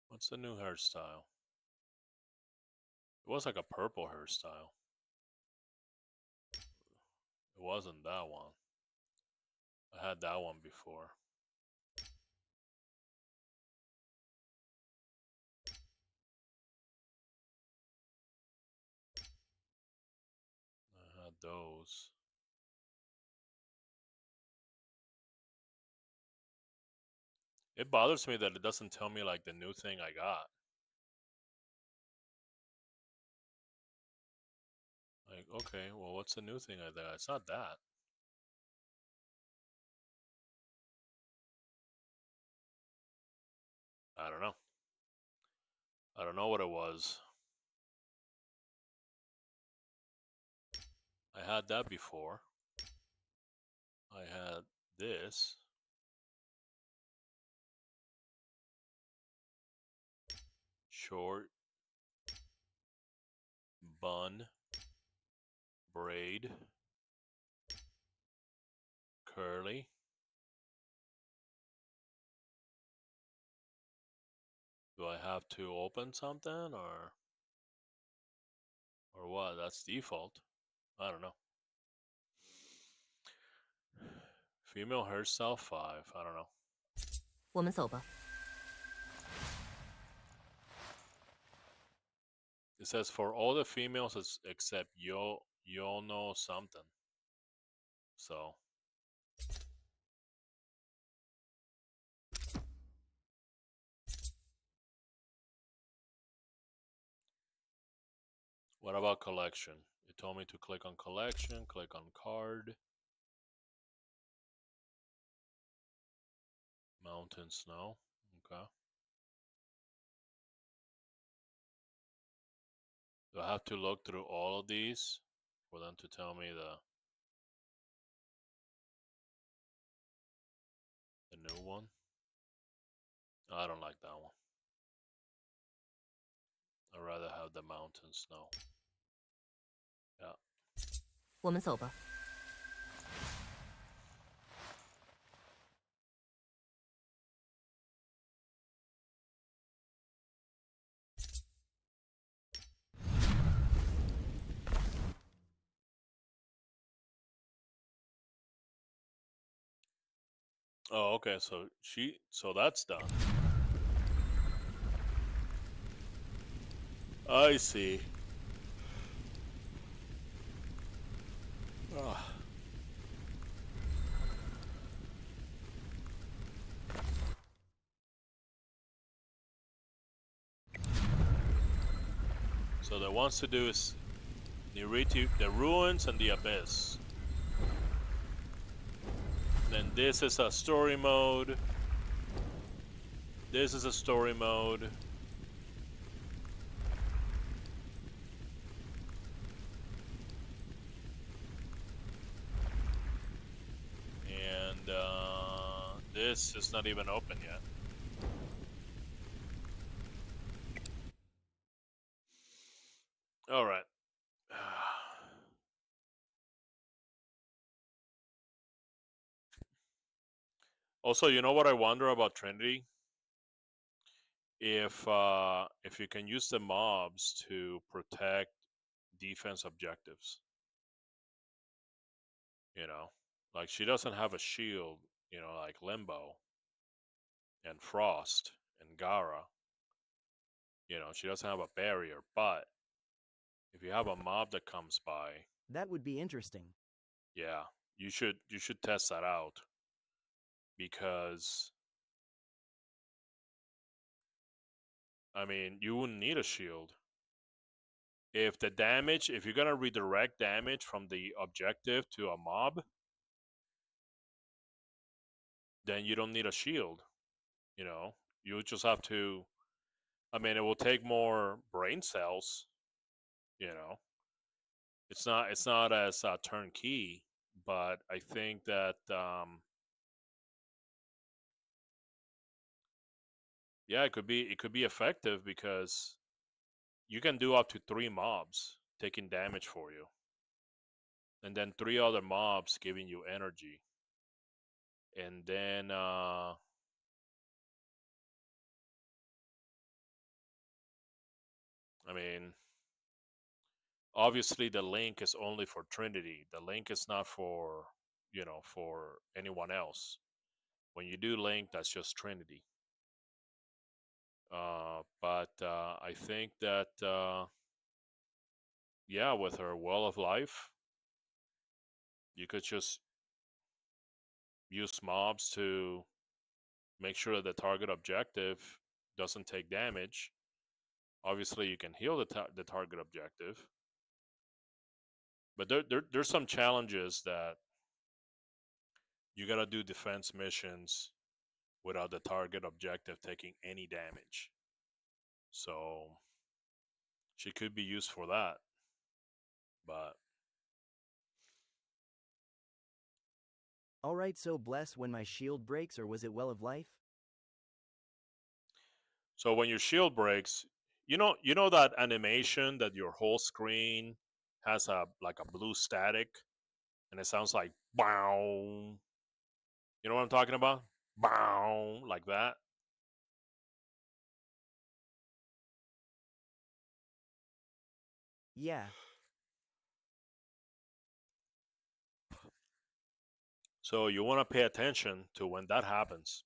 What's the new hairstyle? It was like a purple hairstyle. It wasn't that one. I had that one before. I had those. It bothers me that it doesn't tell me like the new thing I got. Like, okay, well, what's the new thing I got? It's not that. I don't know. I don't know what it was. I had that before. I had this. Short. Bun. Braid. Curly. Do I have to open something or what? That's default. I don't know. Female hairstyle 5. I don't know. 我们走吧。It says for all the females except yo know something. So what about collection? It told me to click on collection, click on card, mountain snow. Okay. Do I have to look through all of these for them to tell me the new one? I don't like that one. I'd rather have the mountain snow. Yeah. 我们走吧。Oh, okay. So that's done. I see. Ah. So that wants to do is Niriti, the ruins and the abyss. Then this is a story mode. This is a story mode. And this is not even open yet. All right. Also, you know what I wonder about Trinity? If you can use the mobs to protect defense objectives. You know, like she doesn't have a shield. You know, like Limbo and Frost and Gara. You know, she doesn't have a barrier. But if you have a mob that comes by, That would be interesting. yeah, you should test that out because I mean you wouldn't need a shield. If you're gonna redirect damage from the objective to a mob, then you don't need a shield. You know, you just have to. I mean, it will take more brain cells. You know, it's not as turnkey, but I think that yeah, it could be effective because you can do up to 3 mobs taking damage for you, and then 3 other mobs giving you energy, and then I mean, obviously the link is only for Trinity. The link is not for for anyone else. When you do link, that's just Trinity. But I think that yeah, with her Well of Life, you could just use mobs to make sure that the target objective doesn't take damage. Obviously, you can heal the target objective, but there's some challenges that you gotta do defense missions without the target objective taking any damage. So she could be used for that. But Alright, so bless when my shield breaks, or was it Well of Life? so when your shield breaks, you know that animation that your whole screen has a like a blue static and it sounds like bow. You know what I'm talking about? Bow, like that. Yeah. So you want to pay attention to when that happens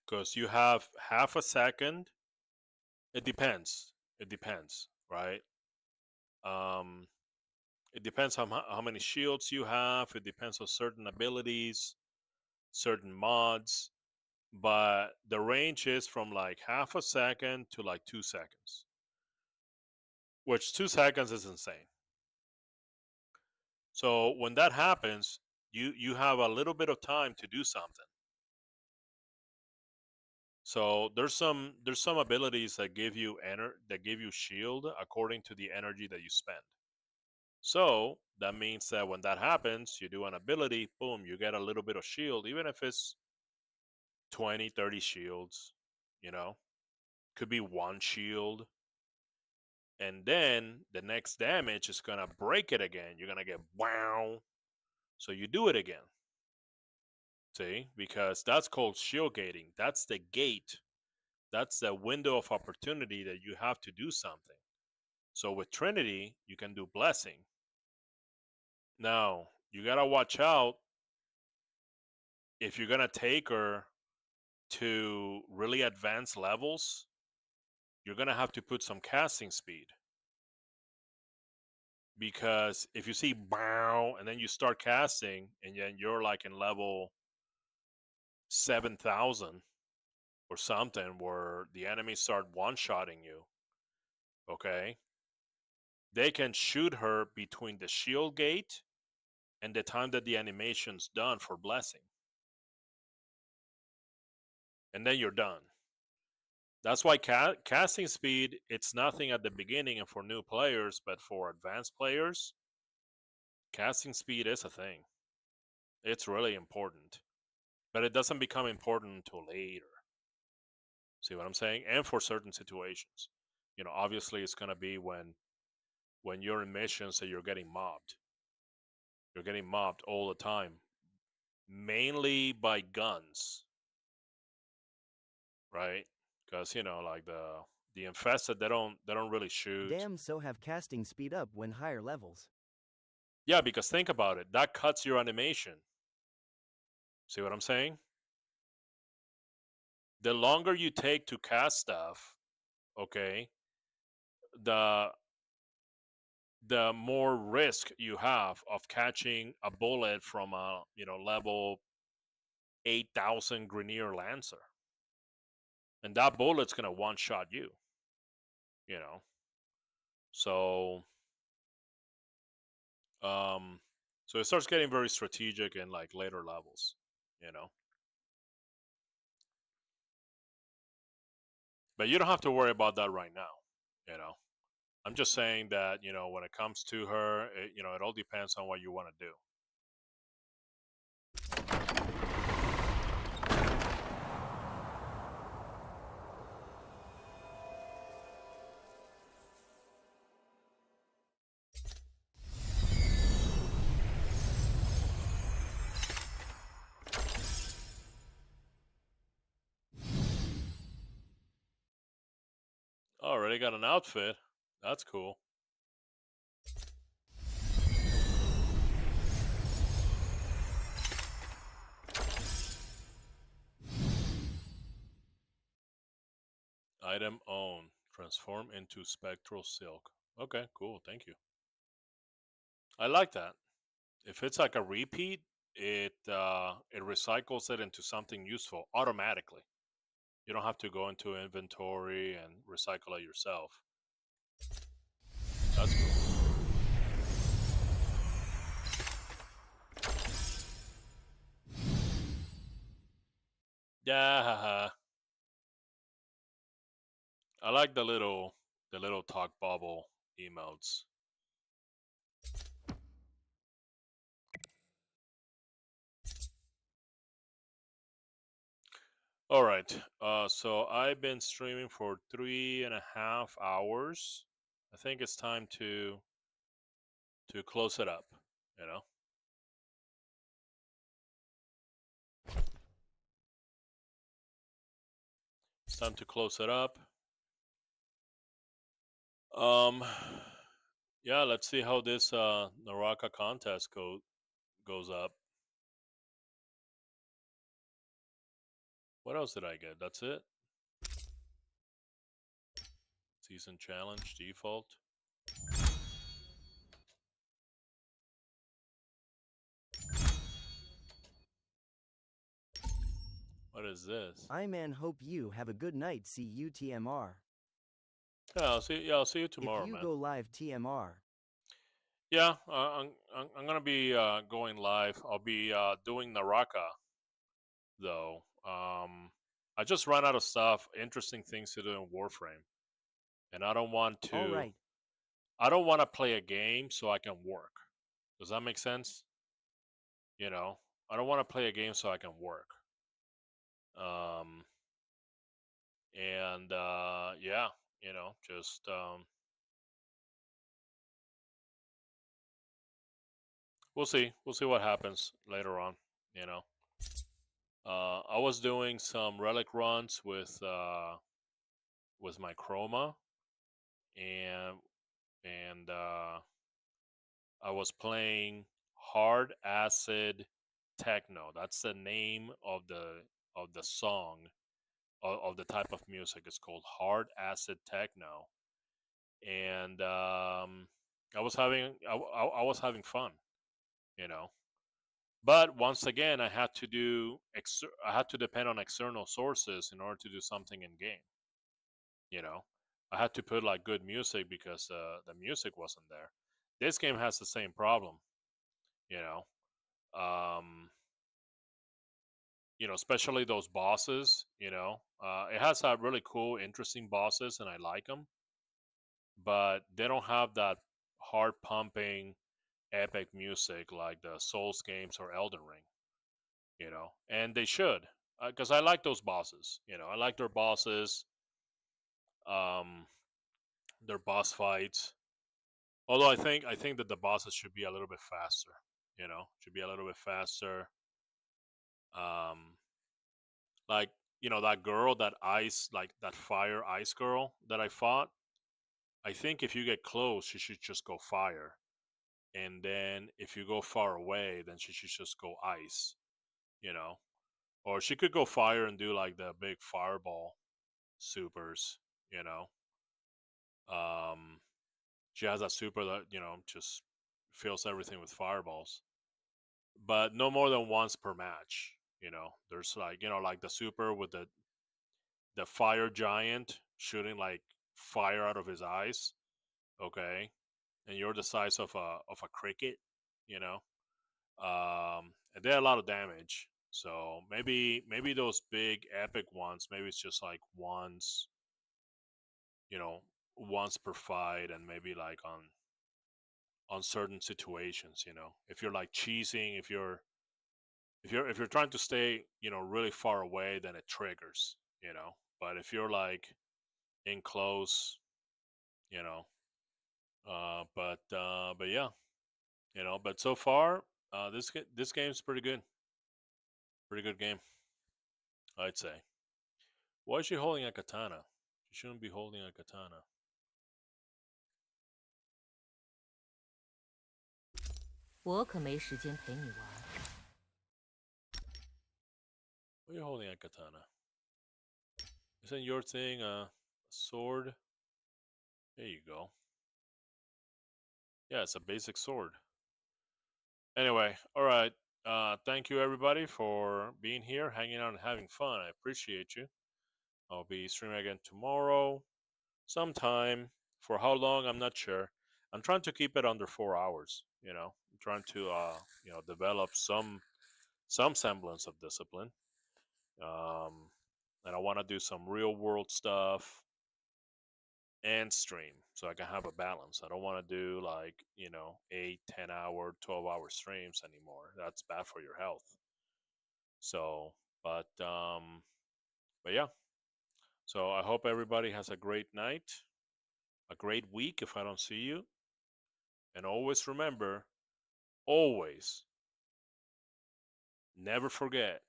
because you have half a second. It depends. It depends, right? Um, it depends on how many shields you have. It depends on certain abilities, certain mods. But the range is from like half a second to like 2 seconds, which 2 seconds is insane. So when that happens, you have a little bit of time to do something. So there's some abilities that give you that give you shield according to the energy that you spend. So that means that when that happens, you do an ability, boom, you get a little bit of shield, even if it's 20, 30 shields, you know, could be one shield. And then the next damage is going to break it again. You're going to get wow. So you do it again. See? Because that's called shield gating. That's the gate. That's the window of opportunity that you have to do something. So with Trinity, you can do blessing. Now, you got to watch out if you're going to take her to really advanced levels, you're going to have to put some casting speed. Because if you see bow and then you start casting and then you're like in level 7,000 or something where the enemies start one-shotting you, okay? They can shoot her between the shield gate and the time that the animation's done for blessing. And then you're done. That's why casting speed, it's nothing at the beginning and for new players, but for advanced players, casting speed is a thing. It's really important. But it doesn't become important until later. See what I'm saying? And for certain situations. You know, obviously it's gonna be when you're in missions that you're getting mobbed. You're getting mobbed all the time. Mainly by guns. Right? Because, you know, like the infested, they don't really shoot. Damn, so have casting speed up when higher levels. Yeah, because think about it. That cuts your animation. See what I'm saying? The longer you take to cast stuff, okay, the the more risk you have of catching a bullet from a level 8,000 Grenier Lancer, and that bullet's gonna one shot you. You know, so um, so it starts getting very strategic in like later levels. You know, but you don't have to worry about that right now. You know, I'm just saying that when it comes to her, it all depends on what you want to do. Already got an outfit. That's cool. Item own. Transform into spectral silk. Okay, cool. Thank you. I like that. If it's like a repeat, it recycles it into something useful automatically. You don't have to go into inventory and recycle it yourself. That's cool. Yeah, I like the little talk bubble emotes. All right. So I've been streaming for 3.5 hours. I think it's time to close it up. You know. It's time to close it up. Um, yeah, let's see how this Naraka contest goes up. What else did I get? That's it. Season challenge default. What is this? I man hope you have a good night. See you TMR. Yeah, I'll see you tomorrow, If you man. go live TMR. Yeah, I'm gonna be going live. I'll be doing Naraka though. I just ran out of stuff, interesting things to do in Warframe, and All right. I don't want to play a game so I can work. Does that make sense? You know, I don't want to play a game so I can work. Um, and yeah, just we'll see. We'll see what happens later on. You know, I was doing some relic runs with my chroma, and and I was playing hard acid techno. That's the name of the song of the type of music. It's called hard acid techno, and I was having fun, you know. But once again, I had to depend on external sources in order to do something in game. You know, I had to put like good music because the music wasn't there. This game has the same problem. You know, um, especially those bosses. It has really cool, interesting bosses, and I like them. But they don't have that heart pumping, epic music like the Souls games or Elden Ring. And they should, because I like those bosses. I like their bosses, um, their boss fights. Although I think that the bosses should be a little bit faster. Should be a little bit faster. Um, like that girl, that ice, like that fire ice girl that I fought. I think if you get close, she should just go fire, and then if you go far away, then she should just go ice. You know, or she could go fire and do like the big fireball supers. You know, um, she has a super that just fills everything with fireballs, but no more than once per match. There's like like the super with the fire giant shooting like fire out of his eyes. Okay, and you're the size of a cricket. You know, and they're a lot of damage. So maybe those big epic ones, maybe it's just like you know, once per fight, and maybe like on certain situations. If you're like cheesing, if you're trying to stay really far away, then it triggers. But if you're like in close, you know, but yeah, but so far, this game's pretty good game, I'd say. Why is she holding a katana? She shouldn't be holding a katana. 我可没时间陪你玩。Why are you holding a katana? Isn't your thing a sword? There you go. Yeah, it's a basic sword. Anyway, all right. Thank you everybody for being here, hanging out, and having fun. I appreciate you. I'll be streaming again tomorrow, sometime. For how long, I'm not sure. I'm trying to keep it under 4 hours. I'm trying to develop some semblance of discipline. Um, and I want to do some real world stuff and stream so I can have a balance. I don't want to do like 8, 10 hour, 12-hour streams anymore. That's bad for your health. So, but yeah. So I hope everybody has a great night, a great week if I don't see you, and always remember, always never forget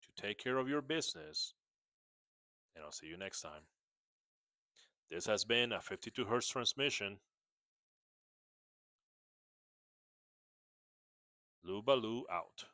to take care of your business. And I'll see you next time. This has been a 52 hertz transmission. Lubaloo out.